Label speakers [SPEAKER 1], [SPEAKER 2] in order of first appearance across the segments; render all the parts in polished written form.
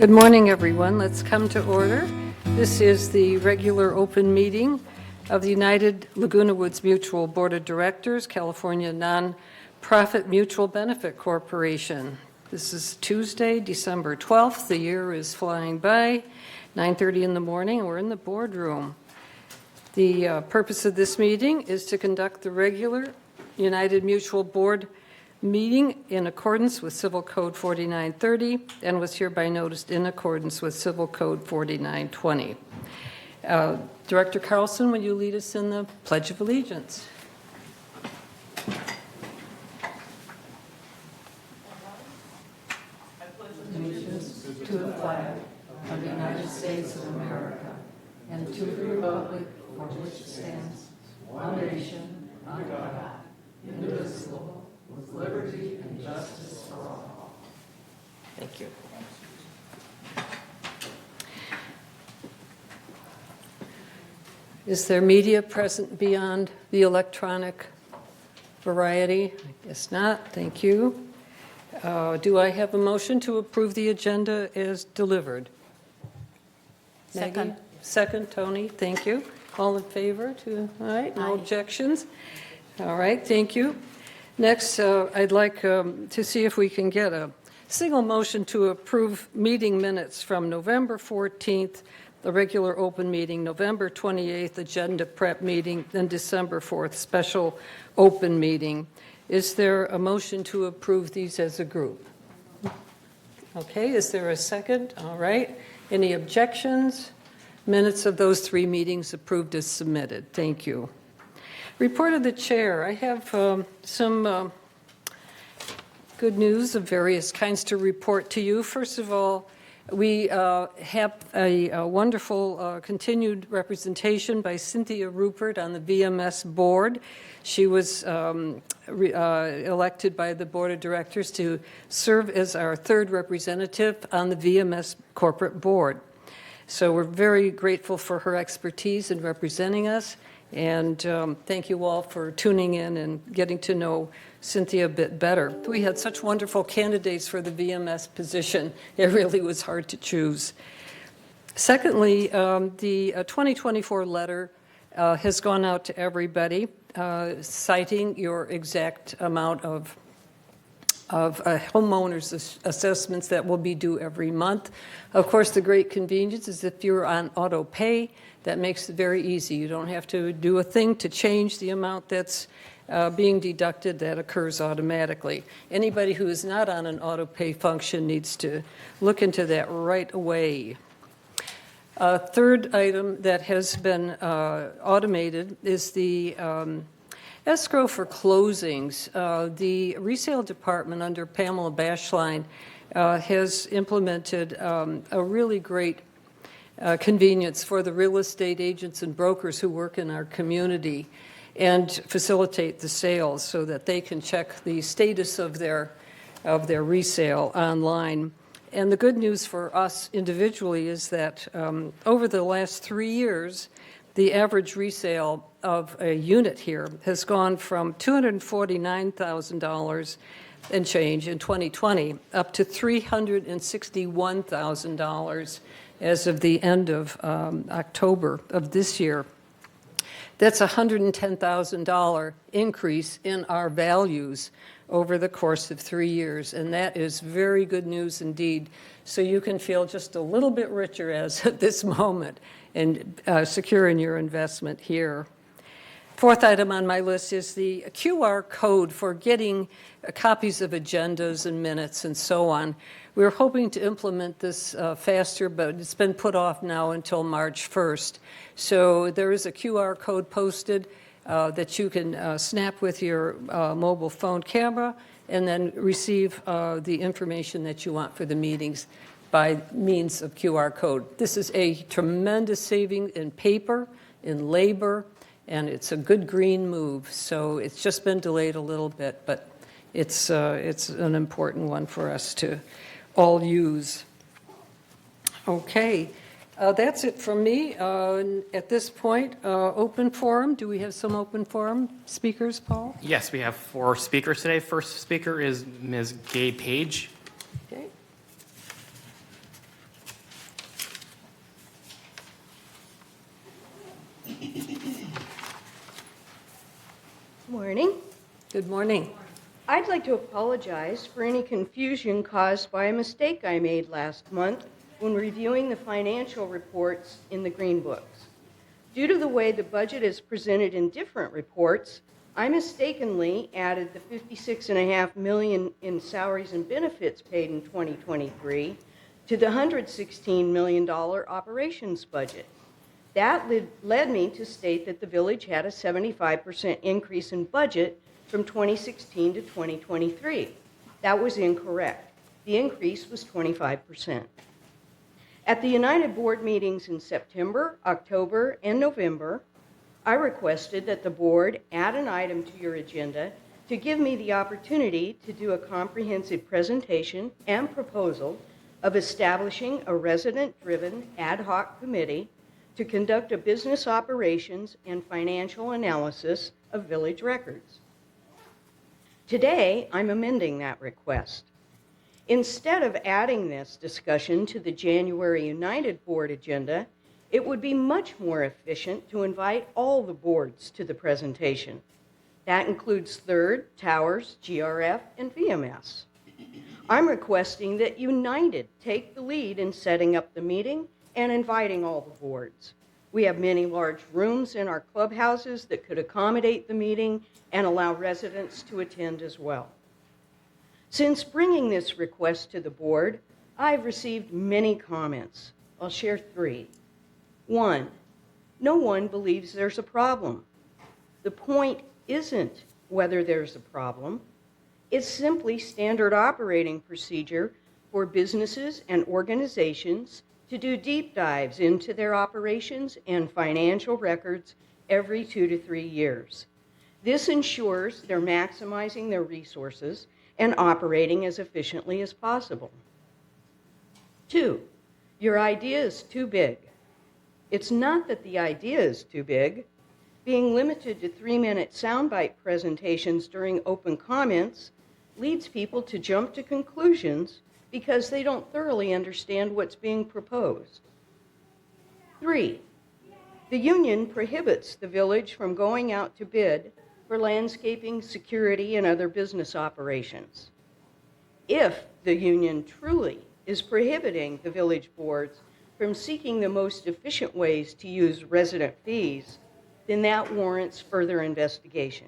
[SPEAKER 1] Good morning, everyone. Let's come to order. This is the regular open meeting of the United Laguna Woods Mutual Board of Directors, California Nonprofit Mutual Benefit Corporation. This is Tuesday, December 12th. The year is flying by, 9:30 in the morning, and we're in the boardroom. The purpose of this meeting is to conduct the regular United Mutual Board meeting in accordance with Civil Code 4930 and was hereby noticed in accordance with Civil Code 4920. Director Carlson, will you lead us in the Pledge of Allegiance?
[SPEAKER 2] I pledge allegiance to the flag of the United States of America and to the republic for which it stands, one nation, under God, indivisible, with liberty and justice for all.
[SPEAKER 1] Thank you. Is there media present beyond the electronic variety? I guess not. Thank you. Do I have a motion to approve the agenda as delivered?
[SPEAKER 3] Second.
[SPEAKER 1] Maggie? Second, Tony. Thank you. All in favor? All right, no objections? All right, thank you. Next, I'd like to see if we can get a single motion to approve meeting minutes from November 14th, the regular open meeting, November 28th, agenda prep meeting, then December 4th, special open meeting. Is there a motion to approve these as a group? Okay, is there a second? All right. Any objections? Minutes of those three meetings approved as submitted. Thank you. Report of the chair. I have some good news of various kinds to report to you. First of all, we have a wonderful continued representation by Cynthia Rupert on the VMS board. She was elected by the board of directors to serve as our third representative on the VMS corporate board. So we're very grateful for her expertise in representing us. And thank you all for tuning in and getting to know Cynthia a bit better. We had such wonderful candidates for the VMS position. It really was hard to choose. Secondly, the 2024 letter has gone out to everybody, citing your exact amount of homeowners assessments that will be due every month. Of course, the great convenience is if you're on auto pay, that makes it very easy. You don't have to do a thing to change the amount that's being deducted. That occurs automatically. Anybody who is not on an auto pay function needs to look into that right away. A third item that has been automated is the escrow for closings. The resale department under Pamela Bashline has implemented a really great convenience for the real estate agents and brokers who work in our community and facilitate the sales so that they can check the status of their resale online. And the good news for us individually is that over the last 3 years, the average resale of a unit here has gone from $249,000 and change in 2020 up to $361,000 as of the end of October of this year. That's a $110,000 increase in our values over the course of 3 years, and that is very good news indeed. So you can feel just a little bit richer as at this moment and secure in your investment here. Fourth item on my list is the QR code for getting copies of agendas and minutes and so on. We're hoping to implement this faster, but it's been put off now until March 1st. So there is a QR code posted that you can snap with your mobile phone camera and then receive the information that you want for the meetings by means of QR code. This is a tremendous saving in paper, in labor, and it's a good green move. So it's just been delayed a little bit, but it's an important one for us to all use. Okay, that's it from me. At this point, open forum. Do we have some open forum speakers, Paul?
[SPEAKER 4] Yes, we have 4 speakers today. First speaker is Ms. Gay Page.
[SPEAKER 1] Okay.
[SPEAKER 5] Morning.
[SPEAKER 1] Good morning.
[SPEAKER 5] I'd like to apologize for any confusion caused by a mistake I made last month when reviewing the financial reports in the Green Books. Due to the way the budget is presented in different reports, I mistakenly added the $56.5 million in salaries and benefits paid in 2023 to the $116 million operations budget. That led me to state that the village had a 75% increase in budget from 2016 to 2023. That was incorrect. The increase was 25%. At the United Board meetings in September, October, and November, I requested that the board add an item to your agenda to give me the opportunity to do a comprehensive presentation and proposal of establishing a resident-driven ad hoc committee to conduct a business operations and financial analysis of village records. Today, I'm amending that request. Instead of adding this discussion to the January United Board agenda, it would be much more efficient to invite all the boards to the presentation. That includes Third, Towers, GRF, and VMS. I'm requesting that United take the lead in setting up the meeting and inviting all the boards. We have many large rooms in our clubhouses that could accommodate the meeting and allow residents to attend as well. Since bringing this request to the board, I've received many comments. I'll share 3. 1, no one believes there's a problem. The point isn't whether there's a problem. It's simply standard operating procedure for businesses and organizations to do deep dives into their operations and financial records every 2 to 3 years. This ensures they're maximizing their resources and operating as efficiently as possible. 2, your idea is too big. It's not that the idea is too big. Being limited to 3-minute soundbite presentations during open comments leads people to jump to conclusions because they don't thoroughly understand what's being proposed. 3, the union prohibits the village from going out to bid for landscaping, security, and other business operations. If the union truly is prohibiting the village boards from seeking the most efficient ways to use resident fees, then that warrants further investigation.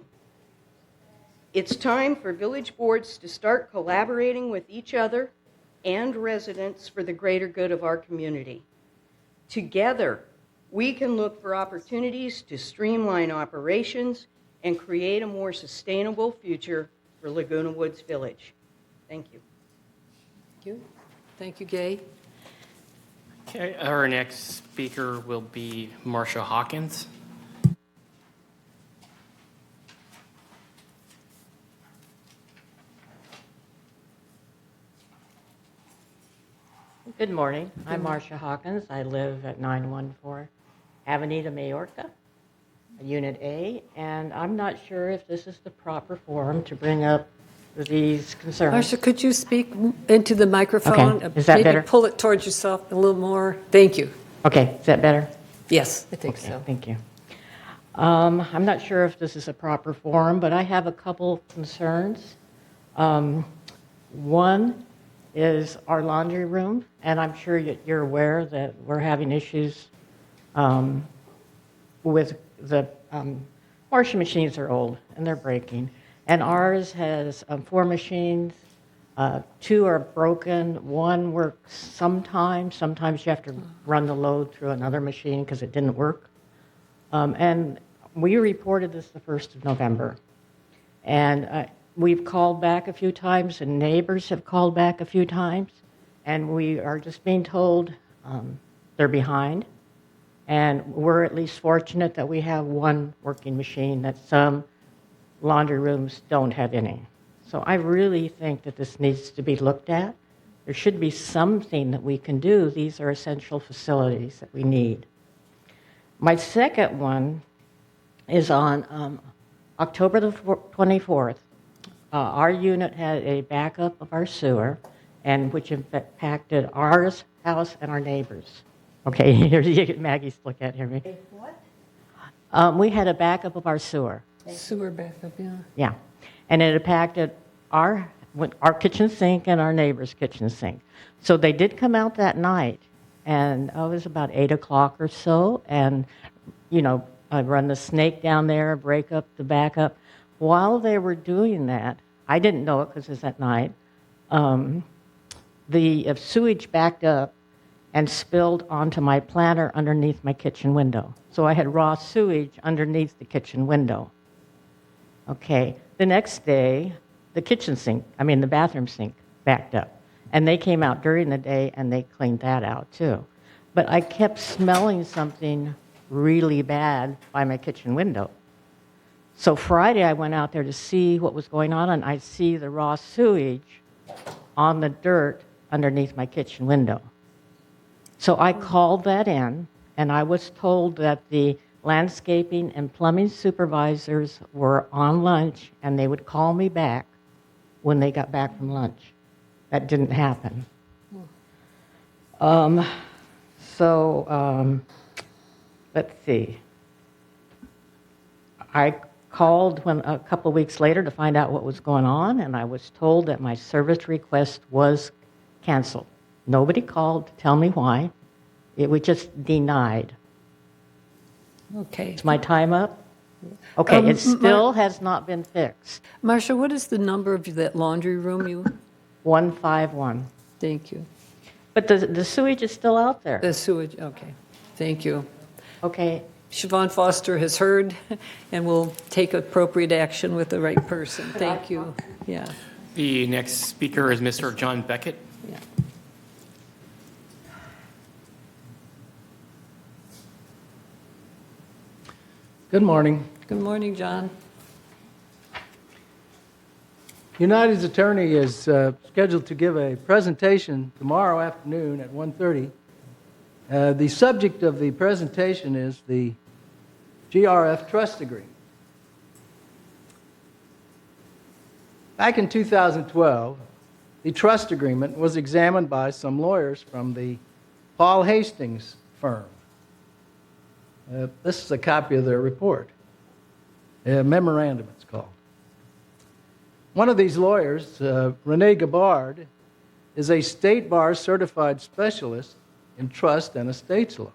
[SPEAKER 5] It's time for village boards to start collaborating with each other and residents for the greater good of our community. Together, we can look for opportunities to streamline operations and create a more sustainable future for Laguna Woods Village. Thank you.
[SPEAKER 1] Thank you. Thank you, Gay.
[SPEAKER 4] Okay, our next speaker will be Marcia Hawkins.
[SPEAKER 6] Good morning. I'm Marcia Hawkins. I live at 914 Avenida Majorca, Unit A, and I'm not sure if this is the proper forum to bring up these concerns.
[SPEAKER 1] Marcia, could you speak into the microphone?
[SPEAKER 6] Okay. Is that better?
[SPEAKER 1] Maybe pull it towards yourself a little more. Thank you.
[SPEAKER 6] Okay, is that better?
[SPEAKER 1] Yes, I think
[SPEAKER 6] Okay,
[SPEAKER 1] so.
[SPEAKER 6] thank you. I'm not sure if this is a proper forum, but I have a couple concerns. One is our laundry room, and I'm sure you're aware that we're having issues with the washing machines are old and they're breaking. And ours has 4 machines. 2 are broken. 1 works sometimes you have to run the load through another machine because it didn't work. And we reported this the 1st of November. And we've called back a few times, and neighbors have called back a few times, and we are just being told they're behind. And we're at least fortunate that we have 1 working machine, that some laundry rooms don't have any. So I really think that this needs to be looked at. There should be something that we can do. These are essential facilities that we need. My second one is on October the 24th. Our unit had a backup of our sewer, and which impacted our house and our neighbors. Okay, here's Maggie's look at me.
[SPEAKER 5] What?
[SPEAKER 6] We had a backup of our sewer.
[SPEAKER 1] Sewer backup, yeah.
[SPEAKER 6] Yeah. And it impacted our kitchen sink and our neighbor's kitchen sink. So they did come out that night, and it was about 8 o'clock or so, and, I run the snake down there, break up the backup. While they were doing that, I didn't know it because it was at night, the sewage backed up and spilled onto my planter underneath my kitchen window. So I had raw sewage underneath the kitchen window. Okay, the next day, the bathroom sink backed up. And they came out during the day and they cleaned that out too. But I kept smelling something really bad by my kitchen window. So Friday I went out there to see what was going on, and I see the raw sewage on the dirt underneath my kitchen window. So I called that in, and I was told that the landscaping and plumbing supervisors were on lunch, and they would call me back when they got back from lunch. That didn't happen. Let's see. I called a couple weeks later to find out what was going on, and I was told that my service request was canceled. Nobody called to tell me why. It was just denied.
[SPEAKER 1] Okay.
[SPEAKER 6] Is my time up? Okay, it still has not been fixed.
[SPEAKER 1] Marcia, what is the number of that laundry room
[SPEAKER 6] 151.
[SPEAKER 1] Thank you.
[SPEAKER 6] But the sewage is still out there.
[SPEAKER 1] The sewage, okay. Thank you.
[SPEAKER 6] Okay,
[SPEAKER 1] Siobhan Foster has heard and will take appropriate action with the right person. Thank you. Yeah.
[SPEAKER 4] The next speaker is Mr. John Beckett.
[SPEAKER 1] Yeah.
[SPEAKER 7] Good morning.
[SPEAKER 1] Good morning, John.
[SPEAKER 7] United's attorney is scheduled to give a presentation tomorrow afternoon at 1:30. The subject of the presentation is the GRF trust agreement. Back in 2012, the trust agreement was examined by some lawyers from the Paul Hastings firm. This is a copy of their report. A memorandum, it's called. One of these lawyers, Rene Gabbard, is a state bar certified specialist in trust and estates law.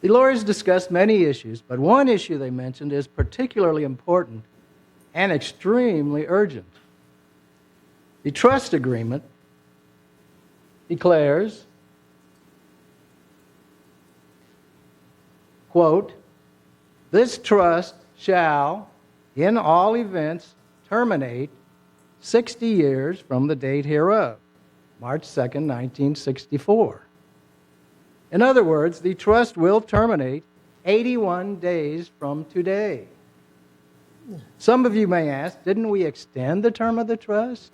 [SPEAKER 7] The lawyers discussed many issues, but one issue they mentioned is particularly important and extremely urgent. The trust agreement declares, quote, "This trust shall, in all events, terminate 60 years from the date hereof, March 2nd, 1964. In other words, the trust will terminate 81 days from today." Some of you may ask, didn't we extend the term of the trust?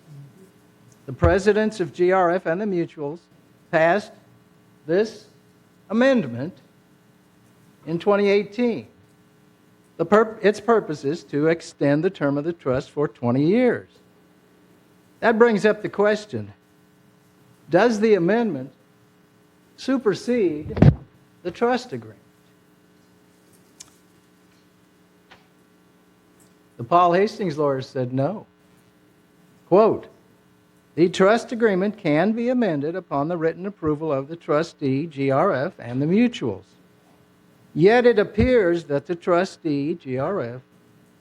[SPEAKER 7] The presidents of GRF and the mutuals passed this amendment in 2018. Its purpose is to extend the term of the trust for 20 years. That brings up the question, does the amendment supersede the trust agreement? The Paul Hastings lawyers said no. Quote, "The trust agreement can be amended upon the written approval of the trustee, GRF, and the mutuals. Yet it appears that the trustee, GRF,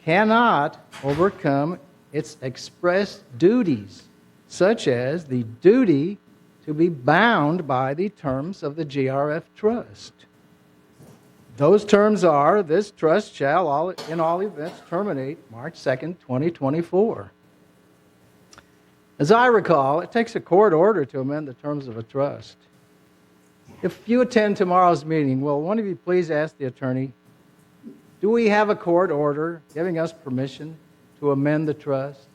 [SPEAKER 7] cannot overcome its express duties, such as the duty to be bound by the terms of the GRF trust. Those terms are, this trust shall, in all events, terminate March 2nd, 2024. As I recall, it takes a court order to amend the terms of a trust. If you attend tomorrow's meeting, will one of you please ask the attorney, do we have a court order giving us permission to amend the trust?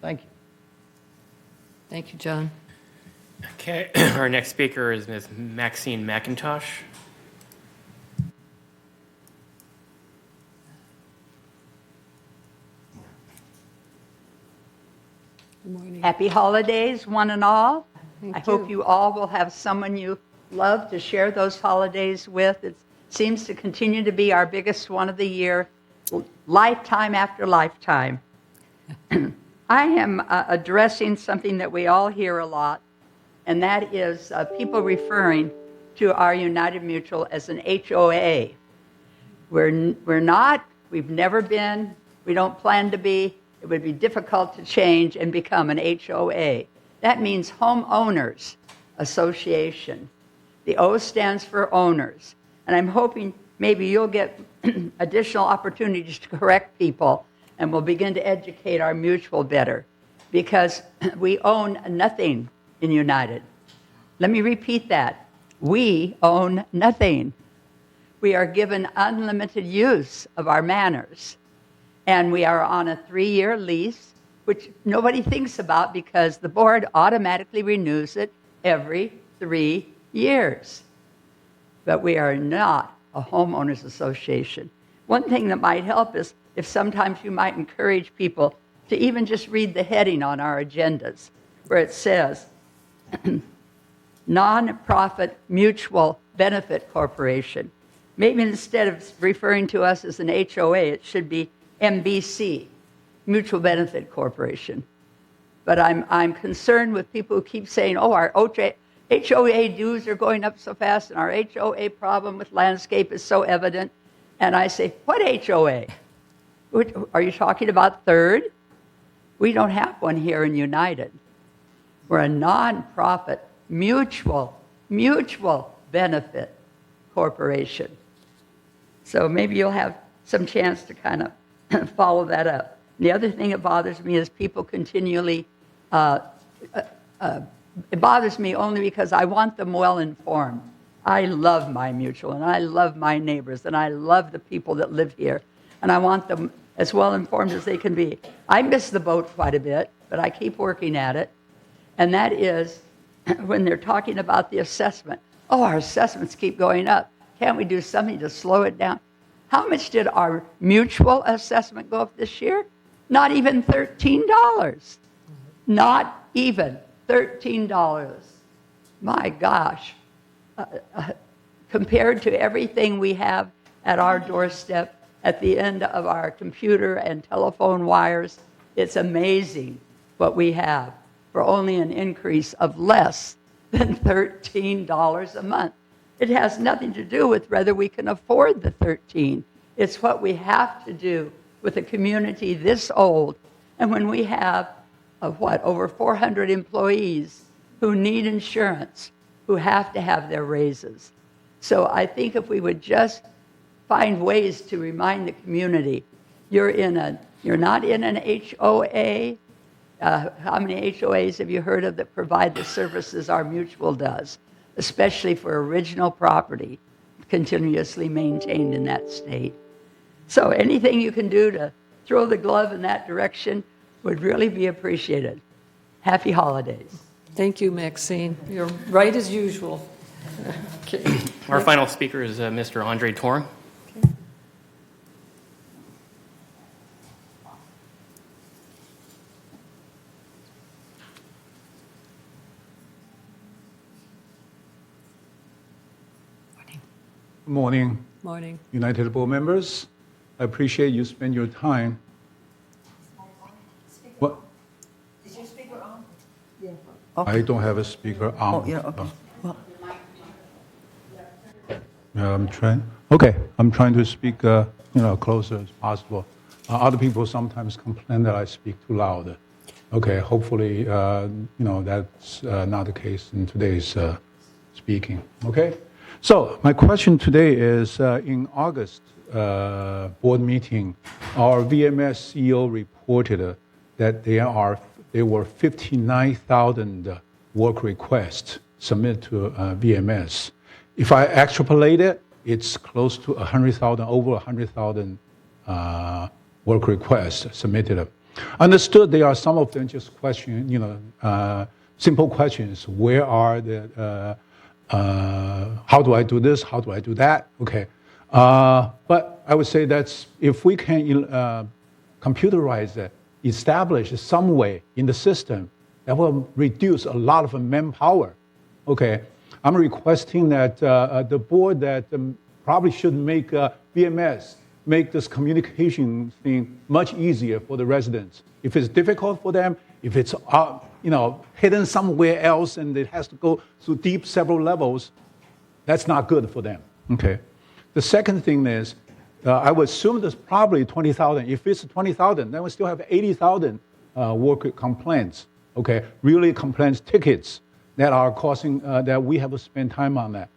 [SPEAKER 7] Thank you.
[SPEAKER 1] Thank you, John.
[SPEAKER 4] Okay, our next speaker is Ms. Maxine McIntosh.
[SPEAKER 1] Good morning.
[SPEAKER 2] Happy holidays, one and all.
[SPEAKER 1] Thank
[SPEAKER 2] I hope you all will have someone you love to share those holidays with. It seems to continue to be our biggest one of the year. lifetime after lifetime. I am addressing something that we all hear a lot, and that is people referring to our United Mutual as an HOA. We're not, we've never been, we don't plan to be. It would be difficult to change and become an HOA. That means Homeowners Association. The O stands for owners. And I'm hoping maybe you'll get additional opportunities to correct people, and we'll begin to educate our mutual better, because we own nothing in United. Let me repeat that. We own nothing. We are given unlimited use of our manors. And we are on a 3-year lease, which nobody thinks about because the board automatically renews it every 3 years. But we are not a homeowners association. One thing that might help is if sometimes you might encourage people to even just read the heading on our agendas, where it says, Nonprofit Mutual Benefit Corporation. Maybe instead of referring to us as an HOA, it should be MBC, Mutual Benefit Corporation. But I'm concerned with people who keep saying, oh, our HOA dues are going up so fast, and our HOA problem with landscape is so evident. And I say, what HOA? Are you talking about Third? We don't have one here in United. We're a nonprofit mutual benefit corporation. So maybe you'll have some chance to kind of follow that up. The other thing that bothers me is people continually, it bothers me only because I want them well informed. I love my mutual, and I love my neighbors, and I love the people that live here, and I want them as well informed as they can be. I miss the boat quite a bit, but I keep working at it, and that is when they're talking about the assessment. Oh, our assessments keep going up. Can't we do something to slow it down? How much did our mutual assessment go up this year? Not even $13. Not even $13. My gosh. Compared to everything we have at our doorstep, at the end of our computer and telephone wires, it's amazing what we have for only an increase of less than $13 a month. It has nothing to do with whether we can afford the 13. It's what we have to do with a community this old. And when we have, over 400 employees who need insurance, who have to have their raises. So I think if we would just find ways to remind the community, you're not in an HOA. How many HOAs have you heard of that provide the services our mutual does, especially for original property continuously maintained in that state? So anything you can do to throw the glove in that direction would really be appreciated. Happy holidays.
[SPEAKER 1] Thank you, Maxine. You're right as usual. Okay.
[SPEAKER 4] Our final speaker is Mr. Andre Torn.
[SPEAKER 8] Good morning,
[SPEAKER 1] Morning.
[SPEAKER 8] United Board members. I appreciate you spend your time. What?
[SPEAKER 9] Is your speaker on?
[SPEAKER 8] I don't have a speaker on.
[SPEAKER 9] Oh, yeah, okay. Well,
[SPEAKER 8] Yeah, I'm trying to speak, closer as possible. Other people sometimes complain that I speak too loud. Okay, hopefully, that's not the case in today's speaking. Okay. So my question today is, in August board meeting, our VMS CEO reported that there were 59,000 work requests submitted to VMS. If I extrapolate it, it's close to 100,000, over 100,000 work requests submitted. Understood there are some of them just questions, simple questions. Where are the how do I do this? How do I do that? Okay. But I would say that's if we can computerize it, establish some way in the system that will reduce a lot of manpower. Okay. I'm requesting that the board that probably should make VMS make this communication thing much easier for the residents. If it's difficult for them, if it's hidden somewhere else and it has to go through deep several levels, that's not good for them. Okay. The second thing is, I would assume there's probably 20,000. If it's 20,000, then we still have 80,000 worker complaints. Okay, really complaints tickets that are causing that we have to spend time on that.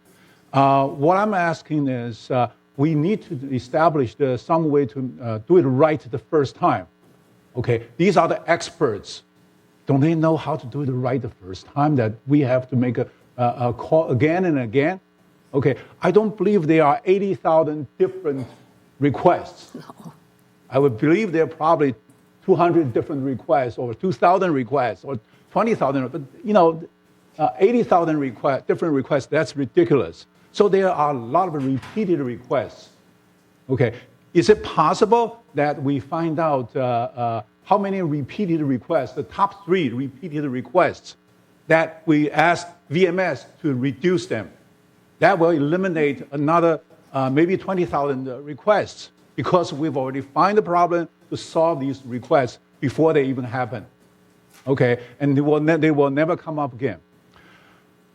[SPEAKER 8] What I'm asking is, we need to establish some way to do it right the first time. Okay, these are the experts. Don't they know how to do it right the first time? That we have to make a call again and again. Okay, I don't believe there are 80,000 different requests. No. I would believe there are probably 200 different requests, or 2,000 requests, or 20,000. But 80,000 different requests. That's ridiculous. So there are a lot of repeated requests. Okay, is it possible that we find out how many repeated requests, the top 3 repeated requests, that we ask VMS to reduce them? That will eliminate another maybe 20,000 requests, because we've already found the problem to solve these requests before they even happen. Okay, and they will never come up again.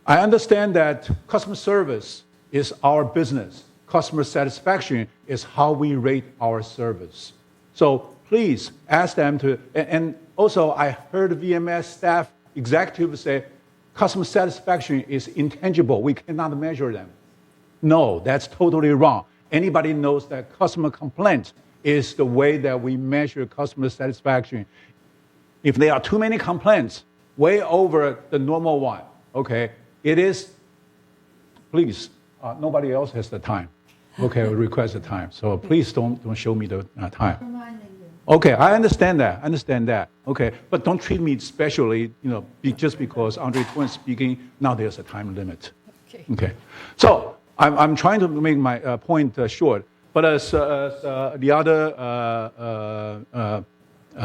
[SPEAKER 8] I understand that customer service is our business. Customer satisfaction is how we rate our service. So please ask them to, and also I heard VMS staff executives say, customer satisfaction is intangible. We cannot measure them. No, that's totally wrong. Anybody knows that customer complaint is the way that we measure customer satisfaction. If there are too many complaints, way over the normal one, okay, it is, please, nobody else has the time. Okay, I request the time. So please don't show me the time. Okay, I understand that. Okay, but don't treat me specially, just because Andre Twin is speaking, now there's a time limit. Okay. So I'm trying to make my point short, but as the other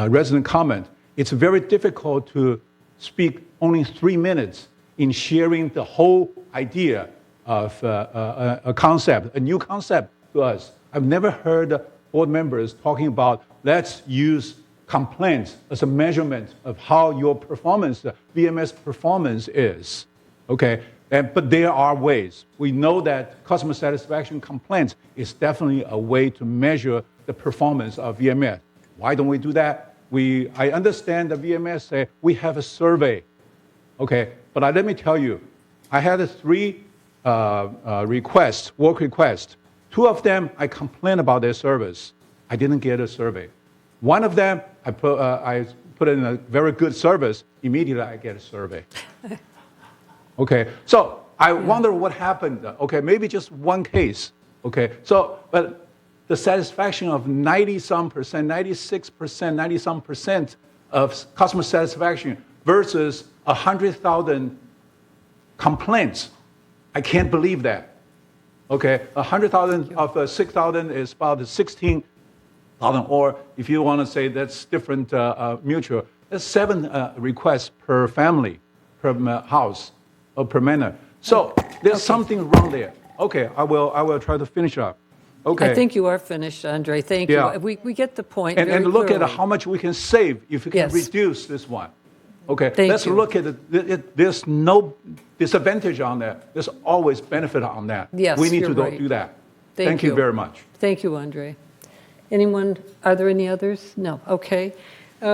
[SPEAKER 8] resident comment, it's very difficult to speak only 3 minutes in sharing the whole idea of a concept, a new concept to us. I've never heard board members talking about, let's use complaints as a measurement of how your performance, VMS performance is. Okay, but there are ways. We know that customer satisfaction complaints is definitely a way to measure the performance of VMS. Why don't we do that? I understand the VMS say we have a survey. Okay, but let me tell you, I had 3 requests, work requests. 2 of them, I complained about their service. I didn't get a survey. One of them, I put in a very good service. Immediately, I get a survey. Okay, so I wonder what happened. Okay, maybe just one case. Okay, so, but the satisfaction of 90-some percent, 96%, 90-some percent of customer satisfaction versus 100,000 complaints. I can't believe that. Okay, 100,000 of 6,000 is about 16,000, or if you want to say that's different mutual, that's 7 requests per family, per house, or per manor. So there's something wrong there. Okay, I will try to finish up. Okay.
[SPEAKER 1] I think you are finished, Andre. Thank you. We get the point.
[SPEAKER 8] And look
[SPEAKER 1] clearly.
[SPEAKER 8] at how much we can save if we can reduce this one. Okay, let's look at it. There's no disadvantage on that. There's always benefit on that.
[SPEAKER 1] Yes,
[SPEAKER 8] we need
[SPEAKER 1] you're
[SPEAKER 8] to
[SPEAKER 1] right.
[SPEAKER 8] do that.
[SPEAKER 1] Thank you
[SPEAKER 8] very much.
[SPEAKER 1] Thank you, Andre. Anyone, are there any others? No, okay. We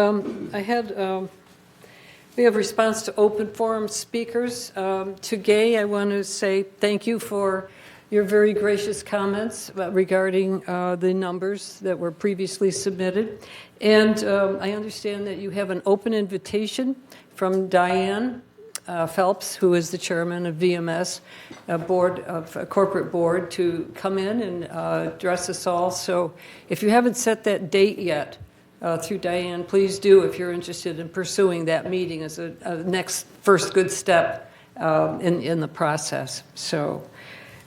[SPEAKER 1] have response to open forum speakers. To Gay, I want to say thank you for your very gracious comments regarding the numbers that were previously submitted. And I understand that you have an open invitation from Diane Phelps, who is the chairman of VMS, corporate board, to come in and address us all. So if you haven't set that date yet through Diane, please do if you're interested in pursuing that meeting as a next first good step in the process. So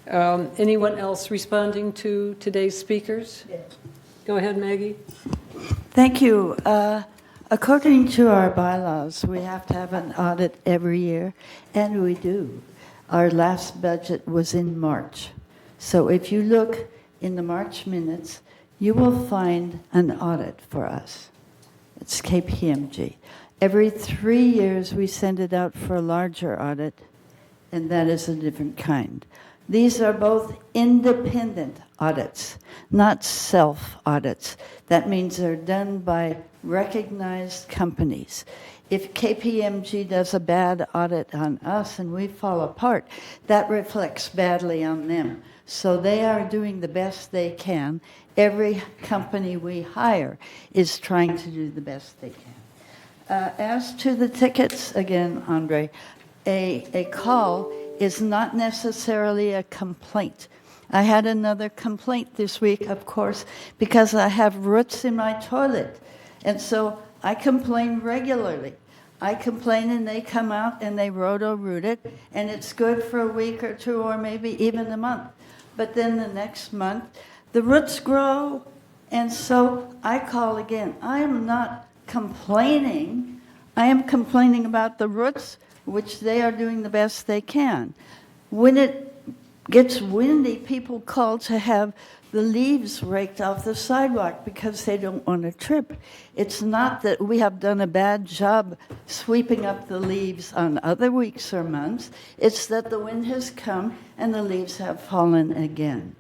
[SPEAKER 1] anyone else responding to today's speakers? Yes. Go ahead, Maggie.
[SPEAKER 9] Thank you. According to our bylaws, we have to have an audit every year, and we do. Our last budget was in March. So if you look in the March minutes, you will find an audit for us. It's KPMG. Every 3 years, we send it out for a larger audit, and that is a different kind. These are both independent audits, not self-audits. That means they're done by recognized companies. If KPMG does a bad audit on us and we fall apart, that reflects badly on them. So they are doing the best they can. Every company we hire is trying to do the best they can. As to the tickets, again, Andre, a call is not necessarily a complaint. I had another complaint this week, of course, because I have roots in my toilet. And so I complain regularly. I complain and they come out and they roto-root it, and it's good for a week or two or maybe even a month. But then the next month, the roots grow, and so I call again. I am not complaining. I am complaining about the roots, which they are doing the best they can. When it gets windy, people call to have the leaves raked off the sidewalk because they don't want to trip. It's not that we have done a bad job sweeping up the leaves on other weeks or months. It's that the wind has come and the leaves have fallen again.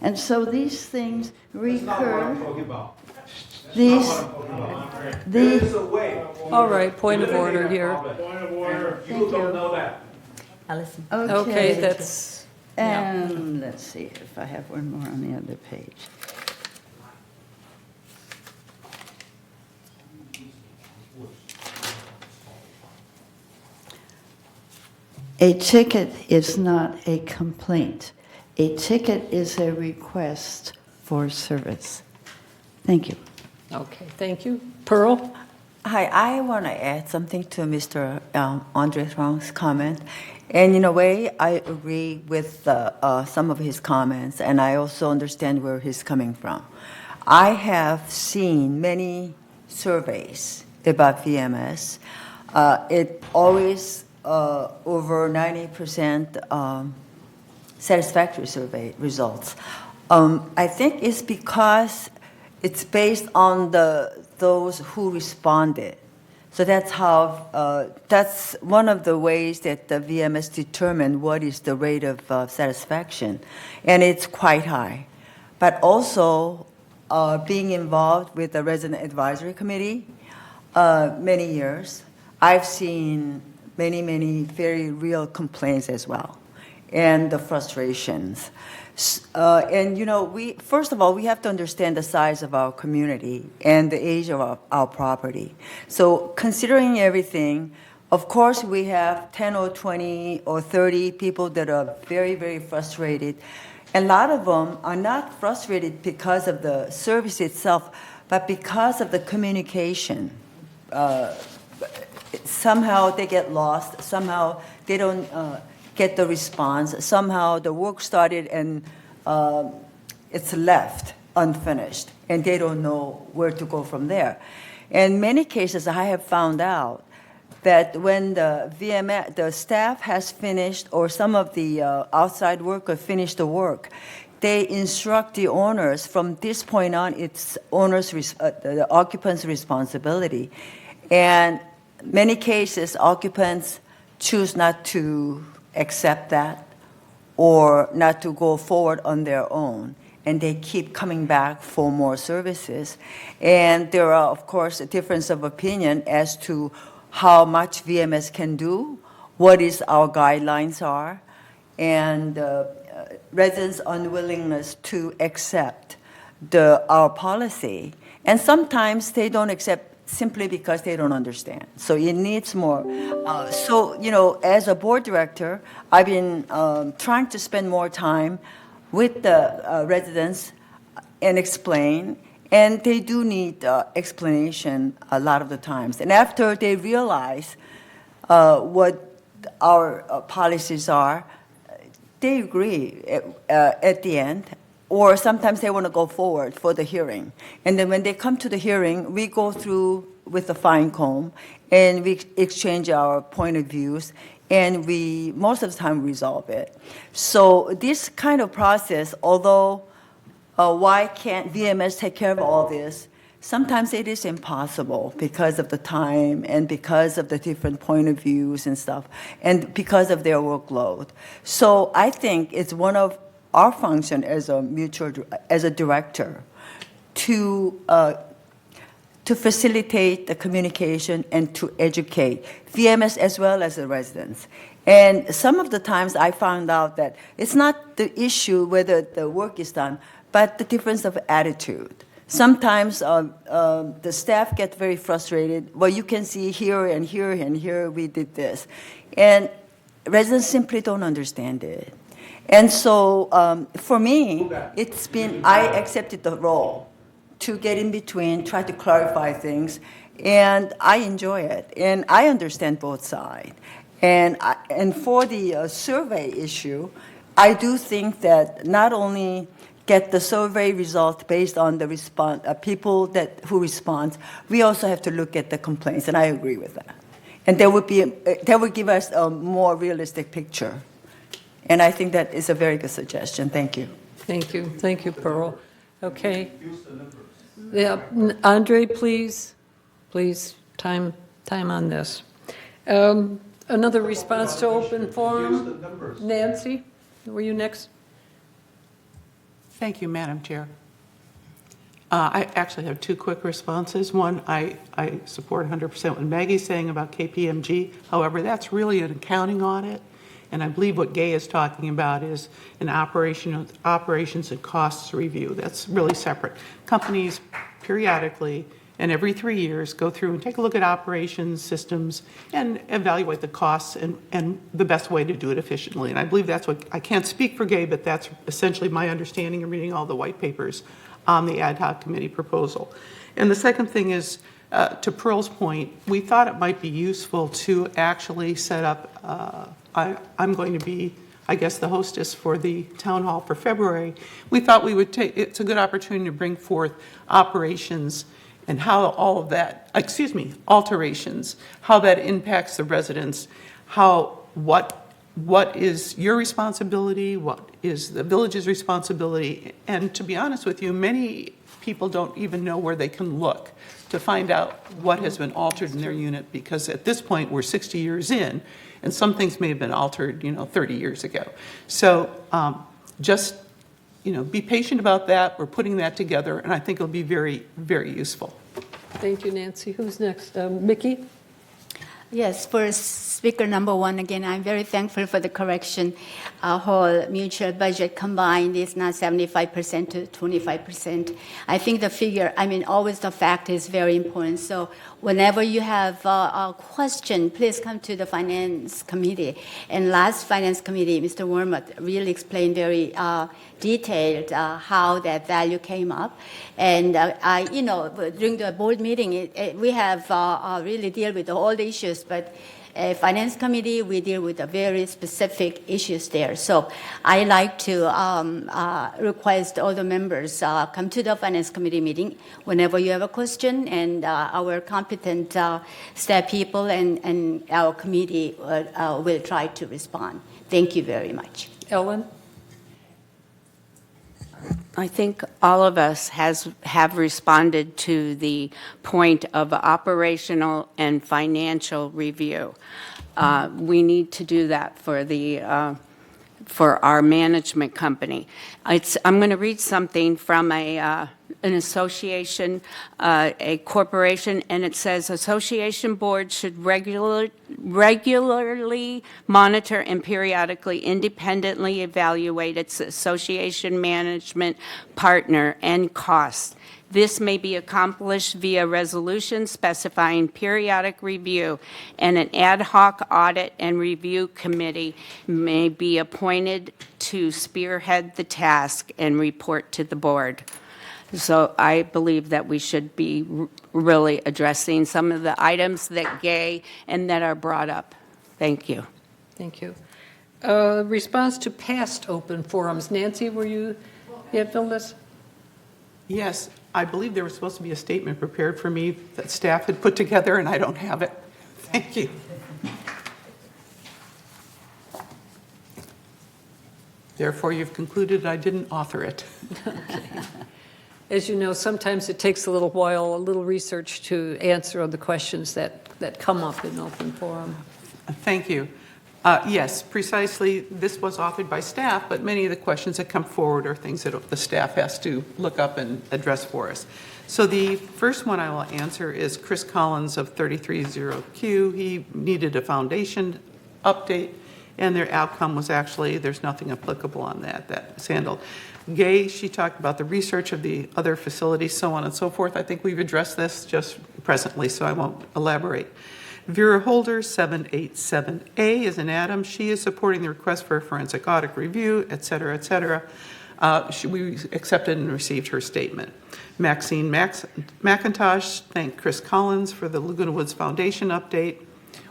[SPEAKER 9] And so these things recur.
[SPEAKER 1] All right, point of order here.
[SPEAKER 10] Point of order.
[SPEAKER 9] Thank
[SPEAKER 10] You don't
[SPEAKER 9] you.
[SPEAKER 10] know that.
[SPEAKER 3] Allison.
[SPEAKER 1] Okay, that's,
[SPEAKER 9] And let's see if I have one more on the other page. A ticket is not a complaint. A ticket is a request for service. Thank you.
[SPEAKER 1] okay, thank you. Pearl?
[SPEAKER 3] Hi, I want to add something to Mr. Andre Huang's comment. And in a way, I agree with some of his comments, and I also understand where he's coming from. I have seen many surveys about VMS. It always over 90% satisfactory survey results. I think it's because it's based on those who responded. So that's how, that's one of the ways that the VMS determine what is the rate of satisfaction. And it's quite high. But also, being involved with the Resident Advisory Committee many years, I've seen many very real complaints as well, and the frustrations. And you know, first of all, we have to understand the size of our community and the age of our property. So considering everything, of course we have 10 or 20 or 30 people that are very frustrated. And a lot of them are not frustrated because of the service itself, but because of the communication. Somehow they get lost, somehow they don't get the response. Somehow the work started and it's left unfinished, and they don't know where to go from there. In many cases, I have found out that when the staff has finished, or some of the outside worker finished the work, they instruct the owners from this point on, it's the occupant's responsibility. And many cases, occupants choose not to accept that or not to go forward on their own, and they keep coming back for more services. And there are, of course, a difference of opinion as to how much VMS can do, what is our guidelines are, and residents' unwillingness to accept our policy. And sometimes they don't accept simply because they don't understand. So it needs more. So, you know, as a board director, I've been trying to spend more time with the residents and explain, and they do need explanation a lot of the times. And after they realize what our policies are, they agree at the end. Or sometimes they want to go forward for the hearing. And then when they come to the hearing, we go through with a fine comb, and we exchange our point of views, and we, most of the time, resolve it. So this kind of process, although why can't VMS take care of all this? Sometimes it is impossible because of the time and because of the different point of views and stuff, and because of their workload. So I think it's one of our function as a director to facilitate the communication and to educate VMS as well as the residents. And some of the times I found out that it's not the issue whether the work is done, but the difference of attitude. Sometimes the staff get very frustrated. Well, you can see here and here and here we did this. And residents simply don't understand it. And so for me, I accepted the role to get in between, try to clarify things, and I enjoy it. And I understand both sides. And for the survey issue, I do think that not only get the survey result based on the people who respond, we also have to look at the complaints, and I agree with that. And that would give us a more realistic picture. And I think that is a very good suggestion. Thank you.
[SPEAKER 1] Thank you, Pearl. Okay. Yeah, Andre, please, time on this. Another response to open forum. Nancy, were you next?
[SPEAKER 10] Thank you, Madam Chair. I actually have two quick responses. One, I support 100% what Maggie's saying about KPMG. However, that's really an accounting audit, and I believe what Gay is talking about is an operations and costs review. That's really separate. Companies periodically and every 3 years go through and take a look at operations, systems, and evaluate the costs and the best way to do it efficiently. And I believe that's what, I can't speak for Gay, but that's essentially my understanding of reading all the white papers on the ad hoc committee proposal. And the second thing is, to Pearl's point, we thought it might be useful to actually set up, I'm going to be, I guess, the hostess for the town hall for February. We thought we would take, it's a good opportunity to bring forth operations and how all of that, alterations, how that impacts the residents, what is your responsibility, what is the village's responsibility, and to be honest with you, many people don't even know where they can look to find out what has been altered in their unit, because at this point we're 60 years in, and some things may have been altered, 30 years ago. So just, be patient about that. We're putting that together, and I think it'll be very, very useful.
[SPEAKER 1] Thank you, Nancy. Who's next? Mickey?
[SPEAKER 11] Yes, for speaker number one, again, I'm very thankful for the correction. Whole mutual budget combined is not 75% to 25%. I think the figure, always the fact is very important. So whenever you have a question, please come to the finance committee. And last finance committee, Mr. Wormuth really explained very detailed how that value came up. And during the board meeting, we have really deal with all the issues, but finance committee, we deal with the very specific issues there. So I like to request all the members come to the finance committee meeting whenever you have a question, and our competent staff people and our committee will try to respond. Thank you very much.
[SPEAKER 1] Ellen?
[SPEAKER 12] I think all of us have responded to the point of operational and financial review. We need to do that for our management company. I'm going to read something from an association, a corporation, and it says, association boards should regularly monitor and periodically independently evaluate its association management partner and costs. This may be accomplished via resolution specifying periodic review, and an ad hoc audit and review committee may be appointed to spearhead the task and report to the board. So I believe that we should be really addressing some of the items that Gay and that are brought up. Thank you.
[SPEAKER 1] Thank you. Response to past open forums. Nancy, were you have the list?
[SPEAKER 10] Yes, I believe there was supposed to be a statement prepared for me that staff had put together, and I don't have it. Thank you. Therefore, you've concluded I didn't author it.
[SPEAKER 1] As you know, sometimes it takes a little while, a little research to answer the questions that come up in open forum.
[SPEAKER 10] Thank you. Yes, precisely. This was authored by staff, but many of the questions that come forward are things that the staff has to look up and address for us. So the first one I will answer is Chris Collins of 330Q. He needed a foundation update, and their outcome was actually there's nothing applicable on that. That's handled. Gay, she talked about the research of the other facilities, so on and so forth. I think we've addressed this just presently, so I won't elaborate. Vera Holder, 787A, is an Adam. She is supporting the request for a forensic audit review, et cetera, et cetera. We accepted and received her statement. Maxine McIntosh thanked Chris Collins for the Laguna Woods Foundation update.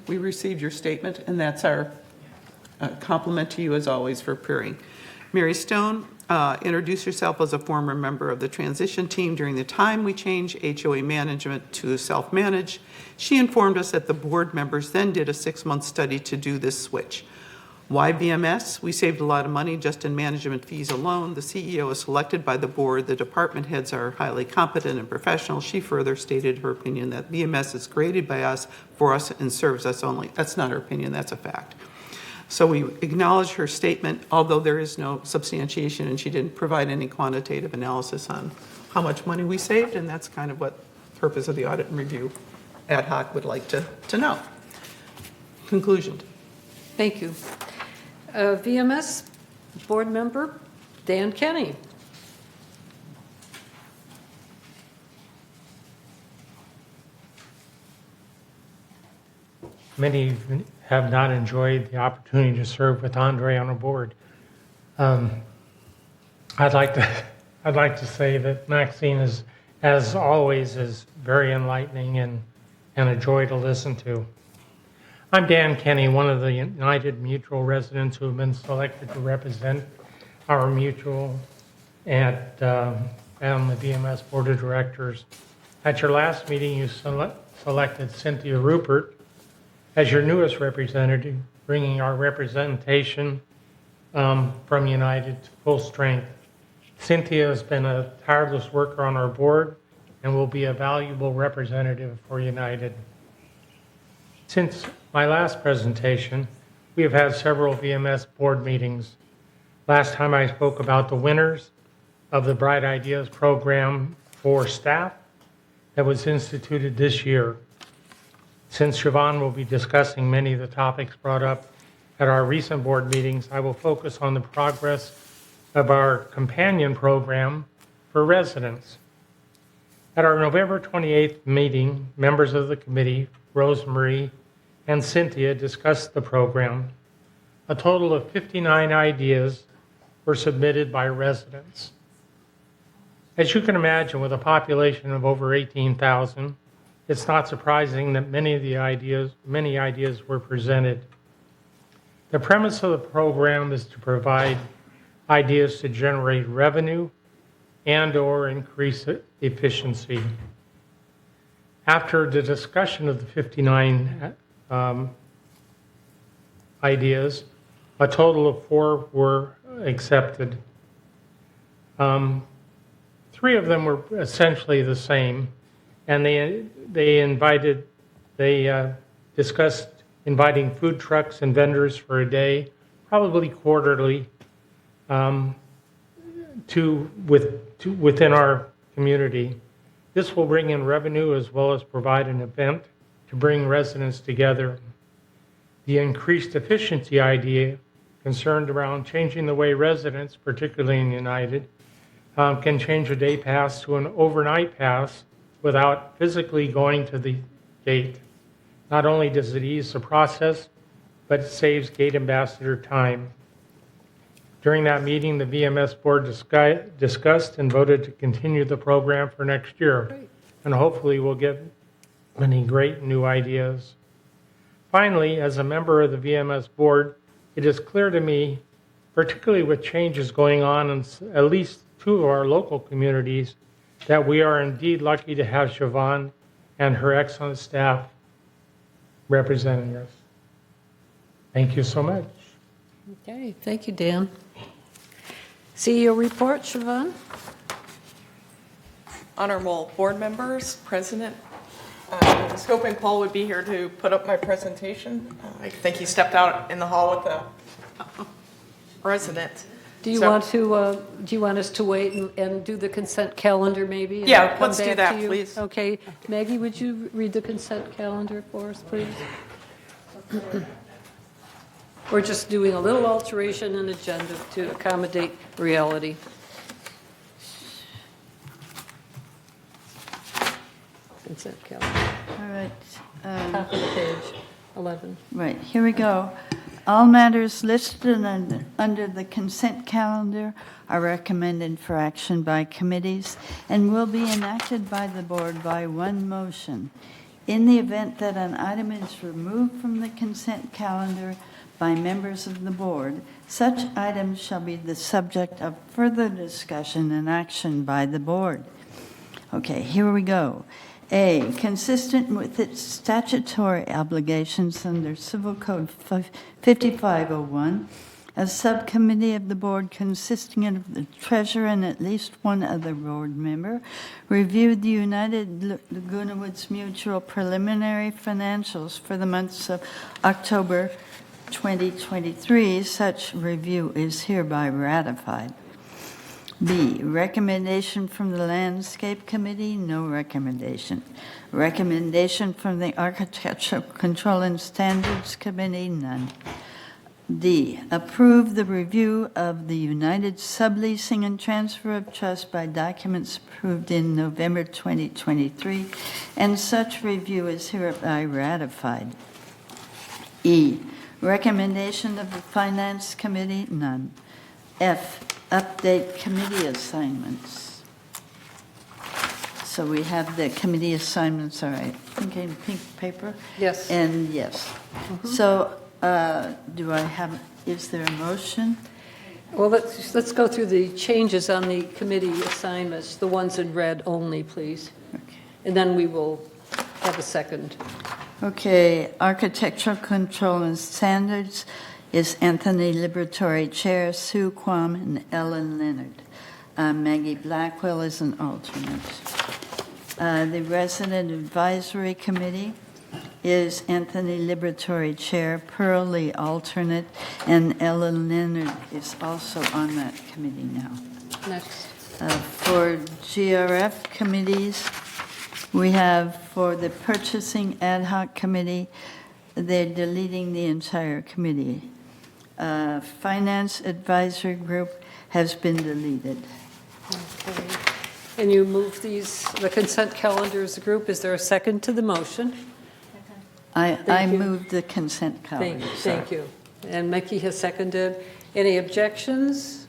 [SPEAKER 10] We received your statement, and that's our compliment to you, as always, for appearing. Mary Stone introduced herself as a former member of the transition team during the time we changed HOA management to self-manage. She informed us that the board members then did a 6-month study to do this switch. Why VMS? We saved a lot of money just in management fees alone. The CEO is selected by the board. The department heads are highly competent and professional. She further stated her opinion that VMS is created by us, for us, and serves us only. That's not her opinion, that's a fact. So we acknowledge her statement, although there is no substantiation, and she didn't provide any quantitative analysis on how much money we saved, and that's kind of what the purpose of the audit and review ad hoc would like to know. Conclusion.
[SPEAKER 1] Thank you. VMS Board Member Dan Kenny.
[SPEAKER 13] Many have not enjoyed the opportunity to serve with Andre on a board. I'd like to say that Maxine is, as always, is very enlightening and a joy to listen to. I'm Dan Kenny, one of the United Mutual residents who have been selected to represent our mutual and the VMS Board of Directors. At your last meeting, you selected Cynthia Rupert as your newest representative, bringing our representation from United to full strength. Cynthia has been a tireless worker on our board and will be a valuable representative for United. Since my last presentation, we have had several VMS board meetings. Last time I spoke about the winners of the Bright Ideas program for staff that was instituted this year. Since Siobhan will be discussing many of the topics brought up at our recent board meetings, I will focus on the progress of our companion program for residents. At our November 28th meeting, members of the committee, Rosemarie and Cynthia, discussed the program. A total of 59 ideas were submitted by residents. As you can imagine, with a population of over 18,000, it's not surprising that many ideas were presented. The premise of the program is to provide ideas to generate revenue and/or increase efficiency. After the discussion of the 59 ideas, a total of 4 were accepted. 3 of them were essentially the same, and they discussed inviting food trucks and vendors for a day, probably quarterly, within our community. This will bring in revenue as well as provide an event to bring residents together. The increased efficiency idea concerned around changing the way residents, particularly in United, can change a day pass to an overnight pass without physically going to the gate. Not only does it ease the process, but it saves gate ambassador time. During that meeting, the VMS board discussed and voted to continue the program for next year. Great. And hopefully we'll get many great new ideas. Finally, as a member of the VMS board, it is clear to me, particularly with changes going on in at least 2 of our local communities, that we are indeed lucky to have Siobhan and her excellent staff representing us. Thank you so much.
[SPEAKER 1] Okay, thank you, Dan. CEO report, Siobhan?
[SPEAKER 14] Honorable board members, President, I was hoping Paul would be here to put up my presentation. I think he stepped out in the hall with the president.
[SPEAKER 1] Do you want us to wait and do the consent calendar maybe? and
[SPEAKER 14] Yeah,
[SPEAKER 1] come
[SPEAKER 14] let's do
[SPEAKER 1] back
[SPEAKER 14] that,
[SPEAKER 1] to you?
[SPEAKER 14] please.
[SPEAKER 1] Okay. Maggie, would you read the consent calendar for us, please? We're just doing a little alteration in agenda to accommodate reality. Consent calendar,
[SPEAKER 9] All right.
[SPEAKER 1] top of the page, 11.
[SPEAKER 9] Right, here we go. All matters listed under the consent calendar are recommended for action by committees and will be enacted by the board by one motion. In the event that an item is removed from the consent calendar by members of the board, such items shall be the subject of further discussion and action by the board. Okay, here we go. A, consistent with its statutory obligations under Civil Code 5501, a subcommittee of the board consisting of the treasurer and at least one other board member reviewed the United Laguna Woods Mutual preliminary financials for the months of October 2023. Such review is hereby ratified. B, recommendation from the Landscape Committee, no recommendation. Recommendation from the Architectural Control and Standards Committee, none. D, approve the review of the United Subleasing and Transfer of Trust by documents approved in November 2023, and such review is hereby ratified. E, recommendation of the Finance Committee, none. F, update committee assignments. So we have the committee assignments, all right, okay, in pink paper?
[SPEAKER 1] Yes.
[SPEAKER 9] And yes. So is there a motion?
[SPEAKER 1] Well, let's go through the changes on the committee assignments, the ones in red only, please.
[SPEAKER 9] Okay.
[SPEAKER 1] And then we will have a second.
[SPEAKER 9] Okay, Architectural Control and Standards is Anthony Liberatore Chair, Sue Quam, and Ellen Leonard. Maggie Blackwell is an alternate. The Resident Advisory Committee is Anthony Liberatore Chair, Pearl Lee alternate, and Ellen Leonard is also on that committee now.
[SPEAKER 1] Next.
[SPEAKER 9] For GRF committees, we have for the Purchasing Ad Hoc Committee, they're deleting the entire committee. Finance Advisory Group has been deleted.
[SPEAKER 1] Okay. And you move the consent calendar as a group. Is there a second to the motion?
[SPEAKER 9] I moved the consent calendar.
[SPEAKER 1] Thank you. And Mickey has seconded. Any objections?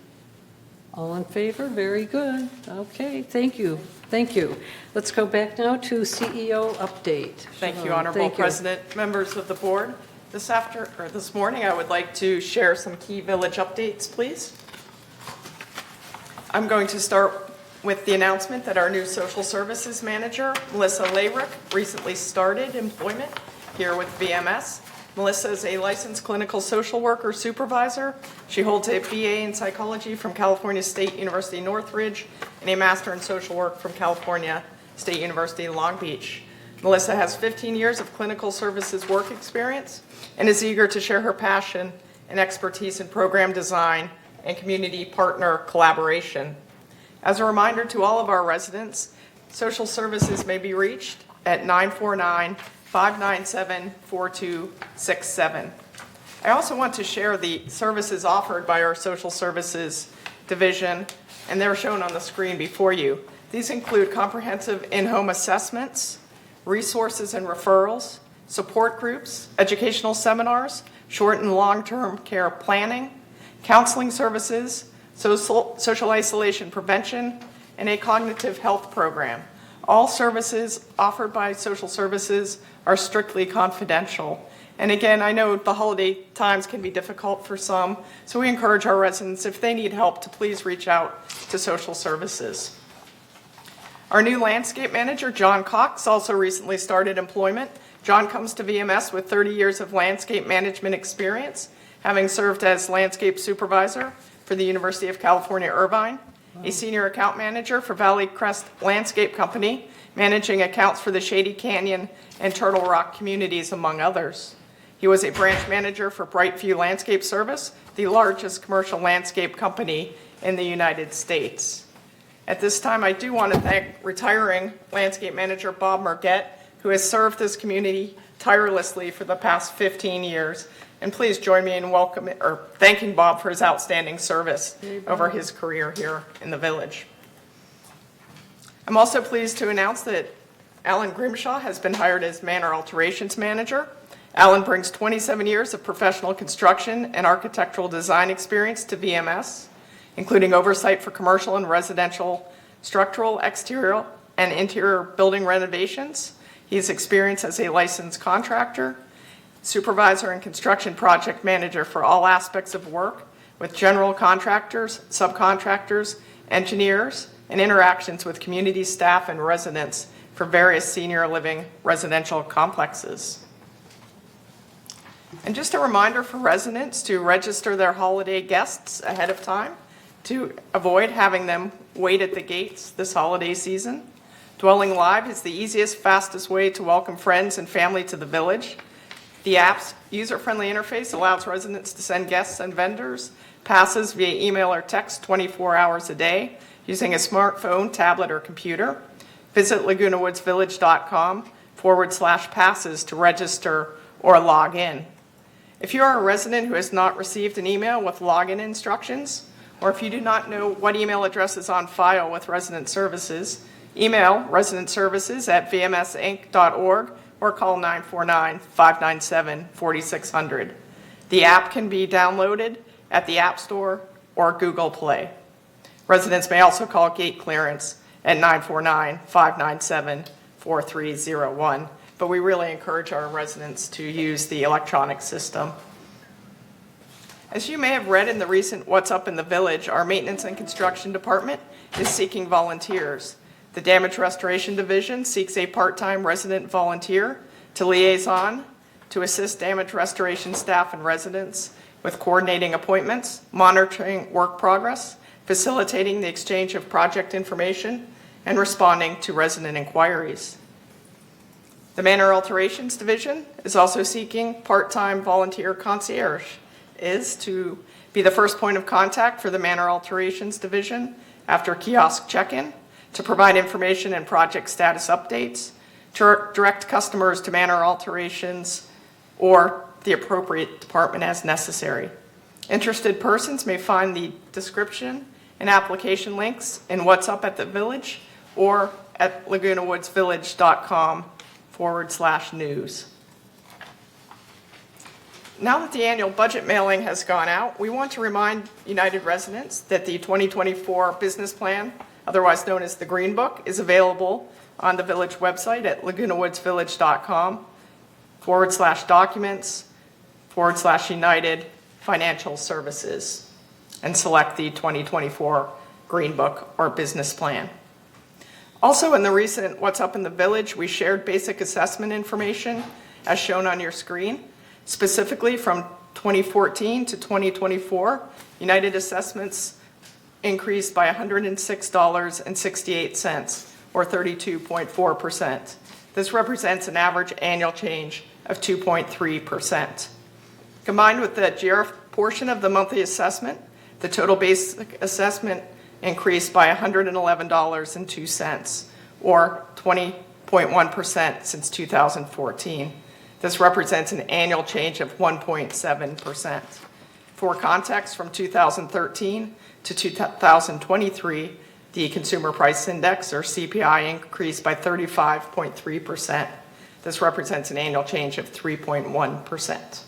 [SPEAKER 1] All in favor? Very good. Okay, thank you. Thank you. Let's go back now to CEO update.
[SPEAKER 14] Thank you, Honorable President, members of the board. This morning, I would like to share some key village updates, please. I'm going to start with the announcement that our new social services manager, Melissa Layrick, recently started employment here with VMS. Melissa is a licensed clinical social worker supervisor. She holds a BA in psychology from California State University Northridge and a master in social work from California State University Long Beach. Melissa has 15 years of clinical services work experience and is eager to share her passion and expertise in program design and community partner collaboration. As a reminder to all of our residents, social services may be reached at 949-597-4267. I also want to share the services offered by our social services division, and they're shown on the screen before you. These include comprehensive in-home assessments, resources and referrals, support groups, educational seminars, short and long-term care planning, counseling services, social isolation prevention, and a cognitive health program. All services offered by social services are strictly confidential. And again, I know the holiday times can be difficult for some, so we encourage our residents, if they need help, to please reach out to social services. Our new landscape manager, John Cox, also recently started employment. John comes to VMS with 30 years of landscape management experience, having served as landscape supervisor for the University of California, Irvine, a senior account manager for Valley Crest Landscape Company, managing accounts for the Shady Canyon and Turtle Rock communities, among others. He was a branch manager for Brightview Landscape Service, the largest commercial landscape company in the United States. At this time, I do want to thank retiring landscape manager Bob Mergette, who has served this community tirelessly for the past 15 years. And please join me in thanking Bob for his outstanding service over his career here in the village. I'm also pleased to announce that Alan Grimshaw has been hired as Manor Alterations Manager. Alan brings 27 years of professional construction and architectural design experience to VMS, including oversight for commercial and residential structural, exterior, and interior building renovations. He has experience as a licensed contractor, supervisor, and construction project manager for all aspects of work with general contractors, subcontractors, engineers, and interactions with community staff and residents for various senior living residential complexes. And just a reminder for residents to register their holiday guests ahead of time to avoid having them wait at the gates this holiday season. Dwelling Live is the easiest, fastest way to welcome friends and family to the village. The app's user-friendly interface allows residents to send guests and vendors passes via email or text 24 hours a day using a smartphone, tablet, or computer. Visit lagunawoodsvillage.com/passes to register or log in. If you are a resident who has not received an email with login instructions, or if you do not know what email address is on file with Resident Services, email residentservices@vmsinc.org or call 949-597-4600. The app can be downloaded at the App Store or Google Play. Residents may also call gate clearance at 949-597-4301, but we really encourage our residents to use the electronic system. As you may have read in the recent What's Up in the Village, our Maintenance and Construction Department is seeking volunteers. The Damage Restoration Division seeks a part-time resident volunteer to liaison to assist damage restoration staff and residents with coordinating appointments, monitoring work progress, facilitating the exchange of project information, and responding to resident inquiries. The Manor Alterations Division is also seeking part-time volunteer concierge is to be the first point of contact for the Manor Alterations Division after kiosk check-in, to provide information and project status updates, to direct customers to Manor Alterations or the appropriate department as necessary. Interested persons may find the description and application links in What's Up at the Village or at lagunawoodsvillage.com/news. Now that the annual budget mailing has gone out, we want to remind United residents that the 2024 business plan, otherwise known as the Green Book, is available on the village website at lagunawoodsvillage.com/documents/United Financial Services, and select the 2024 Green Book or business plan. Also in the recent What's Up in the Village, we shared basic assessment information as shown on your screen. Specifically from 2014 to 2024, United assessments increased by $106.68, or 32.4%. This represents an average annual change of 2.3%. Combined with the GRF portion of the monthly assessment, the total basic assessment increased by $111.02, or 20.1% since 2014. This represents an annual change of 1.7%. For context, from 2013 to 2023, the Consumer Price Index, or CPI, increased by 35.3%. This represents an annual change of 3.1%.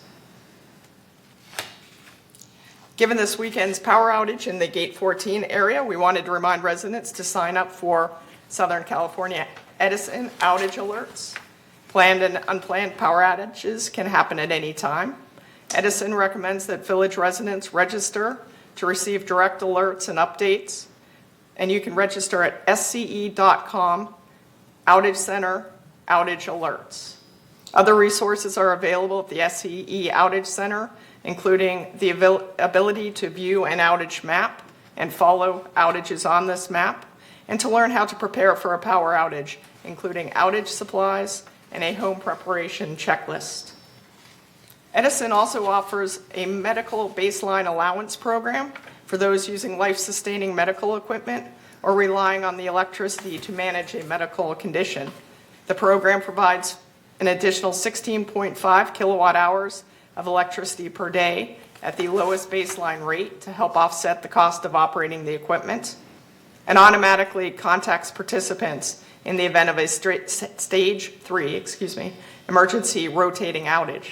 [SPEAKER 14] Given this weekend's power outage in the Gate 14 area, we wanted to remind residents to sign up for Southern California Edison outage alerts. Planned and unplanned power outages can happen at any time. Edison recommends that village residents register to receive direct alerts and updates, and you can register at sce.com outage center outage alerts. Other resources are available at the SCE Outage Center including the ability to view an outage map and follow outages on this map, and to learn how to prepare for a power outage, including outage supplies and a home preparation checklist. Edison also offers a medical baseline allowance program for those using life-sustaining medical equipment or relying on the electricity to manage a medical condition. The program provides an additional 16.5 kilowatt hours of electricity per day at the lowest baseline rate to help offset the cost of operating the equipment, and automatically contacts participants in the event of a stage 3 emergency rotating outage.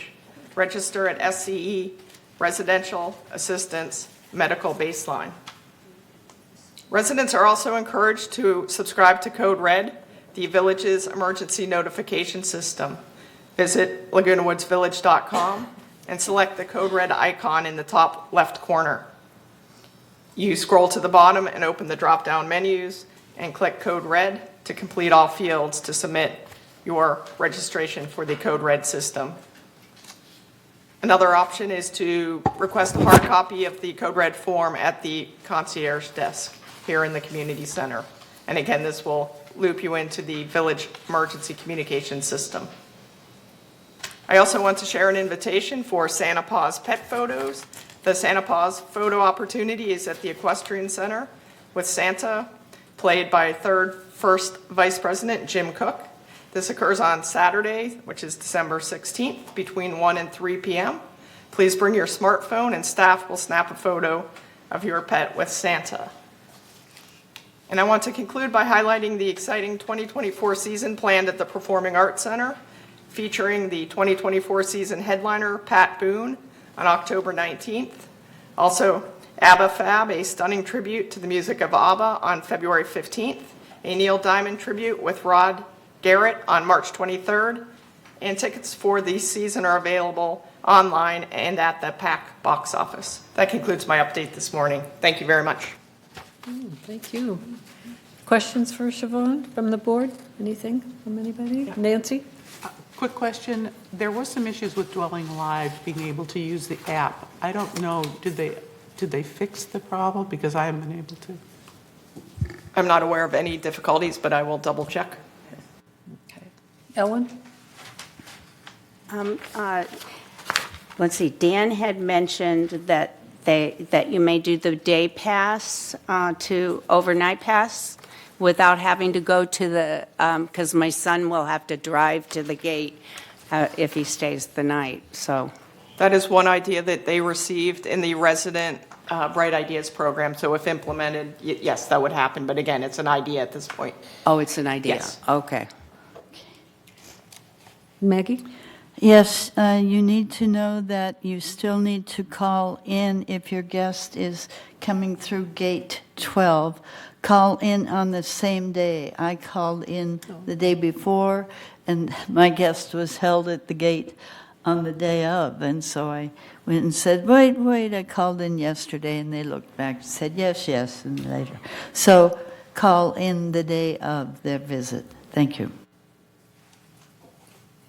[SPEAKER 14] Register at SCE Residential Assistance Medical Baseline. Residents are also encouraged to subscribe to Code Red, the village's emergency notification system. Visit lagunawoodsvillage.com and select the Code Red icon in the top left corner. You scroll to the bottom and open the drop-down menus and click Code Red to complete all fields to submit your registration for the Code Red system. Another option is to request a hard copy of the Code Red form at the concierge desk here in the community center. And again, this will loop you into the village emergency communication system. I also want to share an invitation for Santa Paws pet photos. The Santa Paws photo opportunity is at the Equestrian Center with Santa, played by first Vice President Jim Cook. This occurs on Saturday, which is December 16th, between 1 and 3 p.m. Please bring your smartphone and staff will snap a photo of your pet with Santa. And I want to conclude by highlighting the exciting 2024 season planned at the Performing Arts Center, featuring the 2024 season headliner, Pat Boone, on October 19th. Also, ABBA Fab, a stunning tribute to the music of ABBA on February 15th. A Neil Diamond tribute with Rod Garrett on March 23rd. And tickets for the season are available online and at the PAC box office. That concludes my update this morning. Thank you very much.
[SPEAKER 1] Thank you. Questions for Siobhan from the board? Anything from anybody? Nancy?
[SPEAKER 10] Quick question. There were some issues with Dwelling Live being able to use the app. I don't know, did they fix the problem? Because I haven't been able to.
[SPEAKER 14] I'm not aware of any difficulties, but I will double check.
[SPEAKER 1] Okay. Ellen?
[SPEAKER 12] Let's see, Dan had mentioned that you may do the day pass to overnight pass without having to go to the, because my son will have to drive to the gate if he stays the night, so.
[SPEAKER 14] That is one idea that they received in the resident Bright Ideas program. So if implemented, yes, that would happen. But again, it's an idea at this point.
[SPEAKER 12] Oh, it's an idea?
[SPEAKER 14] Yes.
[SPEAKER 12] Okay.
[SPEAKER 1] Maggie?
[SPEAKER 9] Yes, you need to know that you still need to call in if your guest is coming through gate 12. Call in on the same day. I called in the day before, and my guest was held at the gate on the day of. And so I went and said, wait, I called in yesterday, and they looked back and said, yes, and later. So call in the day of their visit. Thank you.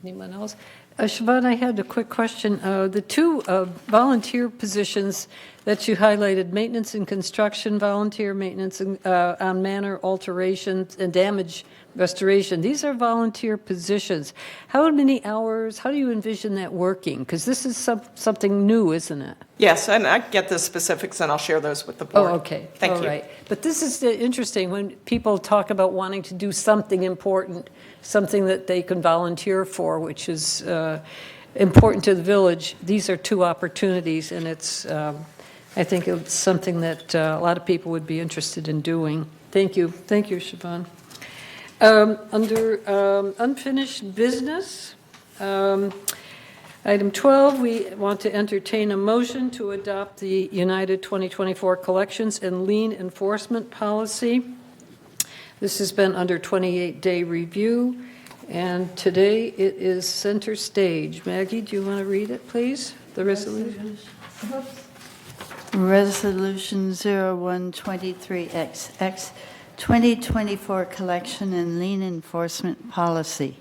[SPEAKER 1] Anyone else? Siobhan, I had a quick question. The two volunteer positions that you highlighted, maintenance and construction, volunteer maintenance on manor alterations and damage restoration, these are volunteer positions. How many hours, how do you envision that working? Because this is something new, isn't it?
[SPEAKER 14] Yes, and I get the specifics, and I'll share those with the board.
[SPEAKER 1] Oh, okay.
[SPEAKER 14] Thank
[SPEAKER 1] All
[SPEAKER 14] you.
[SPEAKER 1] right. But this is interesting when people talk about wanting to do something important, something that they can volunteer for, which is important to the village. These are two opportunities, and it's, I think it's something that a lot of people would be interested in doing. Thank you. Thank you, Siobhan. Under unfinished business, item 12, we want to entertain a motion to adopt the United 2024 Collections and Lien Enforcement Policy. This has been under 28-day review, and today it is center stage. Maggie, do you want to read it, please? The resolution?
[SPEAKER 9] Resolution 0123XX, 2024 Collection and Lien Enforcement Policy.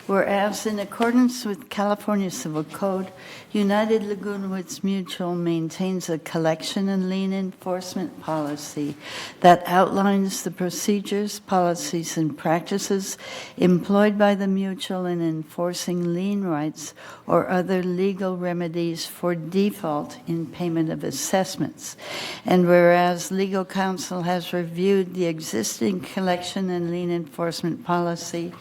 [SPEAKER 9] Whereas in accordance with California Civil Code, United Laguna Woods Mutual maintains a collection and lien enforcement policy that outlines the procedures, policies, and practices employed by the mutual in enforcing lien rights or other legal remedies for default in payment of assessments. And whereas legal counsel has reviewed the existing collection and lien enforcement policy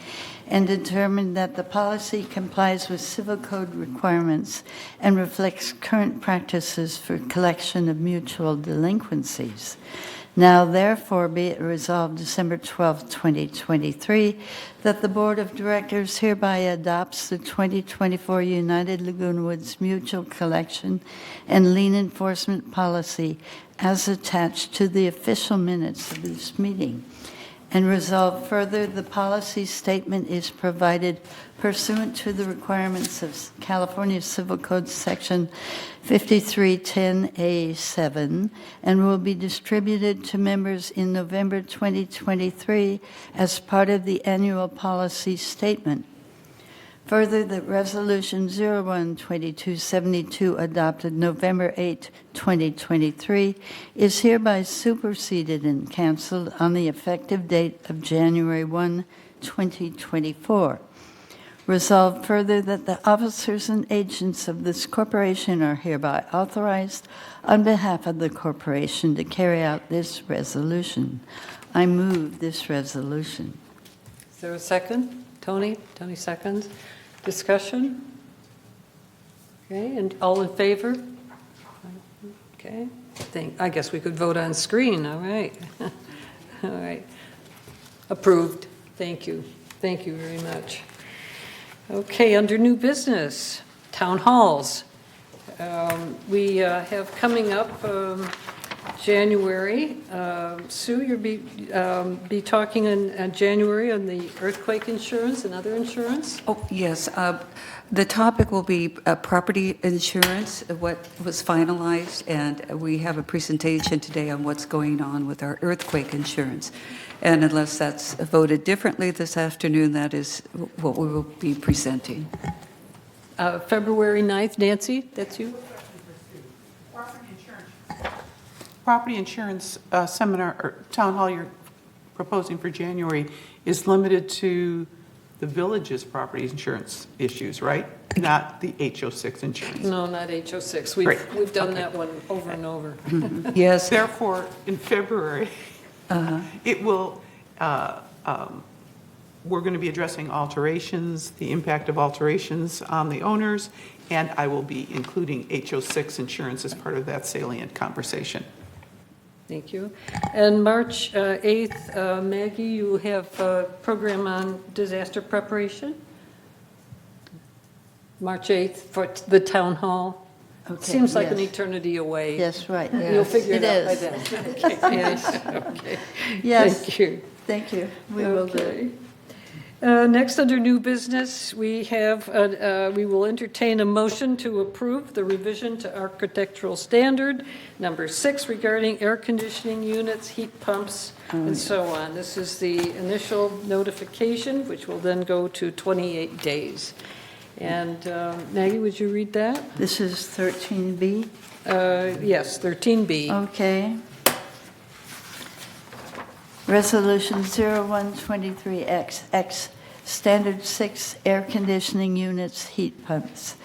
[SPEAKER 9] and determined that the policy complies with civil code requirements and reflects current practices for collection of mutual delinquencies. Now, therefore, be it resolved December 12, 2023, that the Board of Directors hereby adopts the 2024 United Laguna Woods Mutual Collection and Lien Enforcement Policy as attached to the official minutes of this meeting. And resolve further, the policy statement is provided pursuant to the requirements of California Civil Code Section 5310A7 and will be distributed to members in November 2023 as part of the annual policy statement. Further, that Resolution 01-2272 adopted November 8, 2023 is hereby superseded and canceled on the effective date of January 1, 2024. Resolved further that the officers and agents of this corporation are hereby authorized on behalf of the corporation to carry out this resolution. I move this resolution.
[SPEAKER 1] Is there a second? Tony? Tony seconds. Discussion? Okay, and all in favor? Okay, I guess we could vote on screen, all right. All right. Approved. Thank you. Thank you very much. Okay, under new business, town halls. We have coming up January. Sue, you'll be talking in January on the earthquake insurance and other insurance?
[SPEAKER 15] Oh, yes. The topic will be property insurance, what was finalized, and we have a presentation today on what's going on with our earthquake insurance. And unless that's voted differently this afternoon, that is what we will be presenting.
[SPEAKER 1] February 9th, Nancy, that's you?
[SPEAKER 10] Property insurance seminar or town hall you're proposing for January is limited to the village's property insurance issues, right? Not the HO6 insurance.
[SPEAKER 1] No, not HO6.
[SPEAKER 10] Great.
[SPEAKER 1] We've done
[SPEAKER 10] Okay.
[SPEAKER 1] that one over and over.
[SPEAKER 15] Yes.
[SPEAKER 10] Therefore, in February, it will, we're going to be addressing alterations, the impact of alterations on the owners, and I will be including HO6 insurance as part of that salient conversation.
[SPEAKER 1] Thank you. And March 8th, Maggie, you have a program on disaster preparation? March 8th for the town hall?
[SPEAKER 9] Okay,
[SPEAKER 1] Seems like an
[SPEAKER 9] yes.
[SPEAKER 1] eternity away.
[SPEAKER 9] Yes, right.
[SPEAKER 1] You'll
[SPEAKER 9] Yes,
[SPEAKER 1] figure it out by
[SPEAKER 9] is.
[SPEAKER 1] then.
[SPEAKER 9] Yes.
[SPEAKER 1] Okay.
[SPEAKER 9] Yes.
[SPEAKER 1] Thank you.
[SPEAKER 9] Thank you. We will do.
[SPEAKER 1] Okay. Next, under new business, we will entertain a motion to approve the revision to architectural standard number 6 regarding air conditioning units, heat pumps, and so on. This is the initial notification, which will then go to 28 days. And Maggie, would you read that?
[SPEAKER 9] This is 13B.
[SPEAKER 1] Yes, 13B.
[SPEAKER 9] Okay. Resolution 0123X, Standard 6 Air Conditioning Units, Heat Pumps.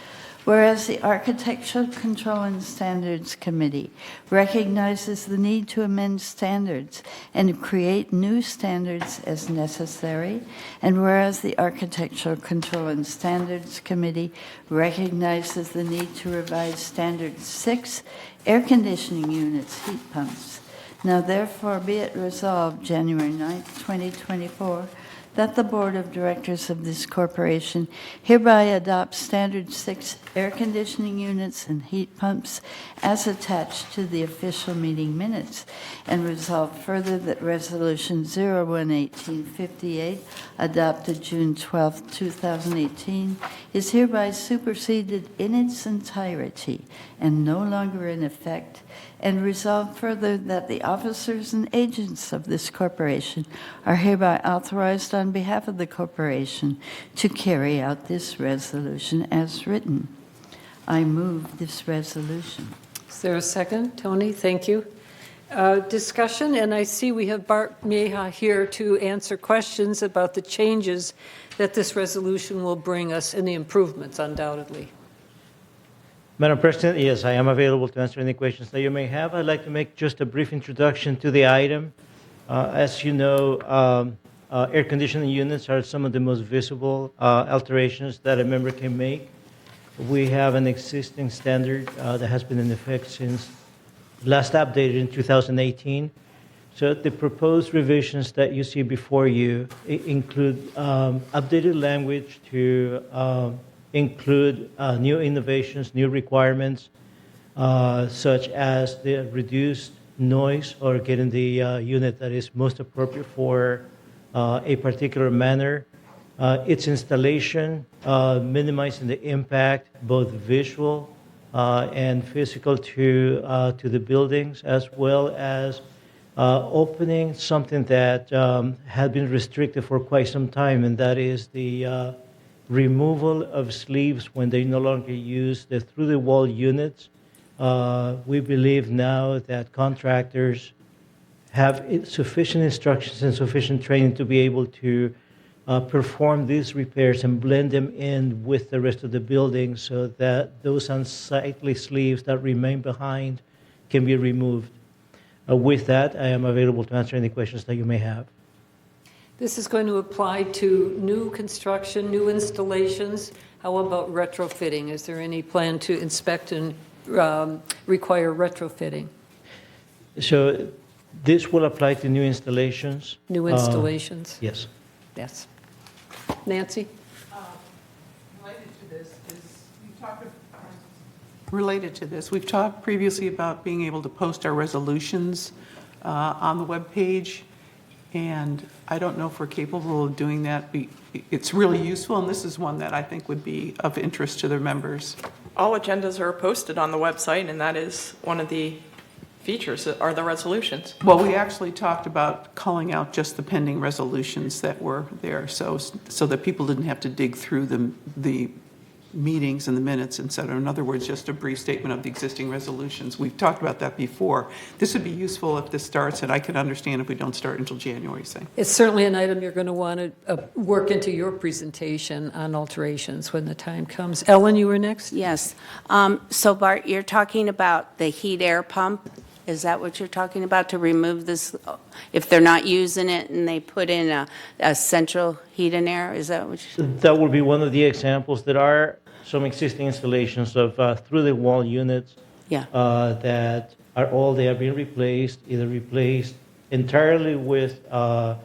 [SPEAKER 9] Whereas the Architectural Control and Standards Committee recognizes the need to amend standards and create new standards as necessary, and whereas the Architectural Control and Standards Committee recognizes the need to revise Standard 6 Air Conditioning Units, Heat Pumps. Now therefore be it resolved January 9th, 2024, that the Board of Directors of this corporation hereby adopts Standard 6 air conditioning units and heat pumps as attached to the official meeting minutes, and resolve further that Resolution 01-1858, adopted June 12, 2018, is hereby superseded in its entirety and no longer in effect, and resolve further that the officers and agents of this corporation are hereby authorized on on behalf of the corporation to carry out this resolution as written. I move this resolution.
[SPEAKER 1] Is there a second? Tony, thank you. Discussion, and I see we have Bart Mieha here to answer questions about the changes that this resolution will bring us and the improvements, undoubtedly.
[SPEAKER 16] Madam President, yes, I am available to answer any questions that you may have. I'd like to make just a brief introduction to the item. As you know, air conditioning units are some of the most visible alterations that a member can make. We have an existing standard that has been in effect since last updated in 2018. So the proposed revisions that you see before you include updated language to include new innovations, new requirements, such as the reduced noise or getting the unit that is most appropriate for a particular manner. Its installation, minimizing the impact, both visual and physical to the buildings, as well as opening something that had been restricted for quite some time, and that is the removal of sleeves when they no longer use the through-the-wall units. We believe now that contractors have sufficient instructions and sufficient training to be able to perform these repairs and blend them in with the rest of the building so that those unsightly sleeves that remain behind can be removed. With that, I am available to answer any questions that you may have.
[SPEAKER 1] This is going to apply to new construction, new installations. How about retrofitting? Is there any plan to inspect and require retrofitting?
[SPEAKER 16] So this will apply to new installations?
[SPEAKER 1] New installations?
[SPEAKER 16] Yes.
[SPEAKER 1] Yes. Nancy?
[SPEAKER 10] Related to this, we've talked previously about being able to post our resolutions on the webpage, and I don't know if we're capable of doing that. It's really useful, and this is one that I think would be of interest to their members.
[SPEAKER 14] All agendas are posted on the website, and that is one of the features are the resolutions.
[SPEAKER 10] Well, we actually talked about calling out just the pending resolutions that were there, so that people didn't have to dig through the meetings and the minutes, et cetera. In other words, just a brief statement of the existing resolutions. We've talked about that before. This would be useful if this starts, and I could understand if we don't start until January, say.
[SPEAKER 1] It's certainly an item you're going to want to work into your presentation on alterations when the time comes. Ellen, you were next?
[SPEAKER 12] Yes. So Bart, you're talking about the heat air pump? Is that what you're talking about, to remove this, if they're not using it and they put in a central heat and air? Is that what you're saying?
[SPEAKER 16] That would be one of the examples. There are some existing installations of through-the-wall units that are all they are being replaced, either replaced entirely with a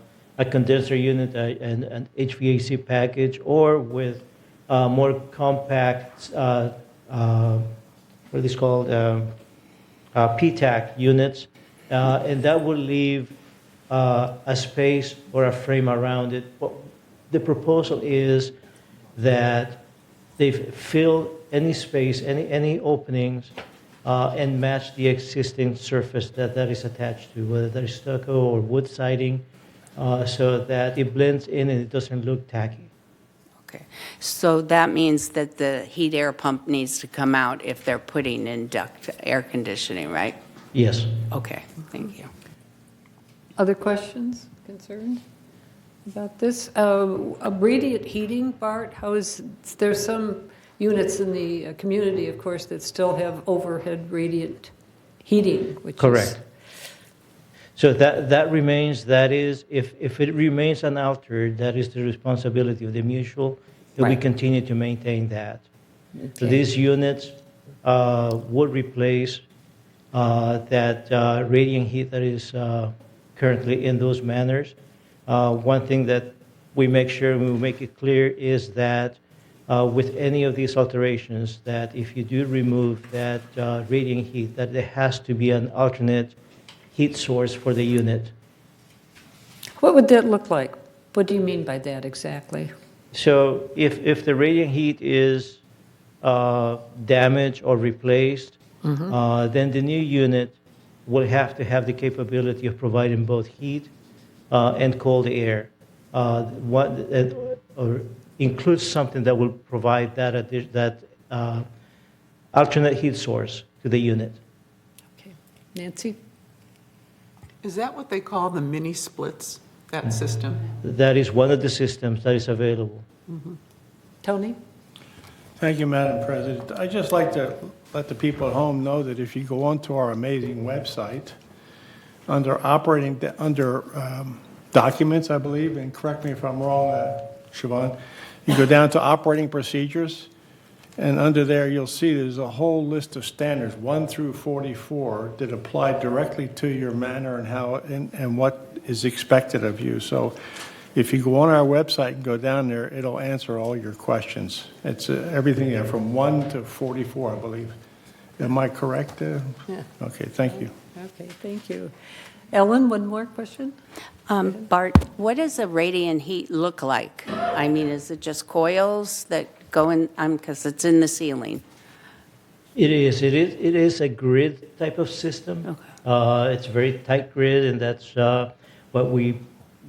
[SPEAKER 16] condenser unit, an HVAC package, or with more compact, what are these called, PTAC units, and that will leave a space or a frame around it. But the proposal is that they fill any space, any openings, and match the existing surface that is attached to, whether that is stucco or wood siding, so that it blends in and it doesn't look tacky.
[SPEAKER 12] Okay. So that means that the heat air pump needs to come out if they're putting in duct air conditioning, right?
[SPEAKER 16] Yes.
[SPEAKER 12] Okay, thank you.
[SPEAKER 1] Other questions, concerns about this? Radiant heating, Bart, there's some units in the community, of course, that still have overhead radiant heating, which
[SPEAKER 16] Correct. So that remains, that is, if it remains unaltered, that is the responsibility of the mutual, and we continue to maintain that. Okay. So these units would replace that radiant heat that is currently in those manners. One thing that we make sure and we make it clear is that with any of these alterations, that if you do remove that radiant heat, that there has to be an alternate heat source for the unit.
[SPEAKER 1] What would that look like? What do you mean by that exactly?
[SPEAKER 16] So if the radiant heat is damaged or replaced, then the new unit will have to have the capability of providing both heat and cold air. or include something that will provide that alternate heat source to the unit.
[SPEAKER 1] Okay. Nancy?
[SPEAKER 10] Is that what they call the mini splits, that system?
[SPEAKER 16] That is one of the systems that is available.
[SPEAKER 1] Tony?
[SPEAKER 17] Thank you, Madam President. I'd just like to let the people at home know that if you go onto our amazing website, under documents, I believe, and correct me if I'm wrong, Siobhan, you go down to operating procedures, and under there you'll see there's a whole list of standards, 1 through 44, that apply directly to your manor and how and what is expected of you. So if you go on our website and go down there, it'll answer all your questions. It's everything there from 1 to 44, I believe. Am I correct?
[SPEAKER 1] Yeah.
[SPEAKER 17] Okay, thank you.
[SPEAKER 1] Okay, thank you. Ellen, one more question?
[SPEAKER 12] Bart, what does a radiant heat look like? I mean, is it just coils that go in, because it's in the ceiling?
[SPEAKER 16] It is a grid type of system.
[SPEAKER 12] Okay.
[SPEAKER 16] It's a very tight grid, and that's what we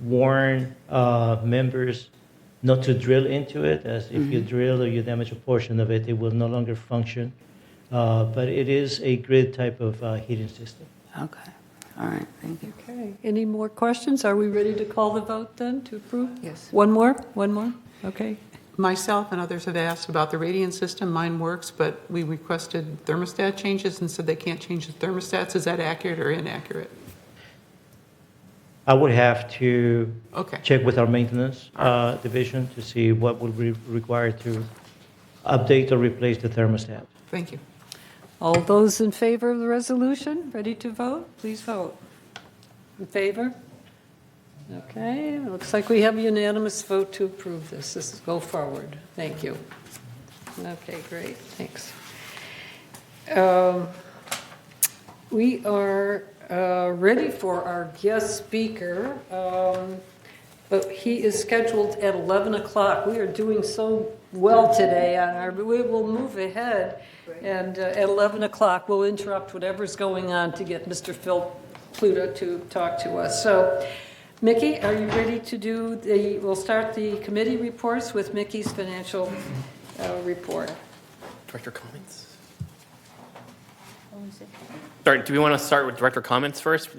[SPEAKER 16] warn members not to drill into it, as if you drill or you damage a portion of it, it will no longer function. But it is a grid type of heating system.
[SPEAKER 12] Okay. All right, thank you.
[SPEAKER 1] Okay, any more questions? Are we ready to call the vote then to approve?
[SPEAKER 12] Yes.
[SPEAKER 1] One more? Okay.
[SPEAKER 10] Myself and others have asked about the radiant system. Mine works, but we requested thermostat changes and said they can't change the thermostats. Is that accurate or inaccurate?
[SPEAKER 16] I would have to
[SPEAKER 10] Okay.
[SPEAKER 16] check with our maintenance division to see what will be required to update or replace the thermostat.
[SPEAKER 10] Thank you.
[SPEAKER 1] All those in favor of the resolution, ready to vote? Please vote. In favor? Okay, looks like we have a unanimous vote to approve this. This is go forward. Thank you. Okay, great, thanks. We are ready for our guest speaker, but he is scheduled at 11 o'clock. We are doing so well today on our, we will move ahead, and at 11 o'clock we'll interrupt whatever's going on to get Mr. Phil Pluta to talk to us. So, Mickey, are you ready to do we'll start the committee reports with Mickey's financial report.
[SPEAKER 4] Director comments? Sorry, do we want to start with director comments first?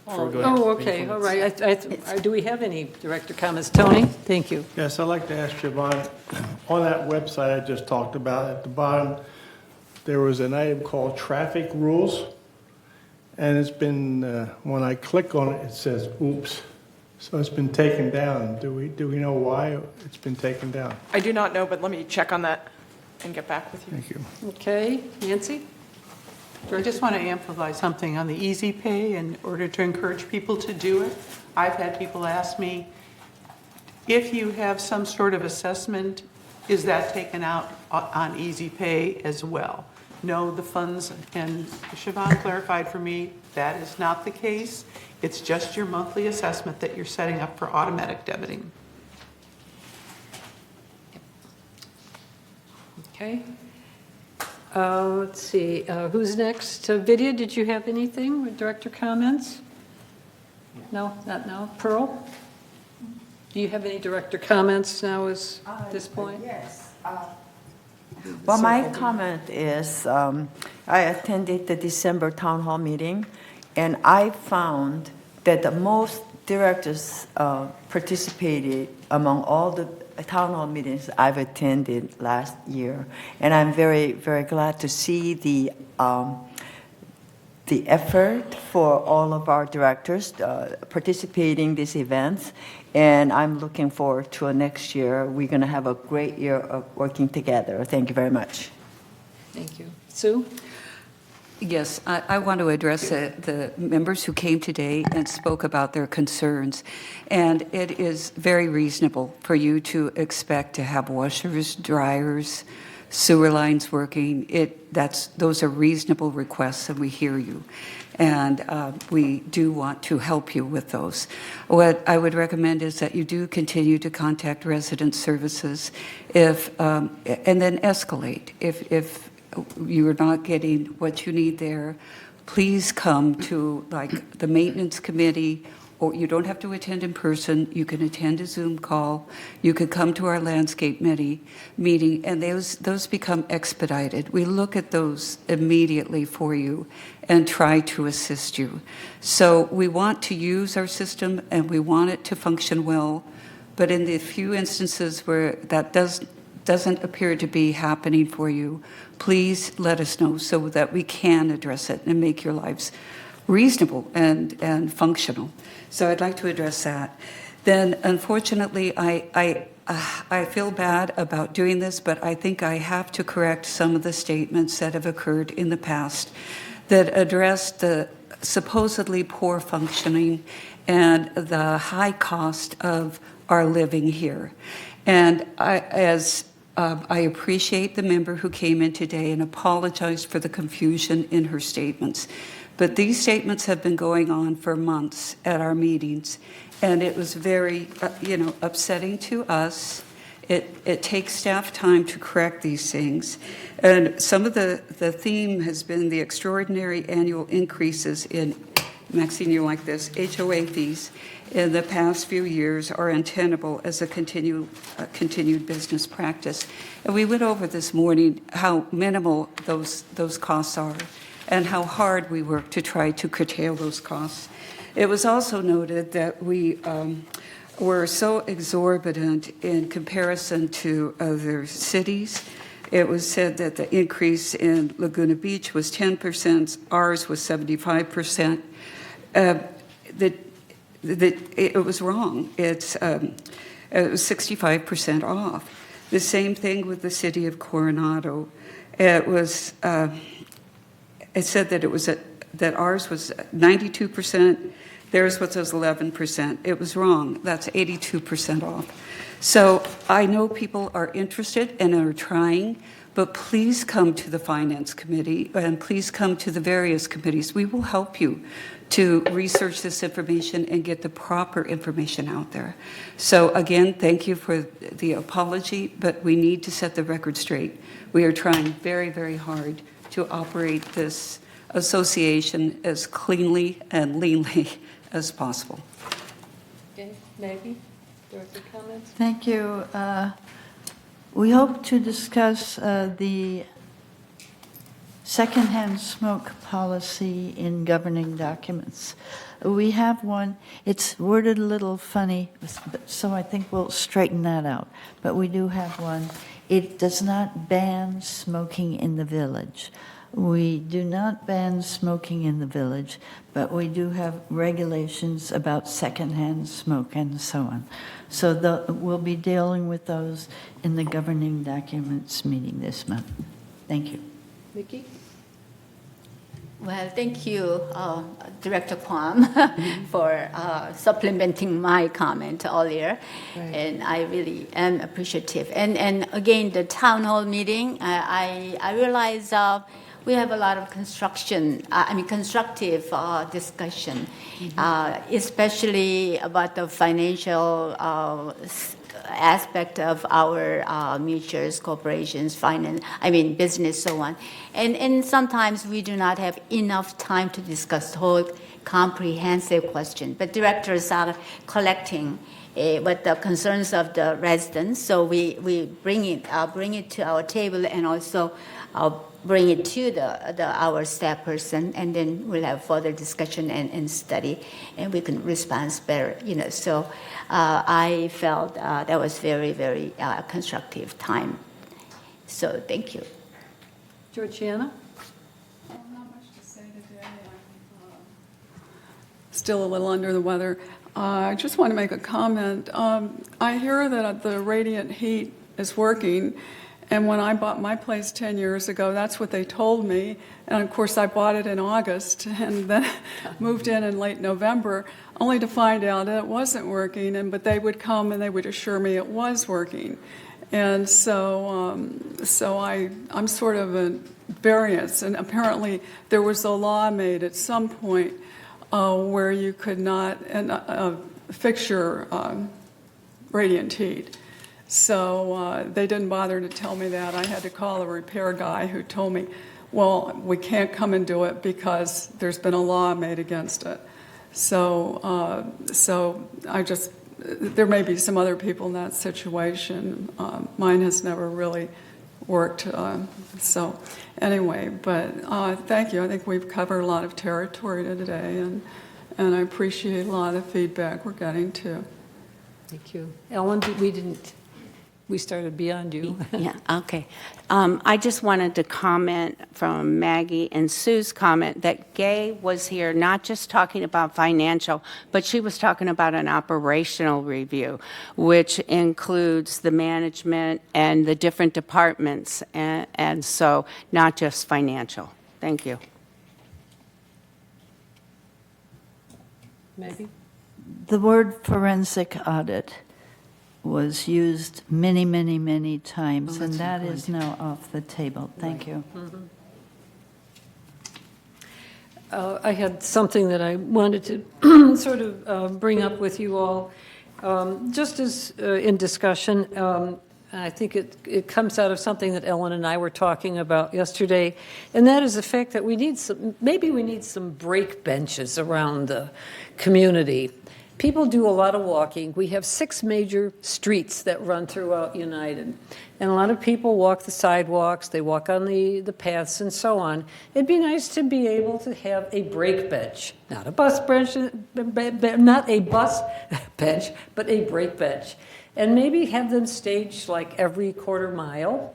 [SPEAKER 4] before we go to
[SPEAKER 1] Okay, all right. Do we have any director comments? Tony, thank you.
[SPEAKER 17] Yes, I'd like to ask Siobhan, on that website I just talked about, at the bottom, there was an item called traffic rules, and it's been, when I click on it, it says, oops. So it's been taken down. Do we know why it's been taken down?
[SPEAKER 14] I do not know, but let me check on that and get back with you.
[SPEAKER 17] Thank you.
[SPEAKER 1] Okay, Nancy?
[SPEAKER 10] I just want to amplify something on the Easy Pay in order to encourage people to do it. I've had people ask me, if you have some sort of assessment, is that taken out on Easy Pay as well? No, the funds, and Siobhan clarified for me, that is not the case. It's just your monthly assessment that you're setting up for automatic debiting.
[SPEAKER 1] Okay. Let's see, who's next? Vidya, did you have anything with director comments? No, not now. Pearl? Do you have any director comments now at this point?
[SPEAKER 3] Yes. Well, my comment is I attended the December town hall meeting, and I found that the most directors participated among all the town hall meetings I've attended last year, and I'm very, very glad to see the effort for all of our directors participating in these events, and I'm looking forward to next year. We're going to have a great year of working together. Thank you very much.
[SPEAKER 1] Thank you. Sue?
[SPEAKER 15] Yes, I want to address the members who came today and spoke about their concerns. And it is very reasonable for you to expect to have washers, dryers, sewer lines working. Those are reasonable requests, and we hear you. And we do want to help you with those. What I would recommend is that you do continue to contact resident services and then escalate. If you're not getting what you need there, please come to like the maintenance committee or you don't have to attend in person. You can attend a Zoom call. You could come to our landscape meeting, and those become expedited. We look at those immediately for you and try to assist you. So we want to use our system, and we want it to function well. But in the few instances where that doesn't appear to be happening for you, please let us know so that we can address it and make your lives reasonable and functional. So I'd like to address that. Then, unfortunately, I feel bad about doing this, but I think I have to correct some of the statements that have occurred in the past that address the supposedly poor functioning and the high cost of our living here. And I appreciate the member who came in today and apologized for the confusion in her statements. But these statements have been going on for months at our meetings, and it was very, upsetting to us. It takes staff time to correct these things. And some of the theme has been the extraordinary annual increases in, Maxine, you like this, HOA fees in the past few years are untenable as a continued business practice. And we went over this morning how minimal those costs are and how hard we work to try to curtail those costs. It was also noted that we were so exorbitant in comparison to other cities. It was said that the increase in Laguna Beach was 10%, ours was 75%. It was wrong. It was 65% off. The same thing with the city of Coronado. It said that that ours was 92%, theirs was 11%. It was wrong. That's 82% off. So I know people are interested and are trying, but please come to the Finance Committee and please come to the various committees. We will help you to research this information and get the proper information out there. So again, thank you for the apology, but we need to set the record straight. We are trying very, very hard to operate this association as cleanly and leanly as possible.
[SPEAKER 1] Okay, Maggie, Dorothy, comments?
[SPEAKER 9] Thank you. We hope to discuss the secondhand smoke policy in governing documents. We have one. It's worded a little funny, so I think we'll straighten that out. But we do have one. It does not ban smoking in the village. We do not ban smoking in the village, but we do have regulations about secondhand smoke and so on. So we'll be dealing with those in the governing documents meeting this month. Thank you.
[SPEAKER 1] Vicki?
[SPEAKER 11] Well, thank you, Director Kwam, for supplementing my comment earlier.
[SPEAKER 1] Right.
[SPEAKER 11] And I really am appreciative. And again, the town hall meeting, I realize we have a lot of constructive discussion, especially about the financial aspect of our mutuals, corporations, business, so on. And sometimes we do not have enough time to discuss the whole comprehensive question. But directors are collecting what the concerns of the residents, so we bring it to our table and also bring it to our staff person, and then we'll have further discussion and study, and we can respond better. So I felt that was very, very constructive time. So thank you.
[SPEAKER 1] Georgiana?
[SPEAKER 18] Not much to say today. I'm still a little under the weather. I just want to make a comment. I hear that the radiant heat is working. And when I bought my place 10 years ago, that's what they told me. And of course, I bought it in August and then moved in late November, only to find out that it wasn't working. But they would come and they would assure me it was working. And so I'm sort of a variance. And apparently, there was a law made at some point where you could not fix your radiant heat. So they didn't bother to tell me that. I had to call a repair guy who told me, well, we can't come and do it because there's been a law made against it. So I just, there may be some other people in that situation. Mine has never really worked. So anyway, but thank you. I think we've covered a lot of territory today, and I appreciate a lot of the feedback we're getting too.
[SPEAKER 1] Thank you. Ellen, we started beyond you.
[SPEAKER 12] Yeah, okay. I just wanted to comment from Maggie and Sue's comment that Gay was here not just talking about financial, but she was talking about an operational review, which includes the management and the different departments, and so not just financial. Thank you.
[SPEAKER 1] Maggie?
[SPEAKER 9] The word forensic audit was used many, many, many times, and that is now off the table. Thank you.
[SPEAKER 1] I had something that I wanted to sort of bring up with you all, just as in discussion. I think it comes out of something that Ellen and I were talking about yesterday, and that is the fact that maybe we need some break benches around the community. People do a lot of walking. We have 6 major streets that run throughout United. And a lot of people walk the sidewalks, they walk on the paths and so on. It'd be nice to be able to have a break bench. Not a bus bench, but a break bench. And maybe have them staged like every quarter mile.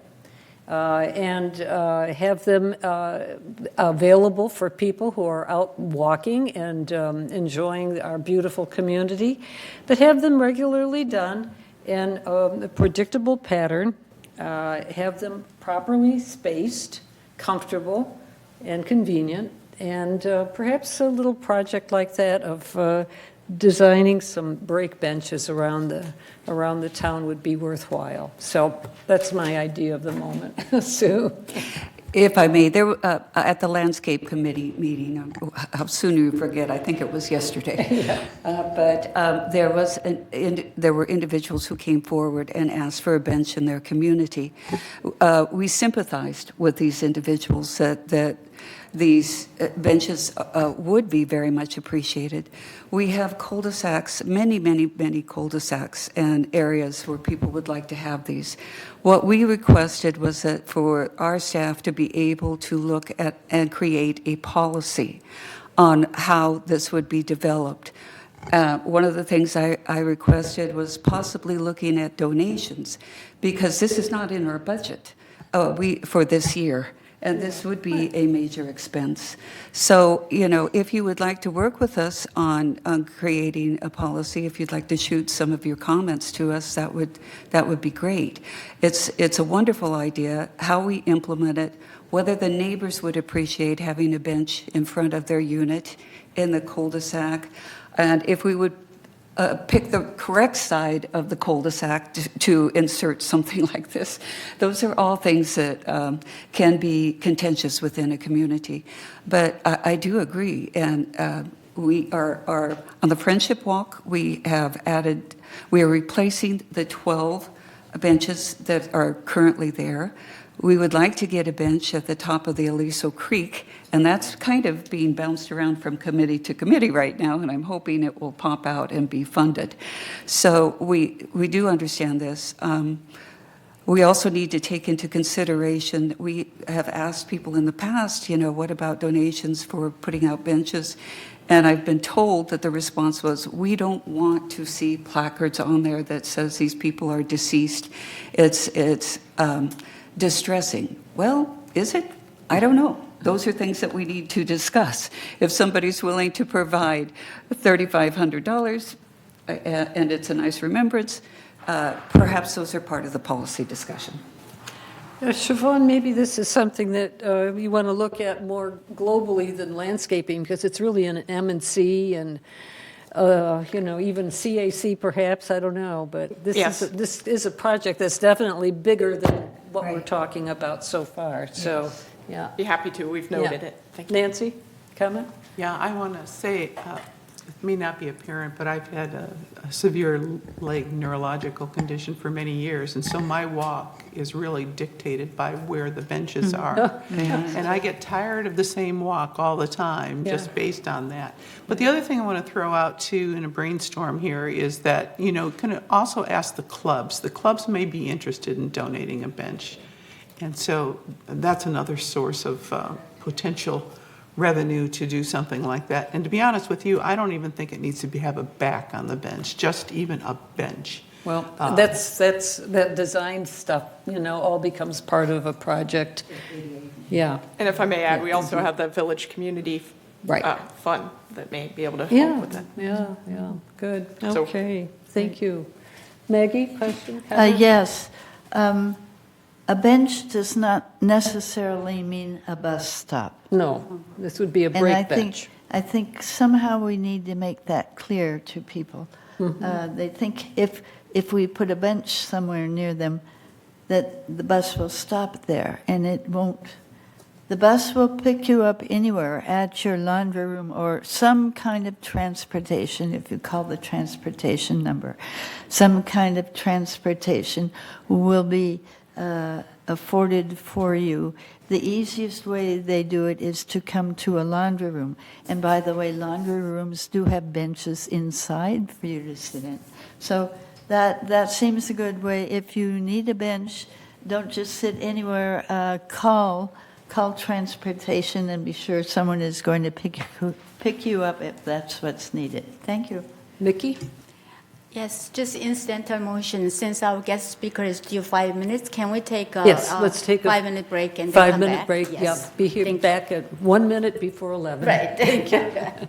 [SPEAKER 1] And have them available for people who are out walking and enjoying our beautiful community, but have them regularly done in a predictable pattern, have them properly spaced, comfortable, and convenient, and perhaps a little project like that of designing some break benches around the town would be worthwhile. So that's my idea of the moment. Sue?
[SPEAKER 15] If I may, there at the Landscape Committee meeting, how soon you forget, I think it was yesterday. But there were individuals who came forward and asked for a bench in their community. We sympathized with these individuals that these benches would be very much appreciated. We have cul-de-sacs, many, many, many cul-de-sacs and areas where people would like to have these. What we requested was that for our staff to be able to look at and create a policy on how this would be developed. One of the things I requested was possibly looking at donations, because this is not in our budget for this year. And this would be a major expense. So, if you would like to work with us on creating a policy, if you'd like to shoot some of your comments to us, that would be great. It's a wonderful idea. How we implement it, whether the neighbors would appreciate having a bench in front of their unit in the cul-de-sac, and if we would pick the correct side of the cul-de-sac to insert something like this. Those are all things that can be contentious within a community. But I do agree, and we are on the Friendship Walk, we are replacing the 12 benches that are currently there. We would like to get a bench at the top of the Aliso Creek, and that's kind of being bounced around from committee to committee right now, and I'm hoping it will pop out and be funded. So we do understand this. We also need to take into consideration, we have asked people in the past, what about donations for putting out benches? And I've been told that the response was, we don't want to see placards on there that says these people are deceased. It's distressing. Well, is it? I don't know. Those are things that we need to discuss. If somebody's willing to provide $3,500 and it's a nice remembrance, perhaps those are part of the policy discussion.
[SPEAKER 1] Siobhan, maybe this is something that you want to look at more globally than landscaping, because it's really an M&C and even CAC perhaps, I don't know, but this is a project that's definitely bigger than what we're talking about so far. So, yeah.
[SPEAKER 14] Be happy to. We've noted it. Thank you.
[SPEAKER 1] Nancy, comment?
[SPEAKER 10] Yeah, I want to say it may not be apparent, but I've had a severe leg neurological condition for many years, and so my walk is really dictated by where the benches are. And I get tired of the same walk all the time, just based on that. But the other thing I want to throw out, too, in a brainstorm here is that, can also ask the clubs. The clubs may be interested in donating a bench. And so that's another source of potential revenue to do something like that. And to be honest with you, I don't even think it needs to have a back on the bench, just even a bench.
[SPEAKER 1] Well, that design stuff, all becomes part of a project. Yeah.
[SPEAKER 14] And if I may add, we also have the village community fund that may be able to help with that.
[SPEAKER 1] Yeah, good.
[SPEAKER 14] So-
[SPEAKER 1] Okay, thank you. Maggie, question? Heather?
[SPEAKER 9] Yes. A bench does not necessarily mean a bus stop.
[SPEAKER 1] No, this would be a
[SPEAKER 9] And
[SPEAKER 1] break bench.
[SPEAKER 9] I think somehow we need to make that clear to people. They think if we put a bench somewhere near them, that the bus will stop there, and it won't. The bus will pick you up anywhere at your laundry room or some kind of transportation, if you call the transportation number. Some kind of transportation will be afforded for you. The easiest way they do it is to come to a laundry room. And by the way, laundry rooms do have benches inside for you to sit in. So that seems a good way. If you need a bench, don't just sit anywhere. Call transportation and be sure someone is going to pick you up if that's what's needed. Thank you.
[SPEAKER 1] Nikki?
[SPEAKER 11] Yes, just incidental motion. Since our guest speaker is due 5 minutes, can we take a,
[SPEAKER 1] Yes, let's take a
[SPEAKER 11] 5-minute break and then come
[SPEAKER 1] 5-minute
[SPEAKER 11] back?
[SPEAKER 1] break,
[SPEAKER 11] Yes.
[SPEAKER 1] Be here back at 1 minute before 11.
[SPEAKER 11] Right. Thank you.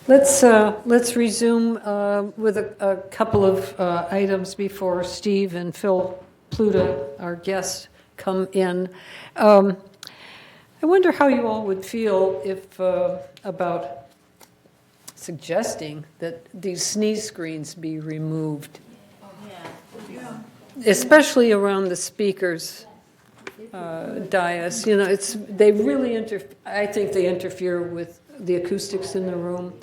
[SPEAKER 1] Let's resume with a couple of items before Steve and Phil Pluta, our guests, come in. I wonder how you all would feel if about suggesting that these sneeze screens be removed, especially around the speakers dais. You know, they really I think they interfere with the acoustics in the room.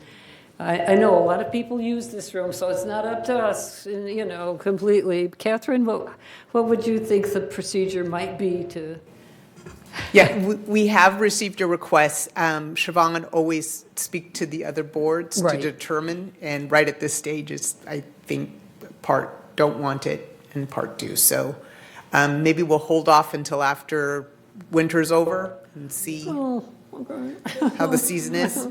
[SPEAKER 1] I know a lot of people use this room, so it's not up to us, you know, completely. Catherine, what would you think the procedure might be to?
[SPEAKER 19] Yeah, we have received a request. Siobhan always speak to the other boards to determine, and right at this stage is, I think, part don't want it and part do. So maybe we'll hold off until after winter's over and see how the season is.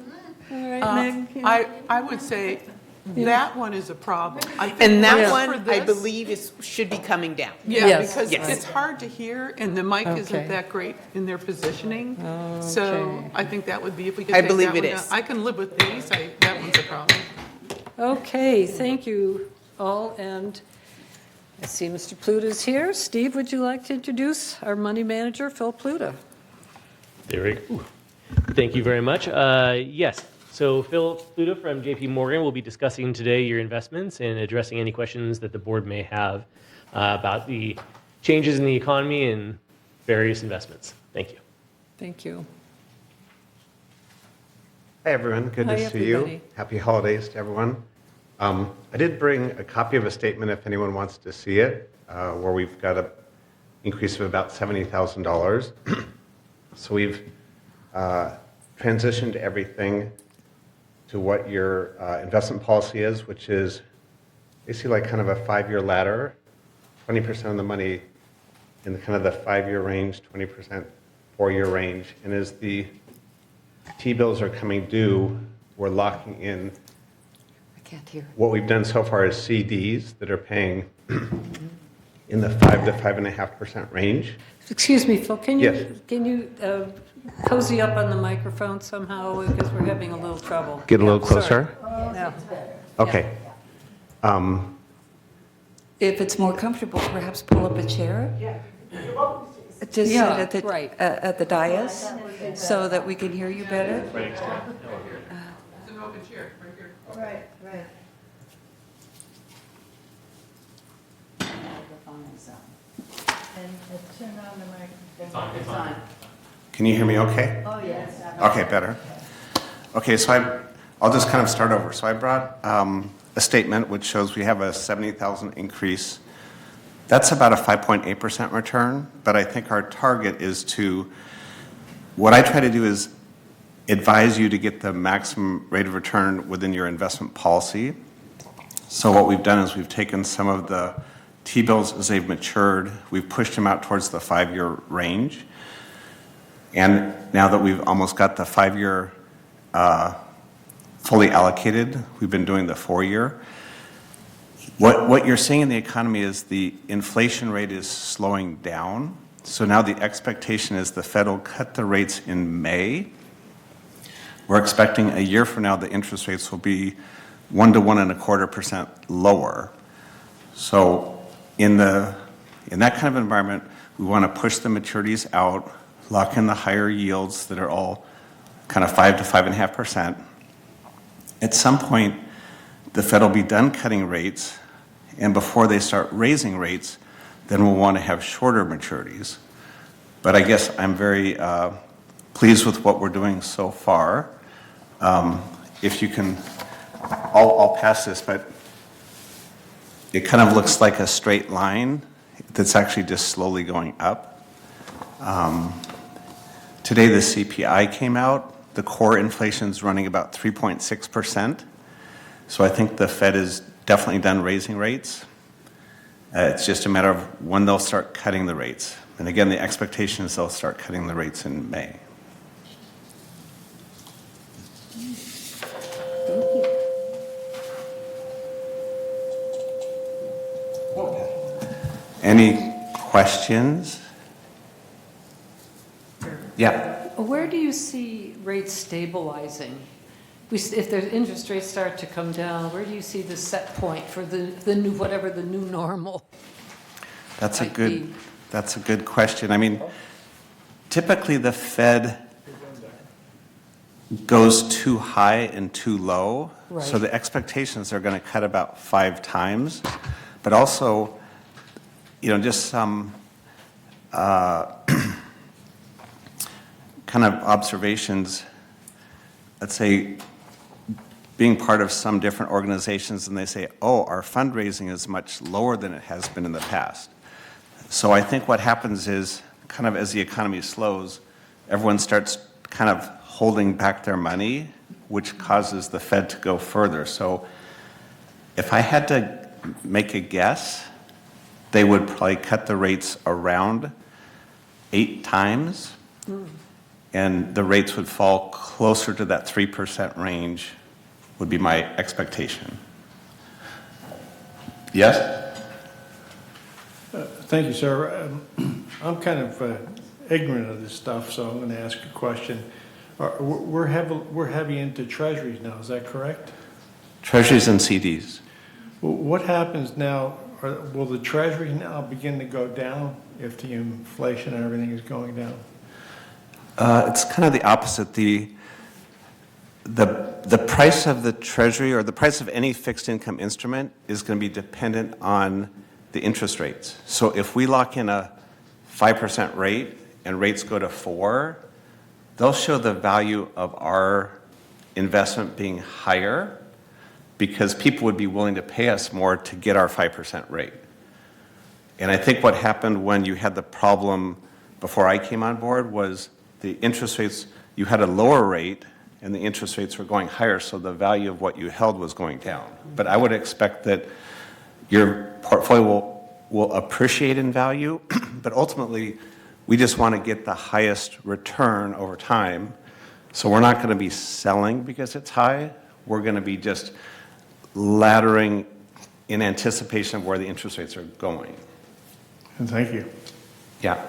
[SPEAKER 10] I would say that one is a problem. I think
[SPEAKER 19] And that
[SPEAKER 10] for
[SPEAKER 19] one, I
[SPEAKER 10] this-
[SPEAKER 19] believe, should be coming down.
[SPEAKER 10] Yeah, because it's hard to hear, and the mic isn't
[SPEAKER 1] Okay.
[SPEAKER 10] that great in their positioning. So
[SPEAKER 1] Okay.
[SPEAKER 10] I think that would be, if we could
[SPEAKER 19] I
[SPEAKER 10] take
[SPEAKER 19] believe
[SPEAKER 10] that
[SPEAKER 19] it
[SPEAKER 10] one
[SPEAKER 19] is.
[SPEAKER 10] down. I can live with these, that one's a problem.
[SPEAKER 1] Okay, thank you all. And I see Mr. Pluta's here. Steve, would you like to introduce our money manager, Phil Pluta?
[SPEAKER 20] There we go. Thank you very much. Yes, so Phil Pluta from JP Morgan will be discussing today your investments and addressing any questions that the board may have about the changes in the economy and various investments. Thank you.
[SPEAKER 1] Thank you.
[SPEAKER 21] Hi, everyone. Good
[SPEAKER 1] Hi,
[SPEAKER 21] to see you.
[SPEAKER 1] everybody.
[SPEAKER 21] Happy holidays to everyone. I did bring a copy of a statement if anyone wants to see it, where we've got an increase of about $70,000. So we've transitioned everything to what your investment policy is, which is basically like kind of a 5-year ladder, 20% of the money in kind of the 5-year range, 20% 4-year range. And as the T-bills are coming due, we're locking in.
[SPEAKER 15] I can't hear.
[SPEAKER 21] What we've done so far is CDs that are paying in the 5 to 5.5% range.
[SPEAKER 1] Excuse me, Phil, can you,
[SPEAKER 21] Yes.
[SPEAKER 1] can you cozy up on the microphone somehow, because we're having a little trouble.
[SPEAKER 21] Get a little
[SPEAKER 1] Yeah, sorry.
[SPEAKER 21] closer?
[SPEAKER 1] Yeah.
[SPEAKER 21] Okay.
[SPEAKER 15] If it's more comfortable, perhaps pull up a chair. Just
[SPEAKER 1] Yeah,
[SPEAKER 15] sit at the,
[SPEAKER 1] right.
[SPEAKER 15] at the dais so that we can hear you better.
[SPEAKER 10] It's an open chair, right here.
[SPEAKER 3] Right, right. And turn on the microphone.
[SPEAKER 20] It's on.
[SPEAKER 21] Can you hear me okay?
[SPEAKER 3] Oh, yes.
[SPEAKER 21] Okay, better. Okay, so I'll just kind of start over. So I brought a statement which shows we have a 70,000 increase. That's about a 5.8% return, but I think our target is what I try to do is advise you to get the maximum rate of return within your investment policy. So what we've done is we've taken some of the T-bills as they've matured, we've pushed them out towards the 5-year range. And now that we've almost got the 5-year fully allocated, we've been doing the 4-year. What you're seeing in the economy is the inflation rate is slowing down. So now the expectation is the Fed will cut the rates in May. We're expecting a year from now the interest rates will be 1 to 1.25% lower. So in that kind of environment, we want to push the maturities out, lock in the higher yields that are all kind of 5 to 5.5%. At some point, the Fed will be done cutting rates, and before they start raising rates, then we'll want to have shorter maturities. But I guess I'm very pleased with what we're doing so far. If you can, I'll pass this, but it kind of looks like a straight line that's actually just slowly going up. Today the CPI came out. The core inflation is running about 3.6%. So I think the Fed is definitely done raising rates. It's just a matter of when they'll start cutting the rates. And again, the expectation is they'll start cutting the rates in May. Any questions? Yeah.
[SPEAKER 1] Where do you see rates stabilizing? if the interest rates start to come down, where do you see the set point for the new, whatever the new normal?
[SPEAKER 21] That's a
[SPEAKER 1] might
[SPEAKER 21] good,
[SPEAKER 1] be?
[SPEAKER 21] that's a good question. I mean, typically the Fed goes too high and too low.
[SPEAKER 1] Right.
[SPEAKER 21] So the expectations are going to cut about 5 times. But also, just some kind of observations. Let's say being part of some different organizations, and they say, oh, our fundraising is much lower than it has been in the past. So I think what happens is, kind of as the economy slows, everyone starts kind of holding back their money, which causes the Fed to go further. So if I had to make a guess, they would probably cut the rates around 8 times, and the rates would fall closer to that 3% range, would be my expectation. Yes?
[SPEAKER 17] Thank you, sir. I'm kind of ignorant of this stuff, so I'm going to ask a question. We're heavy into treasuries now, is that correct?
[SPEAKER 21] Treasuries and CDs.
[SPEAKER 17] What happens now? Will the treasury now begin to go down if the inflation and everything is going down?
[SPEAKER 21] It's kind of the opposite. The price of the treasury, or the price of any fixed income instrument, is going to be dependent on the interest rates. So if we lock in a 5% rate and rates go to 4, they'll show the value of our investment being higher, because people would be willing to pay us more to get our 5% rate. And I think what happened when you had the problem before I came on board was the interest rates, you had a lower rate and the interest rates were going higher, so the value of what you held was going down. But I would expect that your portfolio will appreciate in value, but ultimately we just want to get the highest return over time. So we're not going to be selling because it's high. We're going to be just laddering in anticipation of where the interest rates are going.
[SPEAKER 17] And thank you.
[SPEAKER 21] Yeah.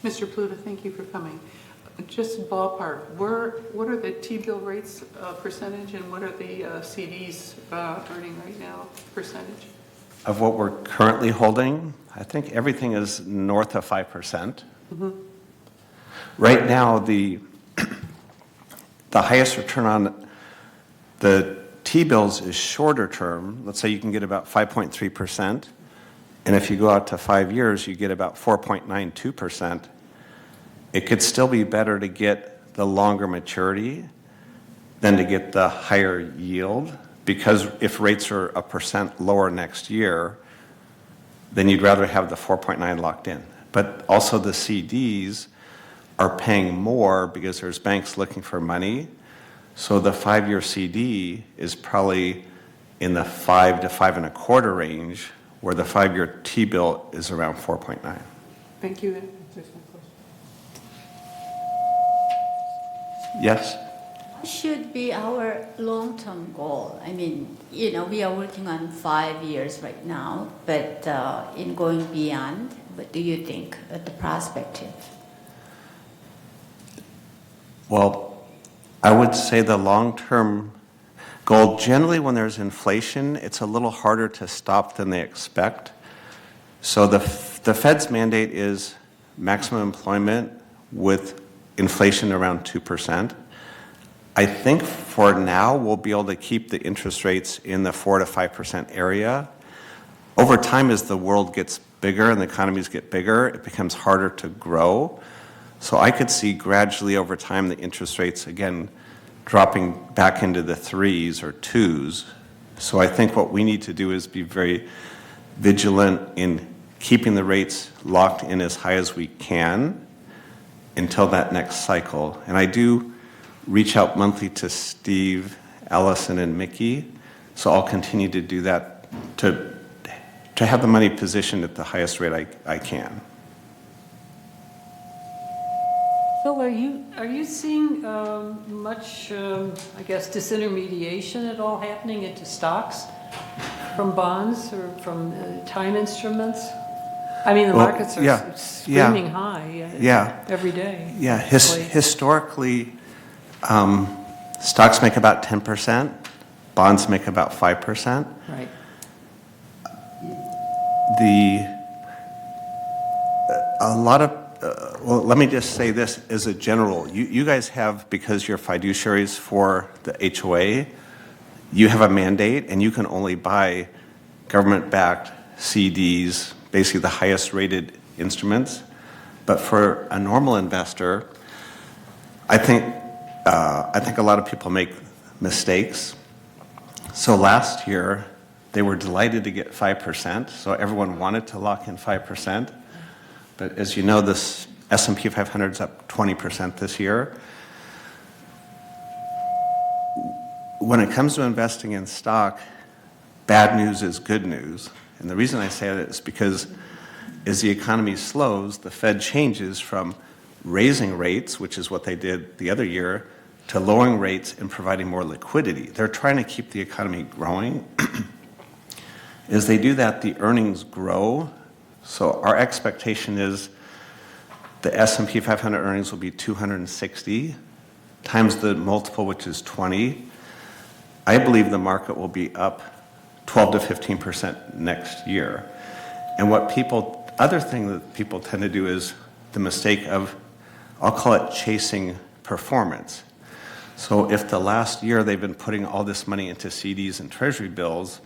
[SPEAKER 10] Mr. Pluta, thank you for coming. Just ballpark, what are the T-bill rates percentage, and what are the CDs earning right now percentage?
[SPEAKER 21] Of what we're currently holding, I think everything is north of 5%.
[SPEAKER 10] Mm-hmm.
[SPEAKER 21] Right now, the highest return on the T-bills is shorter term. Let's say you can get about 5.3%. And if you go out to 5 years, you get about 4.92%. It could still be better to get the longer maturity than to get the higher yield, because if rates are 1% lower next year, then you'd rather have the 4.9 locked in. But also the CDs are paying more because there's banks looking for money. So the 5-year CD is probably in the 5 to 5.25 range, where the 5-year T-bill is around 4.9.
[SPEAKER 10] Thank you. That answers my question.
[SPEAKER 21] Yes?
[SPEAKER 11] What should be our long-term goal? I mean, we are working on 5 years right now, but in going beyond, what do you think the perspective?
[SPEAKER 21] Well, I would say the long-term goal, generally when there's inflation, it's a little harder to stop than they expect. So the Fed's mandate is maximum employment with inflation around 2%. I think for now we'll be able to keep the interest rates in the 4 to 5% area. Over time, as the world gets bigger and the economies get bigger, it becomes harder to grow. So I could see gradually over time the interest rates, again, dropping back into the 3s or 2s. So I think what we need to do is be very vigilant in keeping the rates locked in as high as we can until that next cycle. And I do reach out monthly to Steve, Allison, and Mickey. So I'll continue to do that to have the money positioned at the highest rate I can.
[SPEAKER 1] Phil, are you seeing much, I guess, disintermediation at all happening into stocks from bonds or from time instruments? I mean, the markets are screaming high every day.
[SPEAKER 21] Yeah, historically, Stocks make about 10%, bonds make about 5%.
[SPEAKER 1] Right.
[SPEAKER 21] A lot of, well, let me just say this as a general. You guys have, because you're fiduciaries for the HOA, you have a mandate and you can only buy government-backed CDs, basically the highest rated instruments. But for a normal investor, I think a lot of people make mistakes. So last year, they were delighted to get 5%, so everyone wanted to lock in 5%. But as you know, this S&P 500 is up 20% this year. When it comes to investing in stock, bad news is good news. And the reason I say that is because as the economy slows, the Fed changes from raising rates, which is what they did the other year, to lowering rates and providing more liquidity. They're trying to keep the economy growing. As they do that, the earnings grow. So our expectation is the S&P 500 earnings will be 260 times the multiple, which is 20. I believe the market will be up 12 to 15% next year. And other thing that people tend to do is the mistake of, I'll call it chasing performance. So if the last year they've been putting all this money into CDs and treasury bills,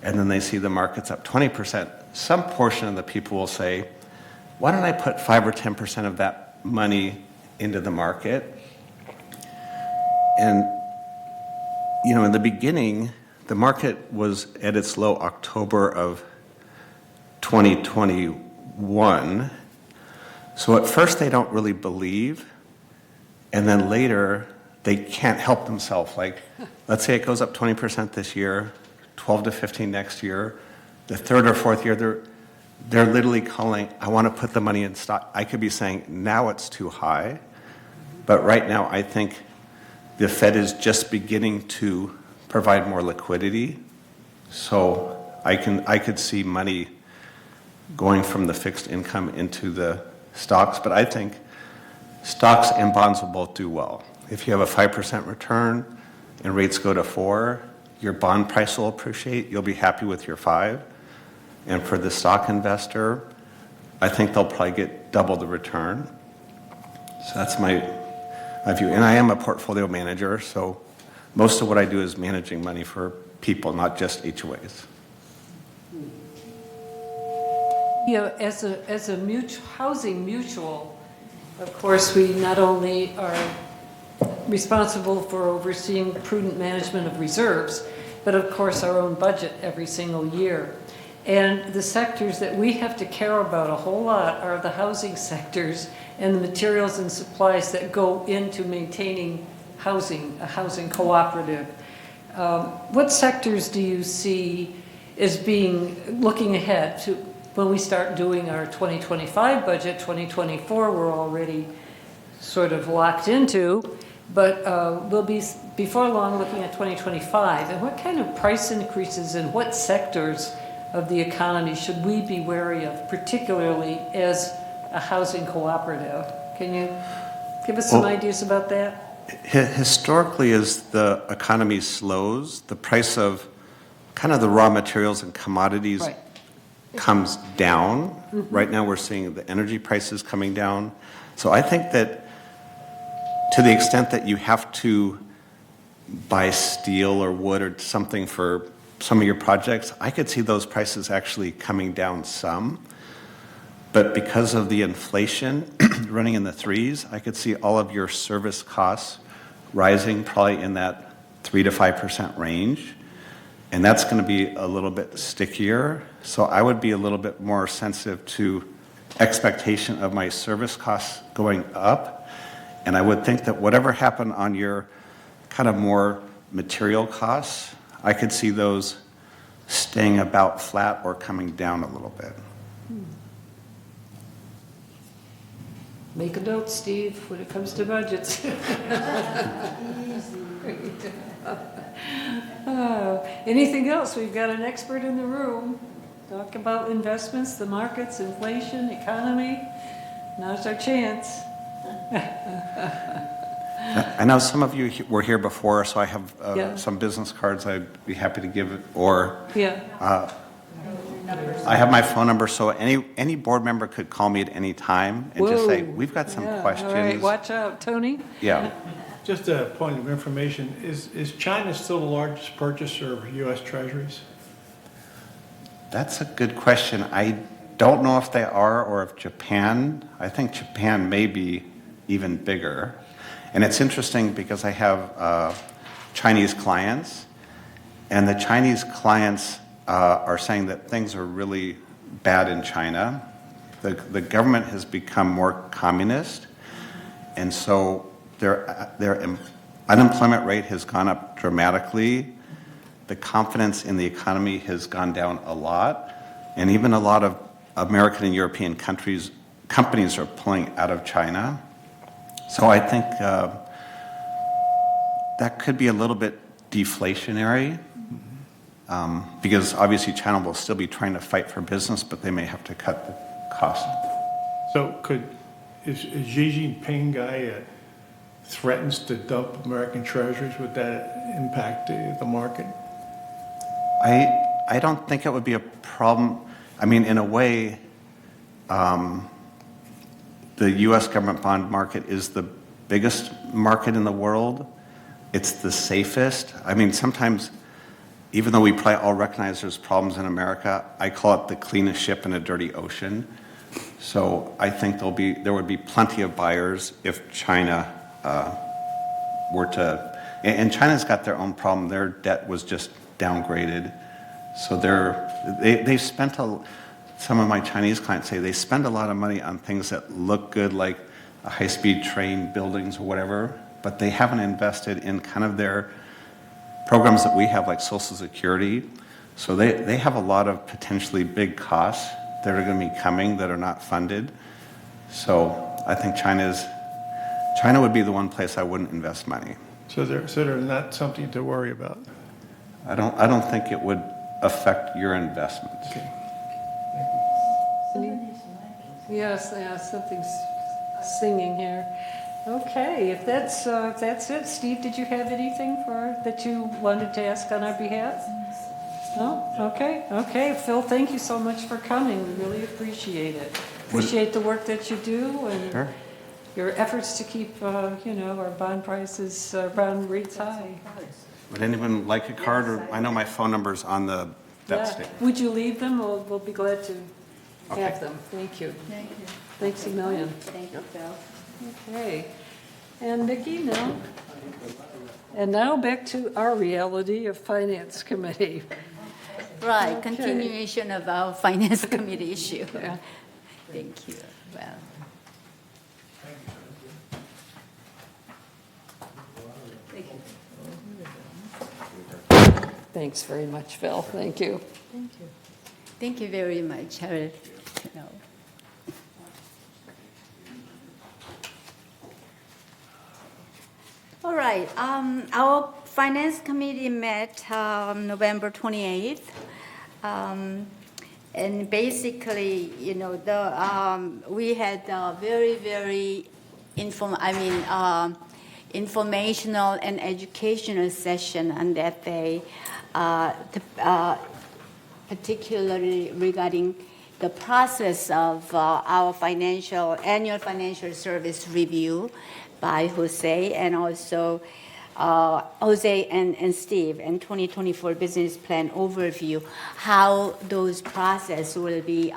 [SPEAKER 21] and then they see the market's up 20%, some portion of the people will say, why don't I put 5 or 10% of that money into the market? And, you know, in the beginning, the market was at its low October of 2021. So at first they don't really believe, and then later they can't help themselves. Like, let's say it goes up 20% this year, 12 to 15 next year. The third or fourth year, they're literally calling, I want to put the money in stock. I could be saying, now it's too high. But right now, I think the Fed is just beginning to provide more liquidity. So I could see money going from the fixed income into the stocks. But I think stocks and bonds will both do well. If you have a 5% return and rates go to 4%, your bond price will appreciate. You'll be happy with your 5%. And for the stock investor, I think they'll probably get double the return. So that's my view. And I am a portfolio manager, so most of what I do is managing money for people, not just HOAs.
[SPEAKER 1] You know, as a housing mutual, of course, we not only are responsible for overseeing prudent management of reserves, but of course our own budget every single year. And the sectors that we have to care about a whole lot are the housing sectors and the materials and supplies that go into maintaining housing, a housing cooperative. What sectors do you see as looking ahead to when we start doing our 2025 budget? 2024 we're already sort of locked into, but we'll be before long looking at 2025. And what kind of price increases in what sectors of the economy should we be wary of, particularly as a housing cooperative? Can you give us some ideas about that?
[SPEAKER 21] Historically, as the economy slows, the price of kind of the raw materials and commodities comes down. Mm-hmm. Right now we're seeing the energy prices coming down. So I think that to the extent that you have to buy steel or wood or something for some of your projects, I could see those prices actually coming down some. But because of the inflation running in the 3s, I could see all of your service costs rising probably in that 3 to 5% range. And that's going to be a little bit stickier. So I would be a little bit more sensitive to expectation of my service costs going up. And I would think that whatever happened on your kind of more material costs, I could see those staying about flat or coming down a little bit.
[SPEAKER 1] Make a note, Steve, when it comes to budgets. Anything else? We've got an expert in the room. Talk about investments, the markets, inflation, economy. Now's our chance.
[SPEAKER 21] I know some of you were here before, so I have
[SPEAKER 1] Yeah.
[SPEAKER 21] some business cards I'd be happy to give, or
[SPEAKER 1] Yeah.
[SPEAKER 21] I have my phone number, so any board member could call me at any time and just say,
[SPEAKER 1] Whoa.
[SPEAKER 21] we've got some
[SPEAKER 1] Yeah,
[SPEAKER 21] questions.
[SPEAKER 1] All right, watch out, Tony.
[SPEAKER 21] Yeah.
[SPEAKER 17] Just a point of information, is China still the largest purchaser of U.S. treasuries?
[SPEAKER 21] That's a good question. I don't know if they are or if Japan. I think Japan may be even bigger. And it's interesting because I have Chinese clients, and the Chinese clients are saying that things are really bad in China. The government has become more communist, and so their unemployment rate has gone up dramatically. The confidence in the economy has gone down a lot, and even a lot of American and European companies are pulling out of China. So I think that could be a little bit deflationary, because obviously China will still be trying to fight for business, but they may have to cut the cost.
[SPEAKER 17] So is Xi Jinping guy threatens to dump American treasuries? Would that impact the market?
[SPEAKER 21] I don't think it would be a problem. I mean, in a way, the U.S. government bond market is the biggest market in the world. It's the safest. I mean, sometimes, even though we probably all recognize there's problems in America, I call it the cleanest ship in a dirty ocean. So I think there would be plenty of buyers if China were to, and China's got their own problem. Their debt was just downgraded. So they've spent some of my Chinese clients say they spend a lot of money on things that look good, like a high-speed train, buildings, or whatever, but they haven't invested in kind of their programs that we have, like Social Security. So they have a lot of potentially big costs that are going to be coming that are not funded. So I think China would be the one place I wouldn't invest money.
[SPEAKER 17] So they're not something to worry about?
[SPEAKER 21] I don't think it would affect your investments.
[SPEAKER 17] Okay.
[SPEAKER 1] Yes, something's singing here. Okay, if that's it, Steve, did you have anything that you wanted to ask on our behalf? No? Okay. Phil, thank you so much for coming. We really appreciate it. Appreciate the work that you do and
[SPEAKER 21] Sure.
[SPEAKER 1] your efforts to keep, our bond prices, bond rates high.
[SPEAKER 21] Would anyone like a card? Or I know my phone number's on that stick.
[SPEAKER 1] Would you leave them? We'll be glad to
[SPEAKER 21] Okay.
[SPEAKER 1] have them. Thank you.
[SPEAKER 11] Thank you.
[SPEAKER 1] Thanks a million.
[SPEAKER 11] Thank you, Phil.
[SPEAKER 1] Okay. And Nikki, now? And now back to our reality of Finance Committee.
[SPEAKER 11] Right,
[SPEAKER 1] Okay.
[SPEAKER 11] continuation of our Finance Committee issue.
[SPEAKER 1] Yeah.
[SPEAKER 11] Thank you. Well.
[SPEAKER 1] Thanks very much, Phil. Thank you.
[SPEAKER 11] Thank you. Thank you very much. All right. Our Finance Committee met November 28th. And basically, we had a very, very informational and educational session on that day, particularly regarding the process of our annual financial service review by Jose, and also Jose and Steve, and 2024 business plan overview, how those process will be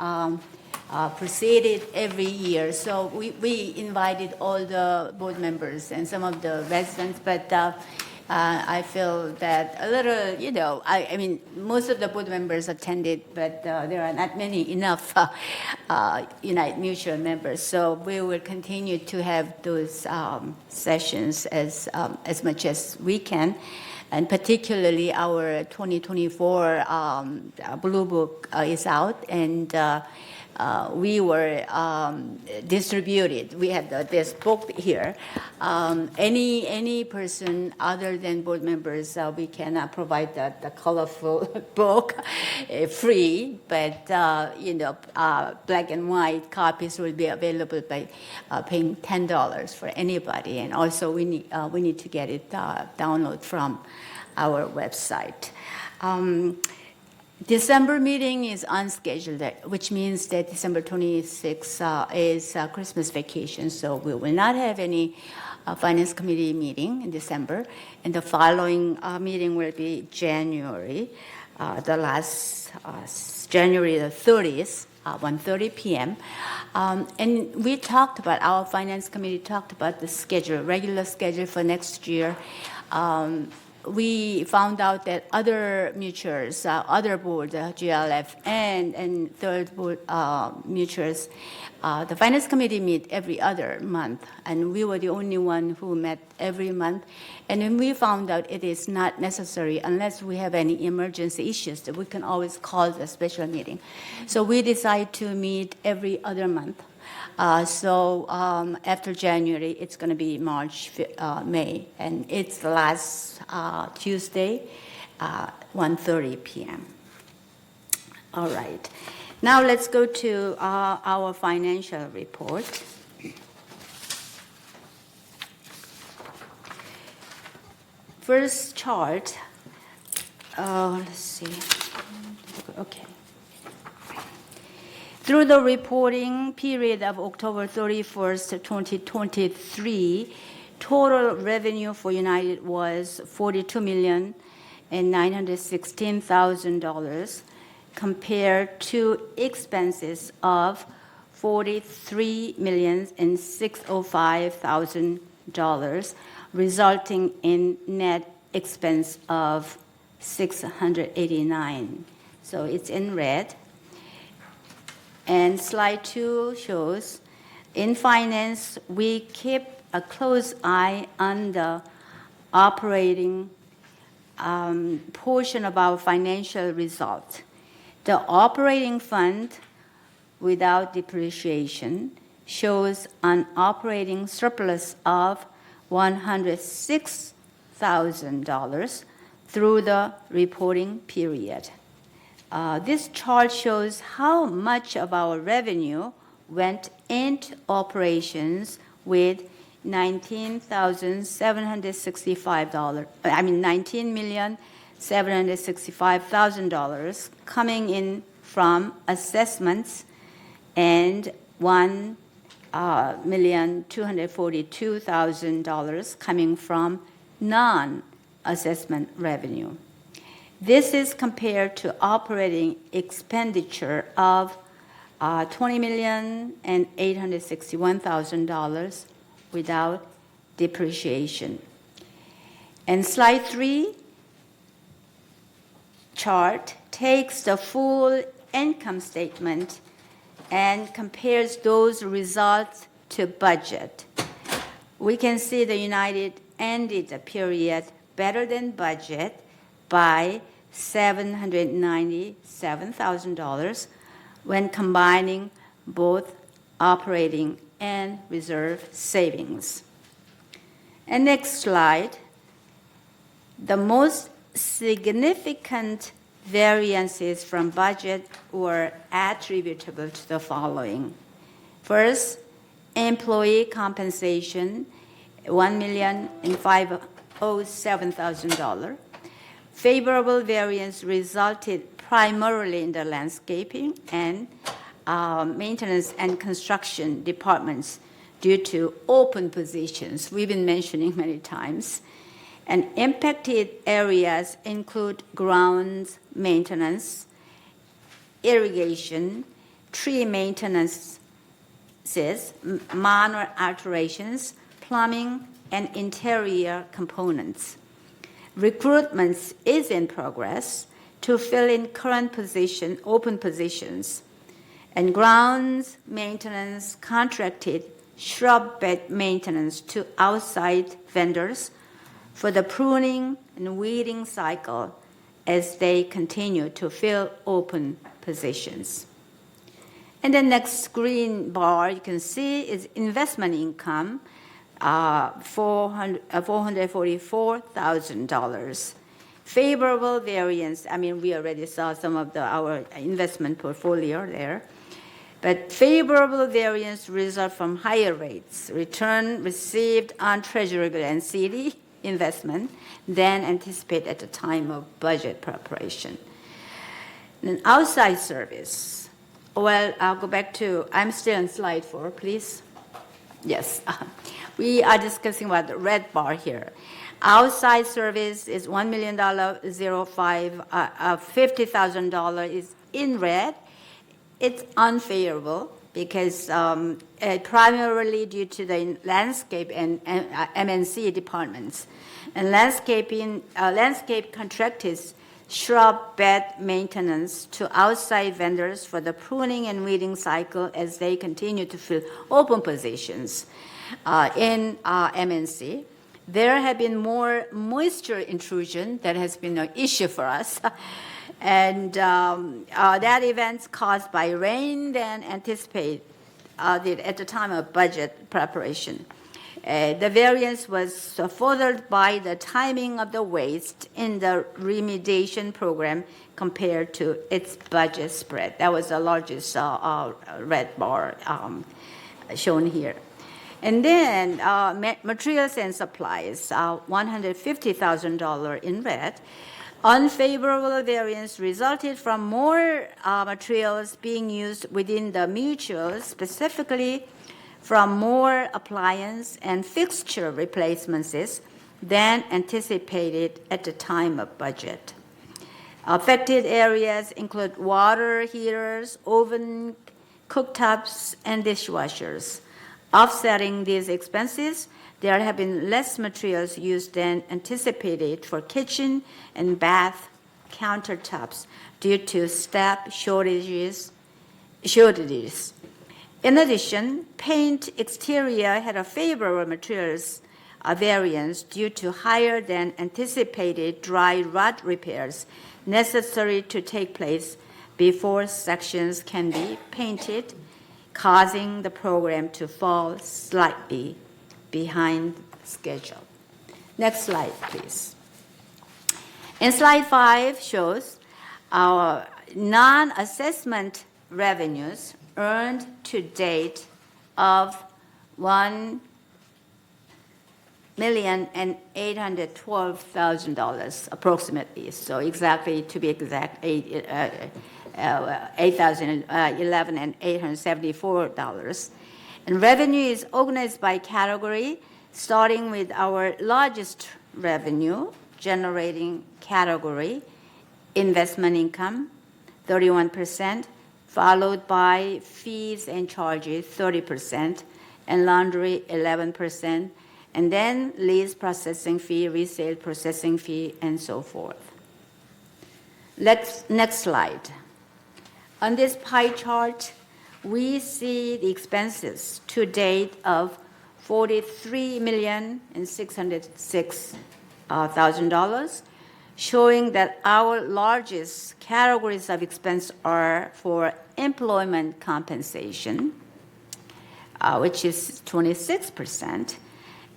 [SPEAKER 11] proceeded every year. So we invited all the board members and some of the residents, but I feel that a little, I mean, most of the board members attended, but there are not many enough United Mutual members. So we will continue to have those sessions as much as we can. And particularly our 2024 Blue Book is out, and we were distributed. We had this book here. Any person other than board members, we cannot provide the colorful book free, but black and white copies will be available by paying $10 for anybody. And also we need to get it download from our website. December meeting is unscheduled, which means that December 26th is Christmas vacation, so we will not have any Finance Committee meeting in December, and the following meeting will be January, January the 30th, 1:30 p.m. And we talked about, our Finance Committee talked about the schedule, regular schedule for next year. We found out that other mutuals, other boards, GLF and third board mutuals, the Finance Committee meet every other month, and we were the only one who met every month. And then we found out it is not necessary unless we have any emergency issues that we can always call the special meeting. So we decided to meet every other month. So after January, it's going to be May, and it's the last Tuesday, 1:30 p.m. All right. Now let's go to our financial report. First chart, let's see. Okay. Through the reporting period of October 31st, 2023, total revenue for United was $42,916,000 compared to expenses of $43,605,000, resulting in net expense of $689. So it's in red. And slide 2 shows, in finance, we keep a close eye on the operating portion of our financial result. The operating fund without depreciation shows an operating surplus of $106,000 through the reporting period. This chart shows how much of our revenue went into operations with $19,765,000 coming in from assessments and $1,242,000 coming from non-assessment revenue. This is compared to operating expenditure of $20,861,000 without depreciation. And slide 3 chart takes the full income statement and compares those results to budget. We can see the United ended the period better than budget by $797,000 when combining both operating and reserve savings. And next slide, the most significant variances from budget were attributable to the following. First, employee compensation, $1,507,000. Favorable variance resulted primarily in the landscaping and maintenance and construction departments due to open positions we've been mentioning many times. And impacted areas include grounds maintenance, irrigation, tree maintenance, minor alterations, plumbing, and interior components. Recruitment is in progress to fill in current open positions. And grounds maintenance contracted shrub bed maintenance to outside vendors for the pruning and weeding cycle as they continue to fill open positions. And the next green bar you can see is investment income, $444,000. Favorable variance, I mean, we already saw some of our investment portfolio there. But favorable variance result from higher rates, return received on Treasury bill and CD investment than anticipated at the time of budget preparation. And outside service. Well, I'll go back to, I'm still on slide 4, please. Yes, we are discussing about the red bar here. Outside service is $1 million, $50,000 is in red. It's unfavorable because primarily due to the landscape and MNC departments. And landscape contractors shrub bed maintenance to outside vendors for the pruning and weeding cycle as they continue to fill open positions in MNC. There have been more moisture intrusion that has been an issue for us. And that event's caused by rain than anticipated at the time of budget preparation. The variance was furthered by the timing of the waste in the remediation program compared to its budget spread. That was the largest red bar shown here. And then materials and supplies, $150,000 in red. Unfavorable variance resulted from more materials being used within the mutuals, specifically from more appliance and fixture replacements than anticipated at the time of budget. Affected areas include water heaters, oven, cooktops, and dishwashers. Offsetting these expenses, there have been less materials used than anticipated for kitchen and bath countertops due to staff shortages. In addition, paint exterior had a favorable materials variance due to higher than anticipated dry rot repairs necessary to take place before sections can be painted, causing the program to fall slightly behind schedule. Next slide, please. And slide 5 shows our non-assessment revenues earned to date of $1,812,000 approximately. So exactly, to be exact, $8,011,874. And revenue is organized by category, starting with our largest revenue generating category, investment income, 31%, followed by fees and charges, 30%, and laundry, 11%, and then lease processing fee, resale processing fee, and so forth. Next slide. On this pie chart, we see the expenses to date of $43,606,000, showing that our largest categories of expense are for employment compensation, which is 26%,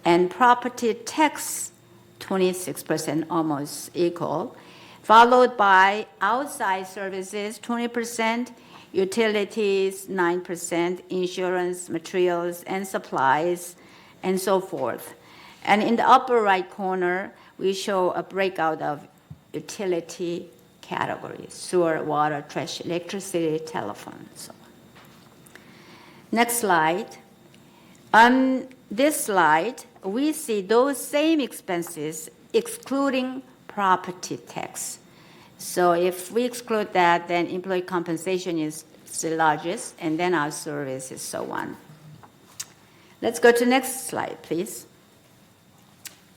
[SPEAKER 11] and property tax, 26%, almost equal, followed by outside services, 20%, utilities, 9%, insurance, materials, and supplies, and so forth. And in the upper right corner, we show a breakout of utility categories: sewer, water, trash, electricity, telephone, and so on. Next slide. On this slide, we see those same expenses excluding property tax. So if we exclude that, then employee compensation is the largest, and then our services, so on. Let's go to next slide, please.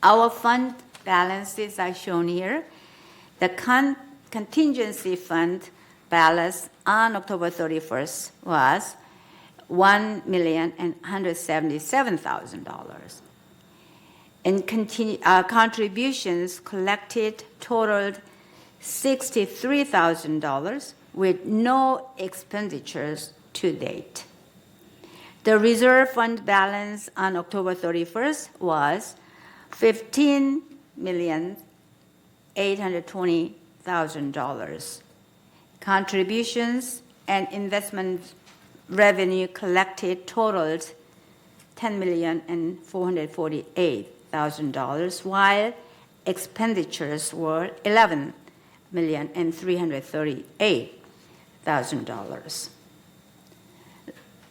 [SPEAKER 11] Our fund balances are shown here. The contingency fund balance on October 31st was $1,177,000. And contributions collected totaled $63,000 with no expenditures to date. The reserve fund balance on October 31st was $15,820,000. Contributions and investment revenue collected totaled $10,448,000, while expenditures were $11,338,000.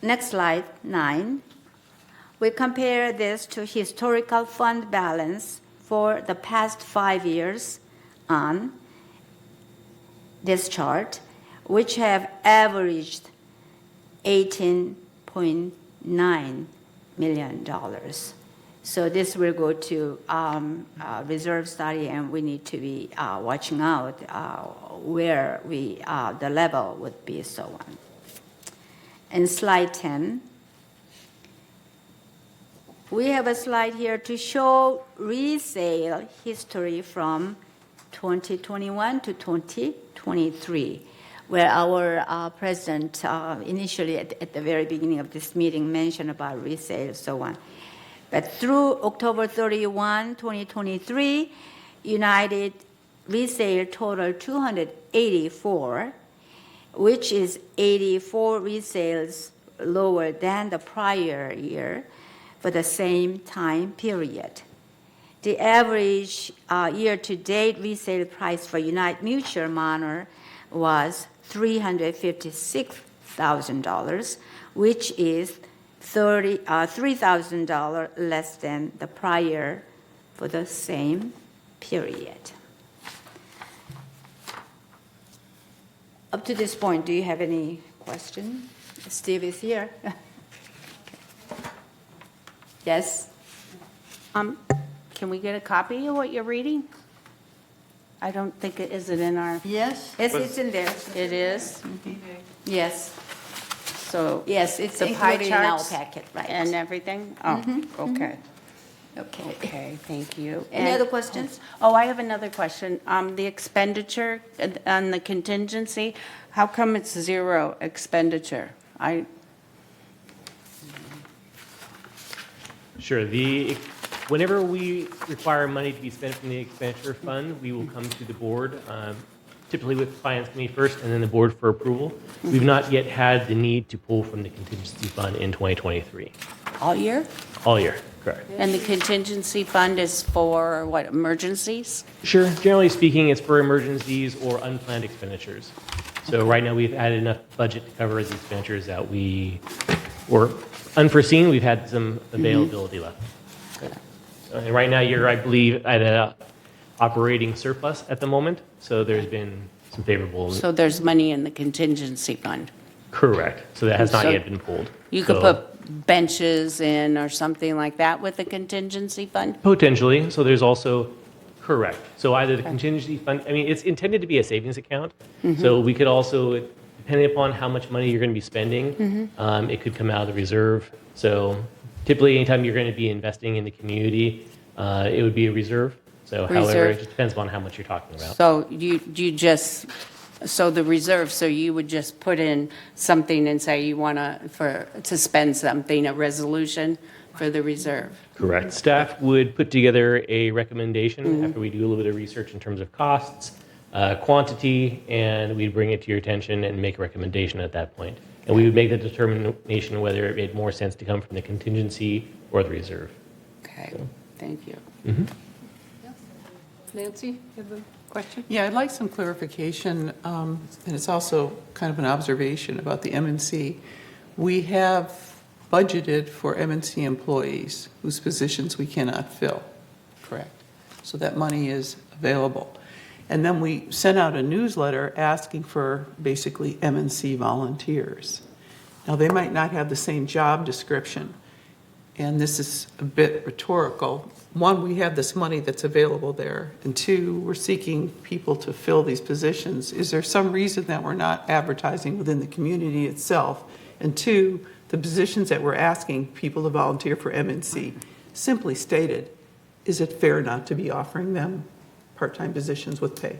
[SPEAKER 11] Next slide, 9. We compare this to historical fund balance for the past 5 years on this chart, which have averaged $18.9 million. So this will go to reserve study, and we need to be watching out where the level would be, so on. And slide 10. We have a slide here to show resale history from 2021 to 2023, where our president initially at the very beginning of this meeting mentioned about resale, so on. But through October 31, 2023, United resale total 284, which is 84 resales lower than the prior year for the same time period. The average year-to-date resale price for United Mutual Manor was $356,000, which is $3,000 less than the prior for the same period. Up to this point, do you have any question? Steve is here. Yes?
[SPEAKER 12] Can we get a copy of what you're reading? I don't think it is in our.
[SPEAKER 9] Yes?
[SPEAKER 11] Yes, it's in there.
[SPEAKER 12] It is?
[SPEAKER 11] Yes.
[SPEAKER 12] So.
[SPEAKER 11] Yes, it's
[SPEAKER 12] the pie
[SPEAKER 11] included in our
[SPEAKER 12] charts
[SPEAKER 11] packet, right.
[SPEAKER 12] and everything? Oh, okay.
[SPEAKER 11] Okay.
[SPEAKER 12] Okay, thank you.
[SPEAKER 11] Any other questions?
[SPEAKER 12] Oh, I have another question. The expenditure on the contingency, how come it's zero expenditure?
[SPEAKER 20] Sure. Whenever we require money to be spent from the expenditure fund, we will come to the board, typically with the finance committee first and then the board for approval. We've not yet had the need to pull from the contingency fund in 2023.
[SPEAKER 12] All year?
[SPEAKER 20] All year, correct.
[SPEAKER 12] And the contingency fund is for what, emergencies?
[SPEAKER 20] Sure. Generally speaking, it's for emergencies or unplanned expenditures. So right now we've added enough budget to cover the expenditures that we were unforeseen. We've had some availability left. And right now you're, I believe, at an operating surplus at the moment. So there's been some favorable.
[SPEAKER 12] So there's money in the contingency fund?
[SPEAKER 20] Correct. So that has not
[SPEAKER 12] So
[SPEAKER 20] yet been pulled.
[SPEAKER 12] You could put benches in or something like that with the contingency fund?
[SPEAKER 20] Potentially. So there's also, correct. So either the contingency fund, I mean, it's intended to be a savings account. So we could also, depending upon how much money you're going to be spending, it could come out of the reserve. So typically, anytime you're going to be investing in the community, it would be a reserve. So however, it just depends upon how much you're talking about.
[SPEAKER 12] So so the reserve, so you would just put in something and say you want to spend something, a resolution for the reserve?
[SPEAKER 20] Correct. Staff would put together a recommendation after we do a little bit of research in terms of costs, quantity, and we'd bring it to your attention and make a recommendation at that point. And we would make the determination whether it made more sense to come from the contingency or the reserve.
[SPEAKER 12] Okay, thank you.
[SPEAKER 14] Nancy, you have a question?
[SPEAKER 10] Yeah, I'd like some clarification, and it's also kind of an observation about the MNC. We have budgeted for MNC employees whose positions we cannot fill, correct? So that money is available. And then we sent out a newsletter asking for basically MNC volunteers. Now, they might not have the same job description, and this is a bit rhetorical. One, we have this money that's available there, and two, we're seeking people to fill these positions. Is there some reason that we're not advertising within the community itself? And two, the positions that we're asking people to volunteer for MNC, simply stated, is it fair not to be offering them part-time positions with pay?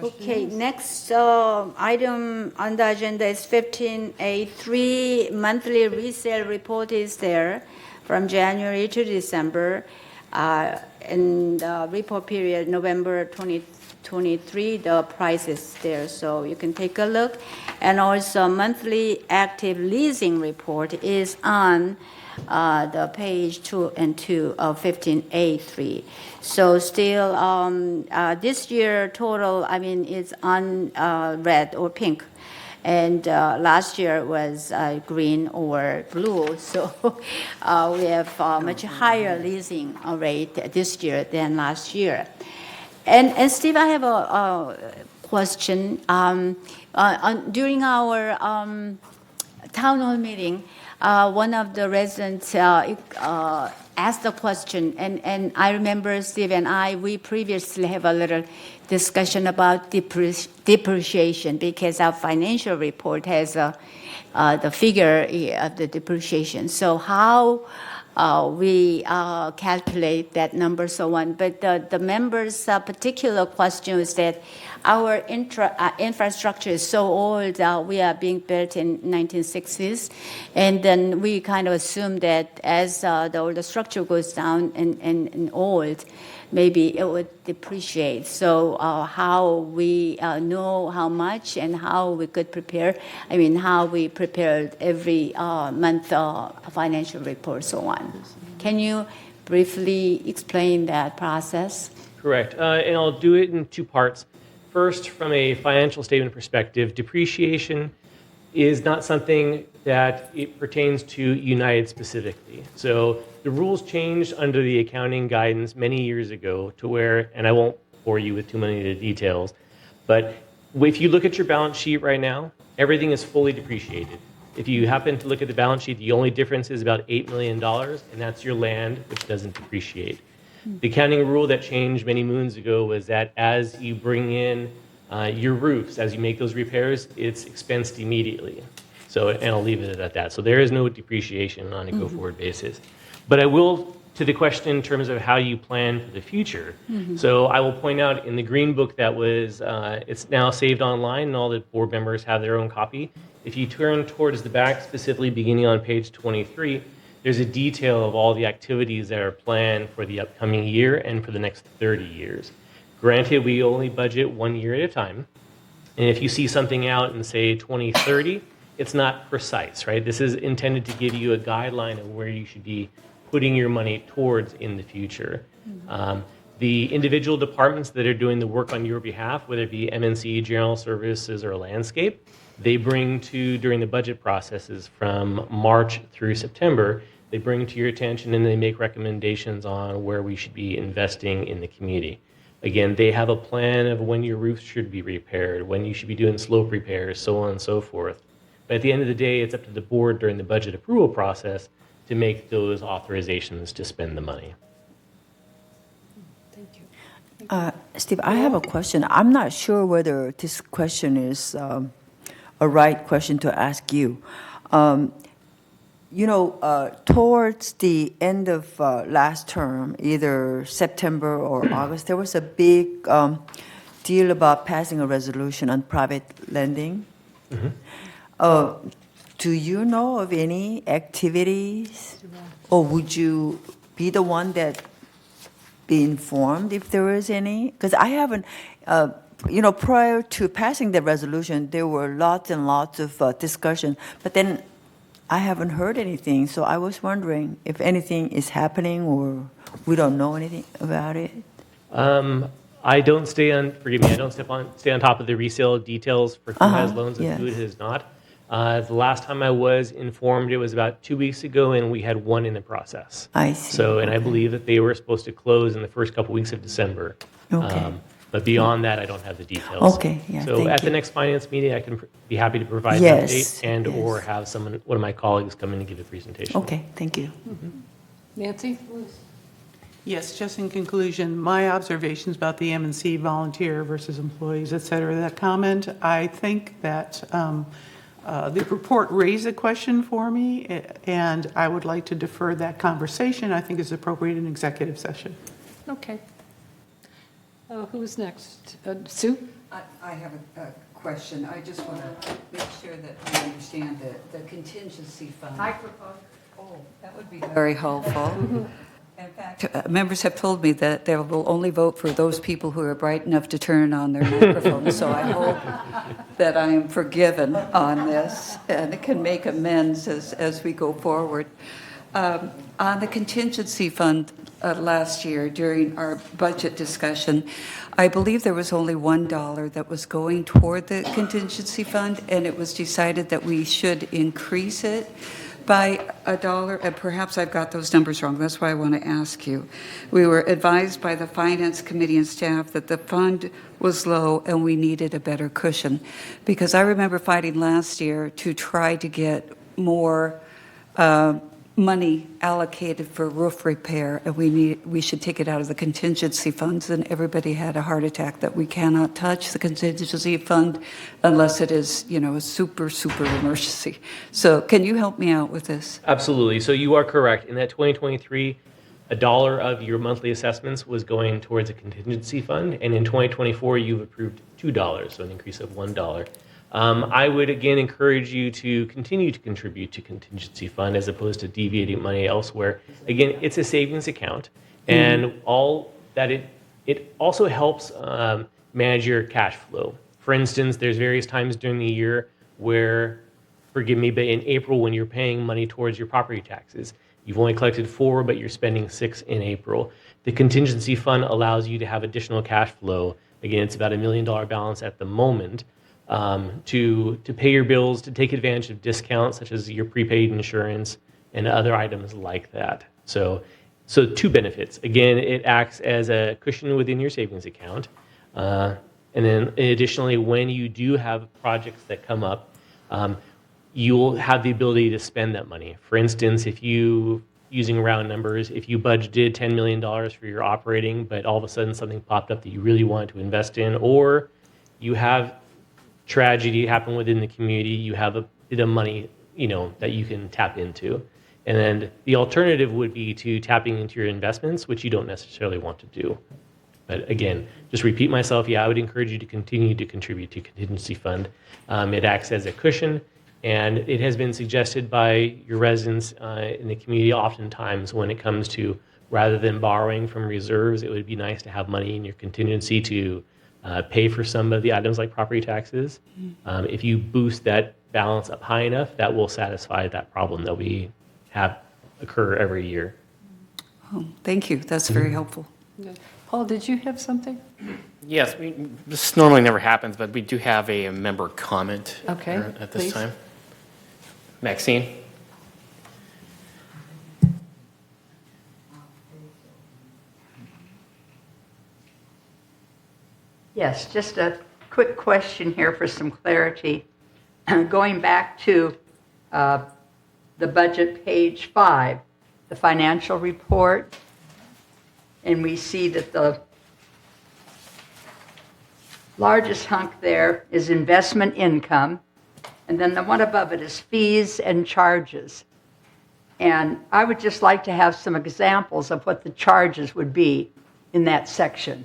[SPEAKER 1] question
[SPEAKER 11] Okay,
[SPEAKER 1] is.
[SPEAKER 11] next item on the agenda is 15A3, monthly resale report is there from January to December. And the report period, November 2023, the price is there, so you can take a look. And also monthly active leasing report is on the page 2 and 2 of 15A3. So still, this year total, I mean, it's on red or pink. And last year was green or blue. So we have much higher leasing rate this year than last year. And Steve, I have a question. During our town hall meeting, one of the residents asked a question, and I remember Steve and we previously have a little discussion about depreciation, because our financial report has the figure of the depreciation. So how we calculate that number, so on. But the members' particular question is that our infrastructure is so old. We are being built in 1960s, and then we kind of assume that as the older structure goes down and old, maybe it would depreciate. So how we know how much and how we could prepare, I mean, how we prepared every month financial report, so on. Can you briefly explain that process?
[SPEAKER 20] Correct. And I'll do it in two parts. First, from a financial statement perspective, depreciation is not something that it pertains to United specifically. So the rules changed under the accounting guidance many years ago to where, and I won't bore you with too many of the details, but if you look at your balance sheet right now, everything is fully depreciated. If you happen to look at the balance sheet, the only difference is about $8 million, and that's your land, which doesn't depreciate. The accounting rule that changed many moons ago was that as you bring in your roofs, as you make those repairs, it's expensed immediately. So, and I'll leave it at that. So there is no depreciation on a go-forward basis. But I will, to the question in terms of how you plan for the future. So I will point out in the green book that was, it's now saved online, and all the board members have their own copy. If you turn towards the back, specifically beginning on page 23, there's a detail of all the activities that are planned for the upcoming year and for the next 30 years. Granted, we only budget 1 year at a time. And if you see something out in, say, 2030, it's not precise, right? This is intended to give you a guideline of where you should be putting your money towards in the future. The individual departments that are doing the work on your behalf, whether it be MNC, General Services, or Landscape, they bring to, during the budget processes from March through September, they bring to your attention and they make recommendations on where we should be investing in the community. Again, they have a plan of when your roofs should be repaired, when you should be doing slope repairs, so on and so forth. But at the end of the day, it's up to the board during the budget approval process to make those authorizations to spend the money.
[SPEAKER 3] Steve, I have a question. I'm not sure whether this question is a right question to ask you. Towards the end of last term, either September or August, there was a big deal about passing a resolution on private lending. Do you know of any activities, or would you be the one that be informed if there is any? Because I haven't, prior to passing the resolution, there were lots and lots of discussion, but then I haven't heard anything, so I was wondering if anything is happening or we don't know anything about it.
[SPEAKER 20] I don't stay on, forgive me, I don't stay on top of the resale details for who has loans and who has not. The last time I was informed, it was about 2 weeks ago, and we had one in the process.
[SPEAKER 3] I see.
[SPEAKER 20] So, and I believe that they were supposed to close in the first couple weeks of December.
[SPEAKER 3] Okay.
[SPEAKER 20] But beyond that, I don't have the details.
[SPEAKER 3] Okay, yeah,
[SPEAKER 20] So
[SPEAKER 3] thank
[SPEAKER 20] at
[SPEAKER 3] you.
[SPEAKER 20] the next finance meeting, I can be happy to provide
[SPEAKER 3] Yes,
[SPEAKER 20] an update and or have one of my colleagues come in and give a presentation.
[SPEAKER 3] Okay, thank you.
[SPEAKER 1] Nancy?
[SPEAKER 10] Yes, just in conclusion, my observations about the M&C volunteer versus employees, et cetera, that comment, I think that the report raised a question for me, and I would like to defer that conversation. I think is appropriate in executive session.
[SPEAKER 1] Okay. Who's next? Sue?
[SPEAKER 15] I have a question. I just want to make sure that we understand the contingency fund.
[SPEAKER 1] Microphone.
[SPEAKER 15] Oh, that would be very helpful. In fact, members have told me that they will only vote for those people who are bright enough to turn on their microphones. So I hope that I am forgiven on this and can make amends as we go forward. On the contingency fund last year during our budget discussion, I believe there was only $1 that was going toward the contingency fund, and it was decided that we should increase it by $1, and perhaps I've got those numbers wrong. That's why I want to ask you. We were advised by the Finance Committee and staff that the fund was low and we needed a better cushion. Because I remember fighting last year to try to get more money allocated for roof repair, and we should take it out of the contingency funds, and everybody had a heart attack that we cannot touch the contingency fund unless it is, a super emergency. So can you help me out with this?
[SPEAKER 20] Absolutely. So you are correct. In that 2023, $1 of your monthly assessments was going towards a contingency fund, and in 2024, you've approved $2, so an increase of $1. I would again encourage you to continue to contribute to contingency fund as opposed to deviating money elsewhere. Again, it's a savings account, and all that it also helps manage your cash flow. For instance, there's various times during the year where, forgive me, but in April when you're paying money towards your property taxes, you've only collected $4, but you're spending $6 in April. The contingency fund allows you to have additional cash flow. Again, it's about $1 million balance at the moment. To pay your bills, to take advantage of discounts such as your prepaid insurance and other items like that. So two benefits. Again, it acts as a cushion within your savings account. And then additionally, when you do have projects that come up, you'll have the ability to spend that money. For instance, using round numbers, if you budgeted $10 million for your operating, but all of a sudden something popped up that you really wanted to invest in, or you have tragedy happen within the community, you have a bit of money, that you can tap into. And then the alternative would be to tapping into your investments, which you don't necessarily want to do. But again, just repeat myself, I would encourage you to continue to contribute to contingency fund. It acts as a cushion, and it has been suggested by your residents in the community oftentimes when it comes to, rather than borrowing from reserves, it would be nice to have money in your contingency to pay for some of the items like property taxes. If you boost that balance up high enough, that will satisfy that problem that we have occur every year.
[SPEAKER 15] Oh, thank you. That's very helpful.
[SPEAKER 1] Paul, did you have something?
[SPEAKER 4] Yes, this normally never happens, but we do have a member comment at this
[SPEAKER 1] please.
[SPEAKER 4] time. Maxine?
[SPEAKER 2] Yes, just a quick question here for some clarity. Going back to the budget page 5, the financial report, and we see that the largest hunk there is investment income, and then the one above it is fees and charges. And I would just like to have some examples of what the charges would be in that section.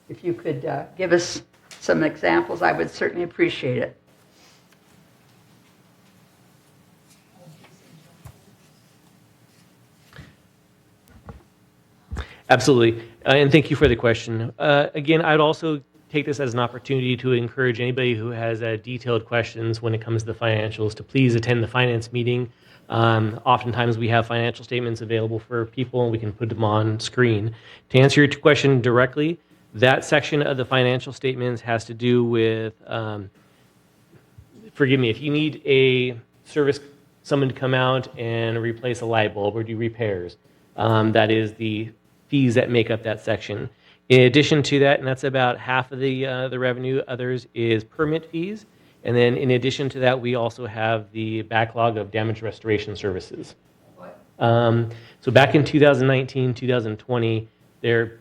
[SPEAKER 2] If you could give us some examples, I would certainly appreciate it.
[SPEAKER 20] Absolutely, and thank you for the question. Again, I'd also take this as an opportunity to encourage anybody who has detailed questions when it comes to the financials to please attend the finance meeting. Oftentimes we have financial statements available for people and we can put them on screen. To answer your question directly, that section of the financial statements has to do with, forgive me, if you need a service, someone to come out and replace a light bulb or do repairs, that is the fees that make up that section. In addition to that, and that's about half of the revenue, others is permit fees. And then in addition to that, we also have the backlog of damage restoration services. So back in 2019, 2020,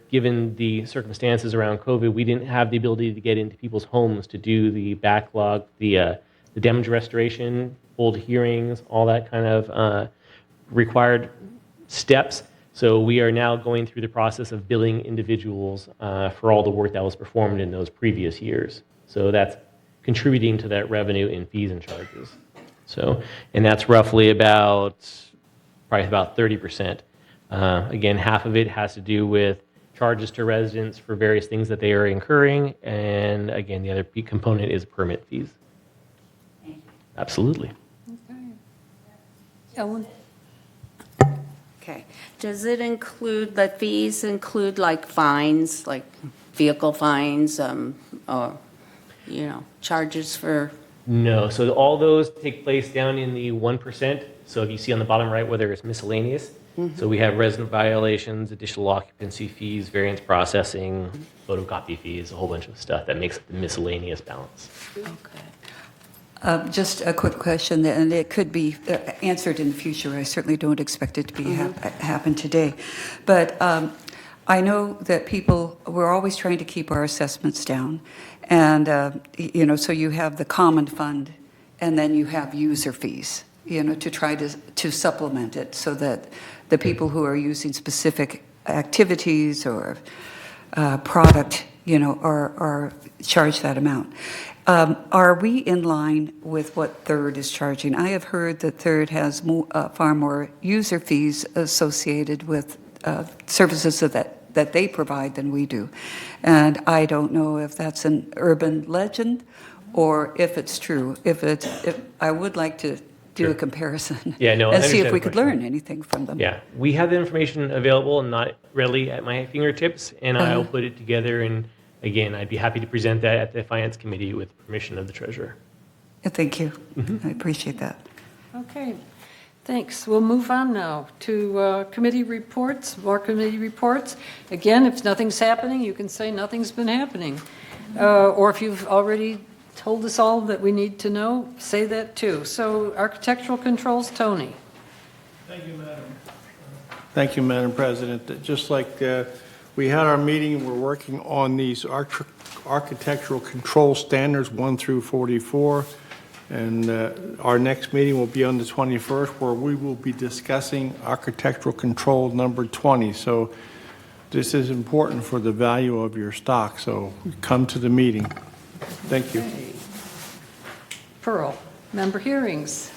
[SPEAKER 20] given the circumstances around COVID, we didn't have the ability to get into people's homes to do the backlog, the damage restoration, hold hearings, all that kind of required steps. So we are now going through the process of billing individuals for all the work that was performed in those previous years. So that's contributing to that revenue in fees and charges. So, and that's roughly probably about 30%. Again, half of it has to do with charges to residents for various things that they are incurring. And again, the other component is permit fees. Absolutely.
[SPEAKER 1] Ellen?
[SPEAKER 12] Okay. Does it include, the fees include like fines, like vehicle fines, or, charges for?
[SPEAKER 20] No, so all those take place down in the 1%. So if you see on the bottom right where there is miscellaneous, so we have resident violations, additional occupancy fees, variance processing, photocopy fees, a whole bunch of stuff that makes up the miscellaneous balance.
[SPEAKER 15] Just a quick question, and it could be answered in the future. I certainly don't expect it to be happen today. But I know that we're always trying to keep our assessments down. And, so you have the common fund, and then you have user fees, to try to supplement it so that the people who are using specific activities or product, are charged that amount. Are we in line with what Third is charging? I have heard that Third has far more user fees associated with services that they provide than we do. And I don't know if that's an urban legend or if it's true. If I would like to do a comparison and see if we could learn anything from them.
[SPEAKER 20] Yeah, we have the information available and not readily at my fingertips, and I'll put it together. And again, I'd be happy to present that at the Finance Committee with permission of the Treasurer.
[SPEAKER 15] Thank you. I appreciate that.
[SPEAKER 1] Okay, thanks. We'll move on now to committee reports, more committee reports. Again, if nothing's happening, you can say nothing's been happening. Or if you've already told us all that we need to know, say that too. So architectural controls, Tony.
[SPEAKER 17] Thank you, Madam. Thank you, Madam President. Just like we had our meeting, we're working on these architectural control standards 1 through 44. And our next meeting will be on the 21st, where we will be discussing architectural control number 20. So this is important for the value of your stock. So come to the meeting. Thank you.
[SPEAKER 1] Okay. Pearl, member hearings.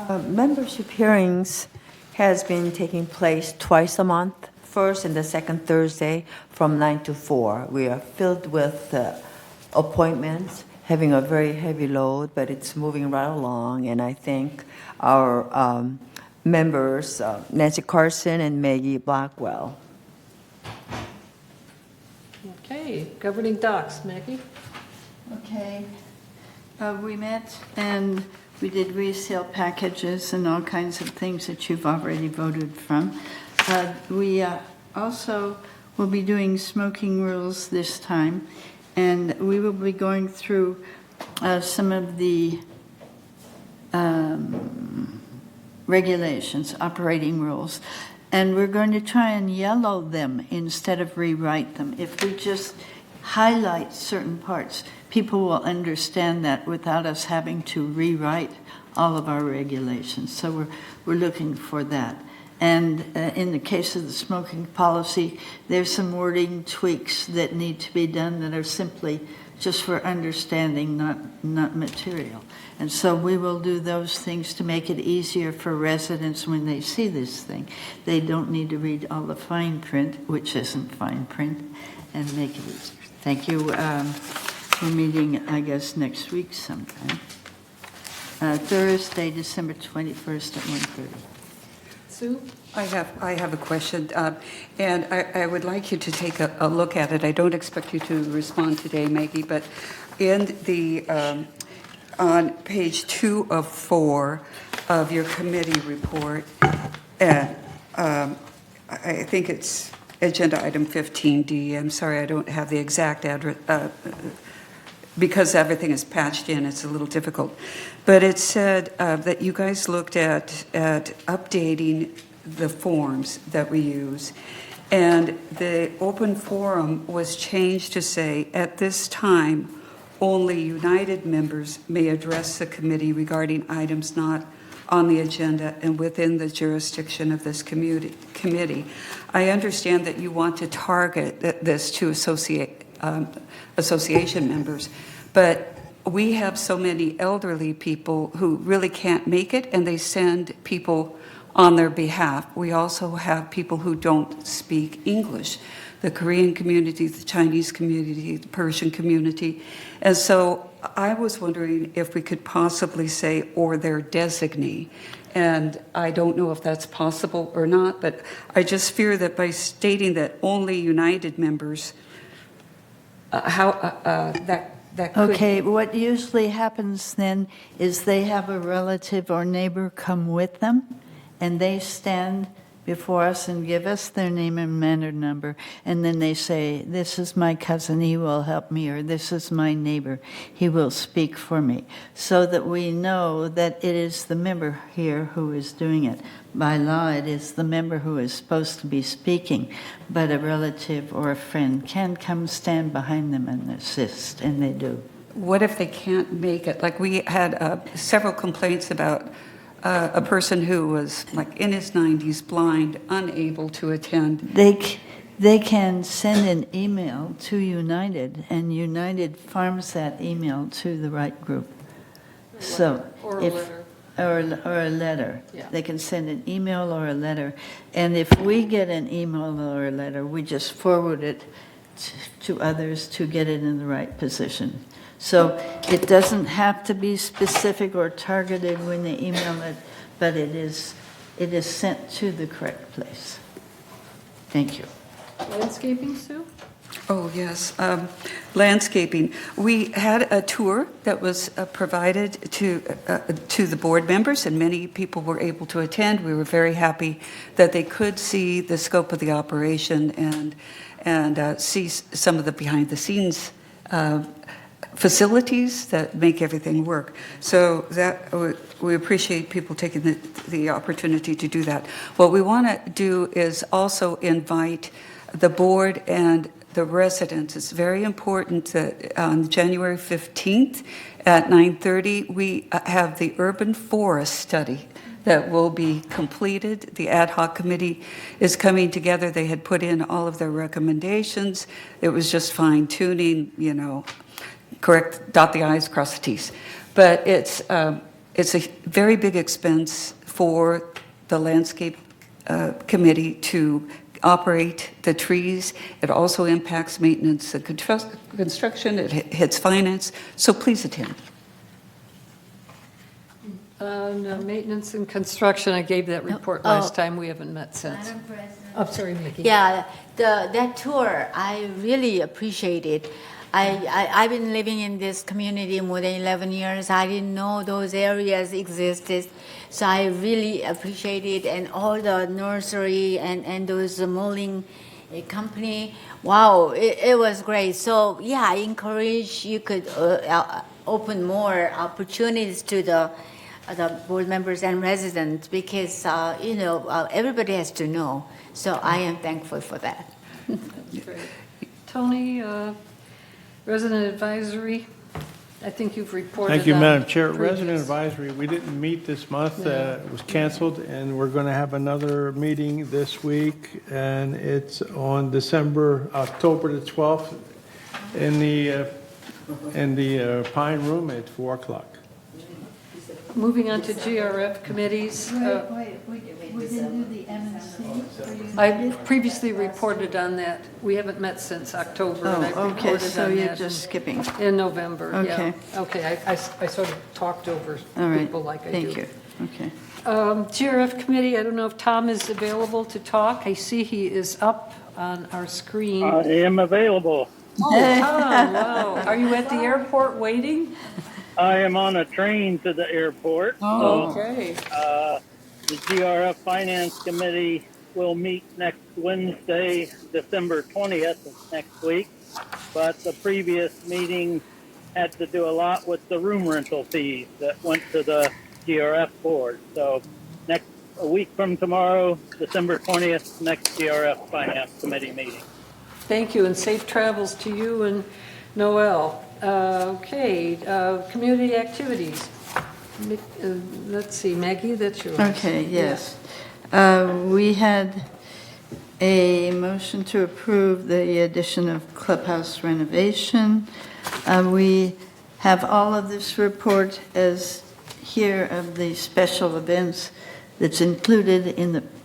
[SPEAKER 3] Membership hearings has been taking place twice a month, first and the second Thursday from 9 to 4. We are filled with appointments, having a very heavy load, but it's moving right along. And I thank our members, Nancy Carson and Maggie Blackwell.
[SPEAKER 1] Okay, governing docs, Maggie.
[SPEAKER 9] Okay. We met and we did resale packages and all kinds of things that you've already voted from. We also will be doing smoking rules this time, and we will be going through some of the regulations, operating rules, and we're going to try and yellow them instead of rewrite them. If we just highlight certain parts, people will understand that without us having to rewrite all of our regulations. So we're looking for that. And in the case of the smoking policy, there's some wording tweaks that need to be done that are simply just for understanding, not material. And so we will do those things to make it easier for residents when they see this thing. They don't need to read all the fine print, which isn't fine print, and make it easier. Thank you. We're meeting, I guess, next week sometime. Thursday, December 21st at 1:30.
[SPEAKER 1] Sue?
[SPEAKER 15] I have a question, and I would like you to take a look at it. I don't expect you to respond today, Maggie, but in the on page 2 of 4 of your committee report, I think it's agenda item 15D. I'm sorry, I don't have the exact address. Because everything is patched in, it's a little difficult. But it said that you guys looked at updating the forms that we use. And the open forum was changed to say, at this time, only United members may address the committee regarding items not on the agenda and within the jurisdiction of this committee. I understand that you want to target this to association members, but we have so many elderly people who really can't make it, and they send people on their behalf. We also have people who don't speak English, the Korean community, the Chinese community, the Persian community. And so I was wondering if we could possibly say, or their designee. And I don't know if that's possible or not, but I just fear that by stating that only United members, that could...
[SPEAKER 9] Okay, what usually happens then is they have a relative or neighbor come with them, and they stand before us and give us their name and manor number, and then they say, this is my cousin, he will help me, or this is my neighbor, he will speak for me, so that we know that it is the member here who is doing it. By law, it is the member who is supposed to be speaking, but a relative or a friend can come stand behind them and assist, and they do.
[SPEAKER 15] What if they can't make it? Like, we had several complaints about a person who was like in his 90s, blind, unable to attend.
[SPEAKER 9] They can send an email to United, and United farms that email to the right group.
[SPEAKER 1] Or a letter.
[SPEAKER 9] Or a letter.
[SPEAKER 1] Yeah.
[SPEAKER 9] They can send an email or a letter. And if we get an email or a letter, we just forward it to others to get it in the right position. So it doesn't have to be specific or targeted when they email it, but it is sent to the correct place. Thank you.
[SPEAKER 1] Landscaping, Sue?
[SPEAKER 15] Oh, yes. Landscaping. We had a tour that was provided to the board members, and many people were able to attend. We were very happy that they could see the scope of the operation and see some of the behind-the-scenes facilities that make everything work. So that we appreciate people taking the opportunity to do that. What we want to do is also invite the board and the residents. It's very important that on January 15th at 9:30, we have the urban forest study that will be completed. The ad hoc committee is coming together. They had put in all of their recommendations. It was just fine tuning, correct, dot the i's, cross the t's. But it's a very big expense for the landscape committee to operate the trees. It also impacts maintenance and construction. It hits finance. So please attend.
[SPEAKER 1] No, maintenance and construction, I gave that report last time. We haven't met since.
[SPEAKER 11] Madam President.
[SPEAKER 1] Oh, sorry, Mickey.
[SPEAKER 11] Yeah, that tour, I really appreciate it. I've been living in this community more than 11 years. I didn't know those areas existed. So I really appreciate it. And all the nursery and those mulling company, wow, it was great. So yeah, I encourage you could open more opportunities to the board members and residents because, everybody has to know. So I am thankful for that.
[SPEAKER 1] That's great. Tony, Resident Advisory, I think you've reported.
[SPEAKER 17] Thank you,
[SPEAKER 1] on
[SPEAKER 17] Madam Chair.
[SPEAKER 1] previous-
[SPEAKER 17] Resident Advisory, we didn't meet this month. It was canceled, and we're going to have another meeting this week, and it's on October the 12th in the Pine Room at 4 o'clock.
[SPEAKER 1] Moving on to GRF committees.
[SPEAKER 9] We didn't do the MNC?
[SPEAKER 1] I previously reported on that. We haven't met since October. and I
[SPEAKER 9] Oh, okay,
[SPEAKER 1] reported
[SPEAKER 9] so
[SPEAKER 1] on
[SPEAKER 9] you're
[SPEAKER 1] that
[SPEAKER 9] just skipping.
[SPEAKER 1] in November, yeah.
[SPEAKER 9] Okay.
[SPEAKER 1] Okay, I sort of talked over
[SPEAKER 9] All right,
[SPEAKER 1] people like I do.
[SPEAKER 9] thank you. Okay.
[SPEAKER 1] GRF committee, I don't know if Tom is available to talk. I see he is up on our screen.
[SPEAKER 5] I am available.
[SPEAKER 1] Oh, Tom, wow. Are you at the airport waiting?
[SPEAKER 5] I am on a train to the airport.
[SPEAKER 1] Oh, okay.
[SPEAKER 5] The GRF Finance Committee will meet next Wednesday, December 20th of next week. But the previous meeting had to do a lot with the room rental fees that went to the GRF board. So a week from tomorrow, December 20th, next GRF Finance Committee meeting.
[SPEAKER 1] Thank you, and safe travels to you and Noel. Okay, community activities. Let's see, Maggie, that's yours.
[SPEAKER 9] Okay, yes. We had a motion to approve the addition of clubhouse renovation. We have all of this report as here of the special events that's included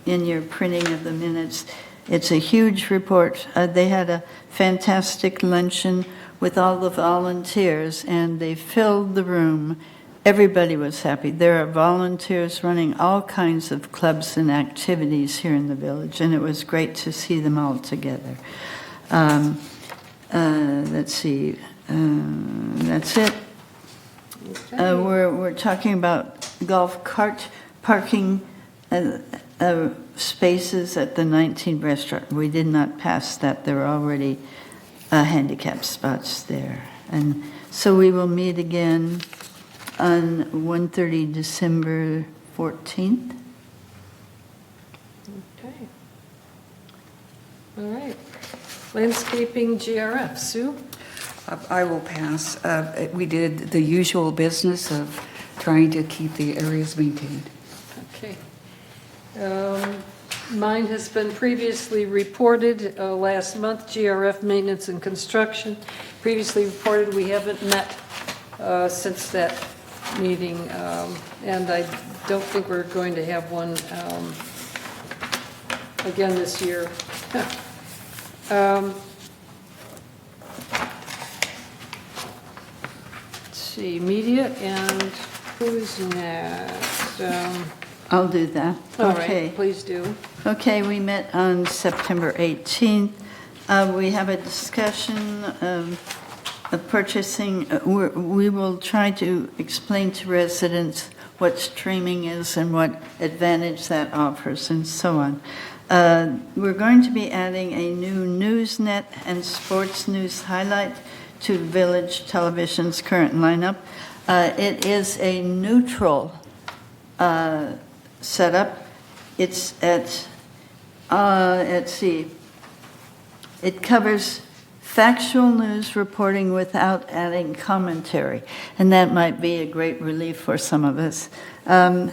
[SPEAKER 9] in your printing of the minutes. It's a huge report. They had a fantastic luncheon with all the volunteers, and they filled the room. Everybody was happy. There are volunteers running all kinds of clubs and activities here in the village, and it was great to see them all together. Let's see. That's it. We're talking about golf cart parking spaces at the 19 restaurant. We did not pass that. There are already handicap spots there. And so we will meet again on 1:30 December 14th.
[SPEAKER 1] Okay. All right. Landscaping GRF, Sue?
[SPEAKER 15] I will pass. We did the usual business of trying to keep the areas maintained.
[SPEAKER 1] Okay. Mine has been previously reported last month, GRF maintenance and construction. Previously reported, we haven't met since that meeting, and I don't think we're going to have one again this year. Let's see, media, and who's next?
[SPEAKER 9] I'll do that.
[SPEAKER 1] All
[SPEAKER 9] Okay.
[SPEAKER 1] right, please do.
[SPEAKER 9] Okay, we met on September 18th. We have a discussion of purchasing. We will try to explain to residents what streaming is and what advantage that offers and so on. We're going to be adding a new Newsnet and sports news highlight to Village Television's current lineup. It is a neutral setup. It's at, let's see, it covers factual news reporting without adding commentary, and that might be a great relief for some of us. The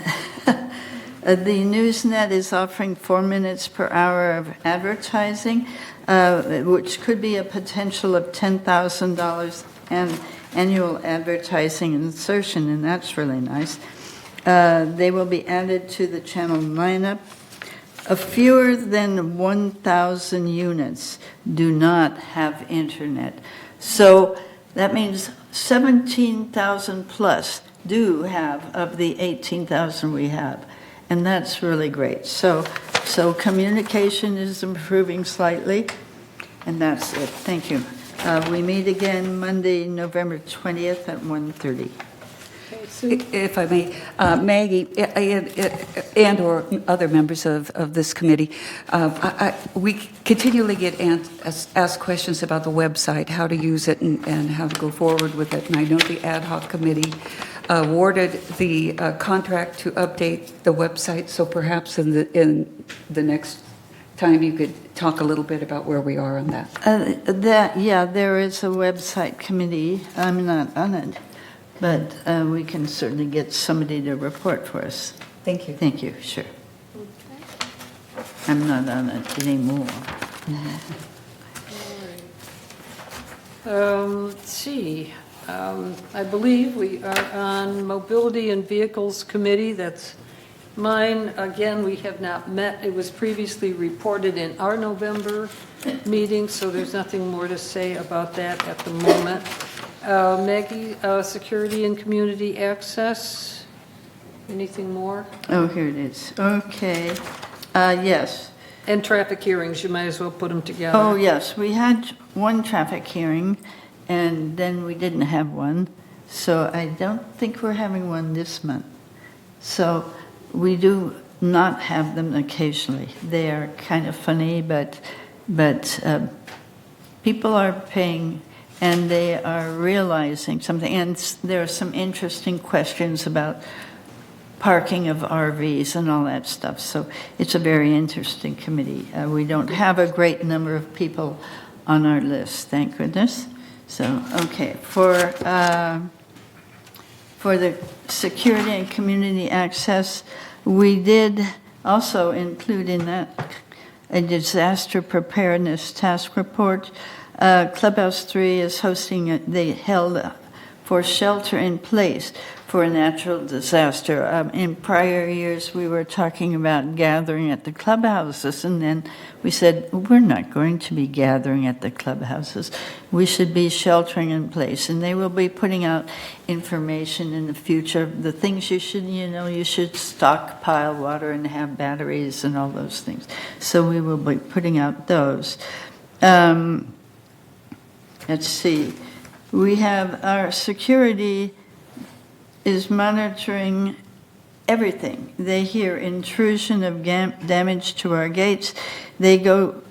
[SPEAKER 9] Newsnet is offering 4 minutes per hour of advertising, which could be a potential of $10,000 and annual advertising insertion, and that's really nice. They will be added to the channel lineup. Fewer than 1,000 units do not have internet. So that means 17,000 plus do have of the 18,000 we have. And that's really great. So communication is improving slightly, and that's it. Thank you. We meet again Monday, November 20th at 1:30.
[SPEAKER 15] If I may, Maggie and or other members of this committee, we continually get asked questions about the website, how to use it and how to go forward with it. And I know the ad hoc committee awarded the contract to update the website, so perhaps in the next time you could talk a little bit about where we are on that.
[SPEAKER 9] There is a website committee. I'm not on it. But we can certainly get somebody to report for us.
[SPEAKER 15] Thank you.
[SPEAKER 9] Thank you, sure. Okay. I'm not on it anymore.
[SPEAKER 1] Let's see. I believe we are on Mobility and Vehicles Committee. That's mine. Again, we have not met. It was previously reported in our November meeting, so there's nothing more to say about that at the moment. Maggie, Security and Community Access. Anything more?
[SPEAKER 9] Oh, here it is. Okay. Yes.
[SPEAKER 1] And traffic hearings, you might as well put them together.
[SPEAKER 9] Oh, yes. We had one traffic hearing, and then we didn't have one. So I don't think we're having one this month. So we do not have them occasionally. They are kind of funny, but people are paying, and they are realizing something. And there are some interesting questions about parking of RVs and all that stuff. So it's a very interesting committee. We don't have a great number of people on our list, thank goodness. So, okay, for for the security and community access, we did also include in that a disaster preparedness task report. Clubhouse 3 is hosting, they held for shelter in place for a natural disaster. In prior years, we were talking about gathering at the clubhouses, and then we said, we're not going to be gathering at the clubhouses. We should be sheltering in place. And they will be putting out information in the future, the things you should stockpile water and have batteries and all those things. So we will be putting out those. Let's see. We have our security is monitoring everything. They hear intrusion of damage to our gates. They go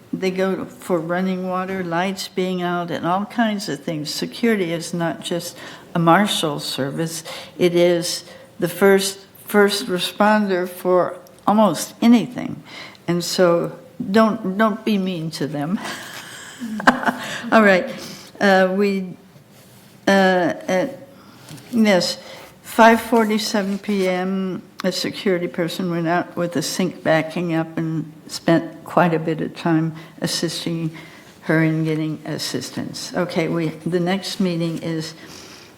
[SPEAKER 9] for running water, lights being out, and all kinds of things. Security is not just a marshal service. It is the first responder for almost anything. And so don't be mean to them. All right. Yes, 5:47 p.m., a security person went out with a sink backing up and spent quite a bit of time assisting her in getting assistance. Okay, the next meeting is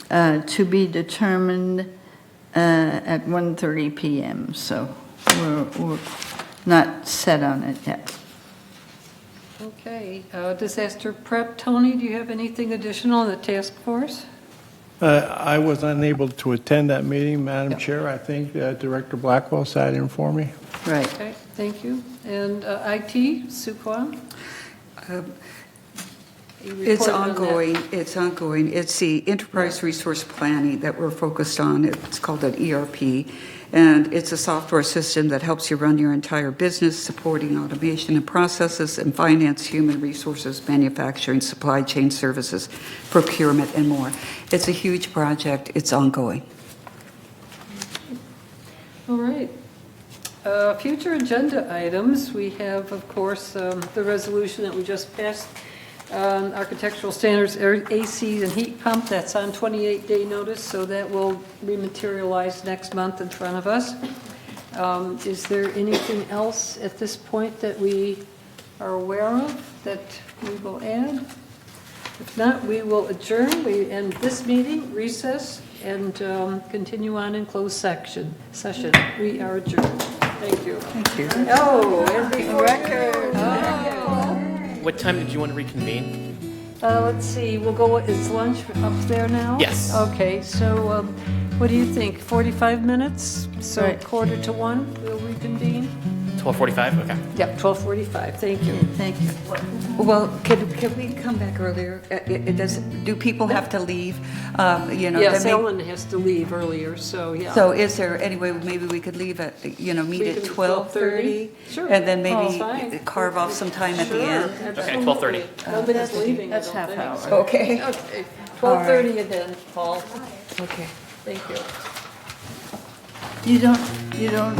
[SPEAKER 9] to be determined at 1:30 p.m., so we're not set on it yet.
[SPEAKER 1] Okay, disaster prep. Tony, do you have anything additional on the task force?
[SPEAKER 17] I was unable to attend that meeting, Madam Chair. I think Director Blackwell sat in for me.
[SPEAKER 9] Right.
[SPEAKER 1] Okay, thank you. And IT, Sue Kwan?
[SPEAKER 15] It's ongoing. It's ongoing. It's the enterprise resource planning that we're focused on. It's called an ERP, and it's a software system that helps you run your entire business, supporting automation and processes and finance, human resources, manufacturing, supply chain services, procurement, and more. It's a huge project. It's ongoing.
[SPEAKER 1] All right. Future agenda items. We have, of course, the resolution that we just passed. Architectural standards, AC and heat pump, that's on 28-day notice, so that will rematerialize next month in front of us. Is there anything else at this point that we are aware of that we will add? If not, we will adjourn. We end this meeting, recess, and continue on in closed session. We are adjourned. Thank you.
[SPEAKER 15] Thank you.
[SPEAKER 1] Oh, and the record.
[SPEAKER 4] What time did you want to reconvene?
[SPEAKER 1] Let's see, we'll go, is lunch up there now?
[SPEAKER 4] Yes.
[SPEAKER 1] Okay, so what do you think, 45 minutes? So
[SPEAKER 9] Right.
[SPEAKER 1] 1:45, we'll reconvene?
[SPEAKER 4] 12:45? Okay.
[SPEAKER 1] Yep, 12:45, thank you.
[SPEAKER 9] Thank you.
[SPEAKER 15] Well, can we come back earlier? Do people have to leave?
[SPEAKER 1] Yes,
[SPEAKER 15] they may-
[SPEAKER 1] Ellen has to leave earlier, so yeah.
[SPEAKER 15] So is there any way maybe we could leave at, meet
[SPEAKER 1] We
[SPEAKER 15] at
[SPEAKER 1] can
[SPEAKER 15] 12:30?
[SPEAKER 1] Sure.
[SPEAKER 15] And then
[SPEAKER 1] Oh,
[SPEAKER 15] maybe
[SPEAKER 1] fine.
[SPEAKER 15] carve off some time at the end?
[SPEAKER 4] Okay, 12:30.
[SPEAKER 1] Nobody's leaving, I
[SPEAKER 9] That's
[SPEAKER 1] don't
[SPEAKER 9] half
[SPEAKER 1] think.
[SPEAKER 9] hour.
[SPEAKER 15] Okay.
[SPEAKER 1] Okay, 12:30 again, Paul.
[SPEAKER 15] Okay.
[SPEAKER 1] Thank you.
[SPEAKER 9] You don't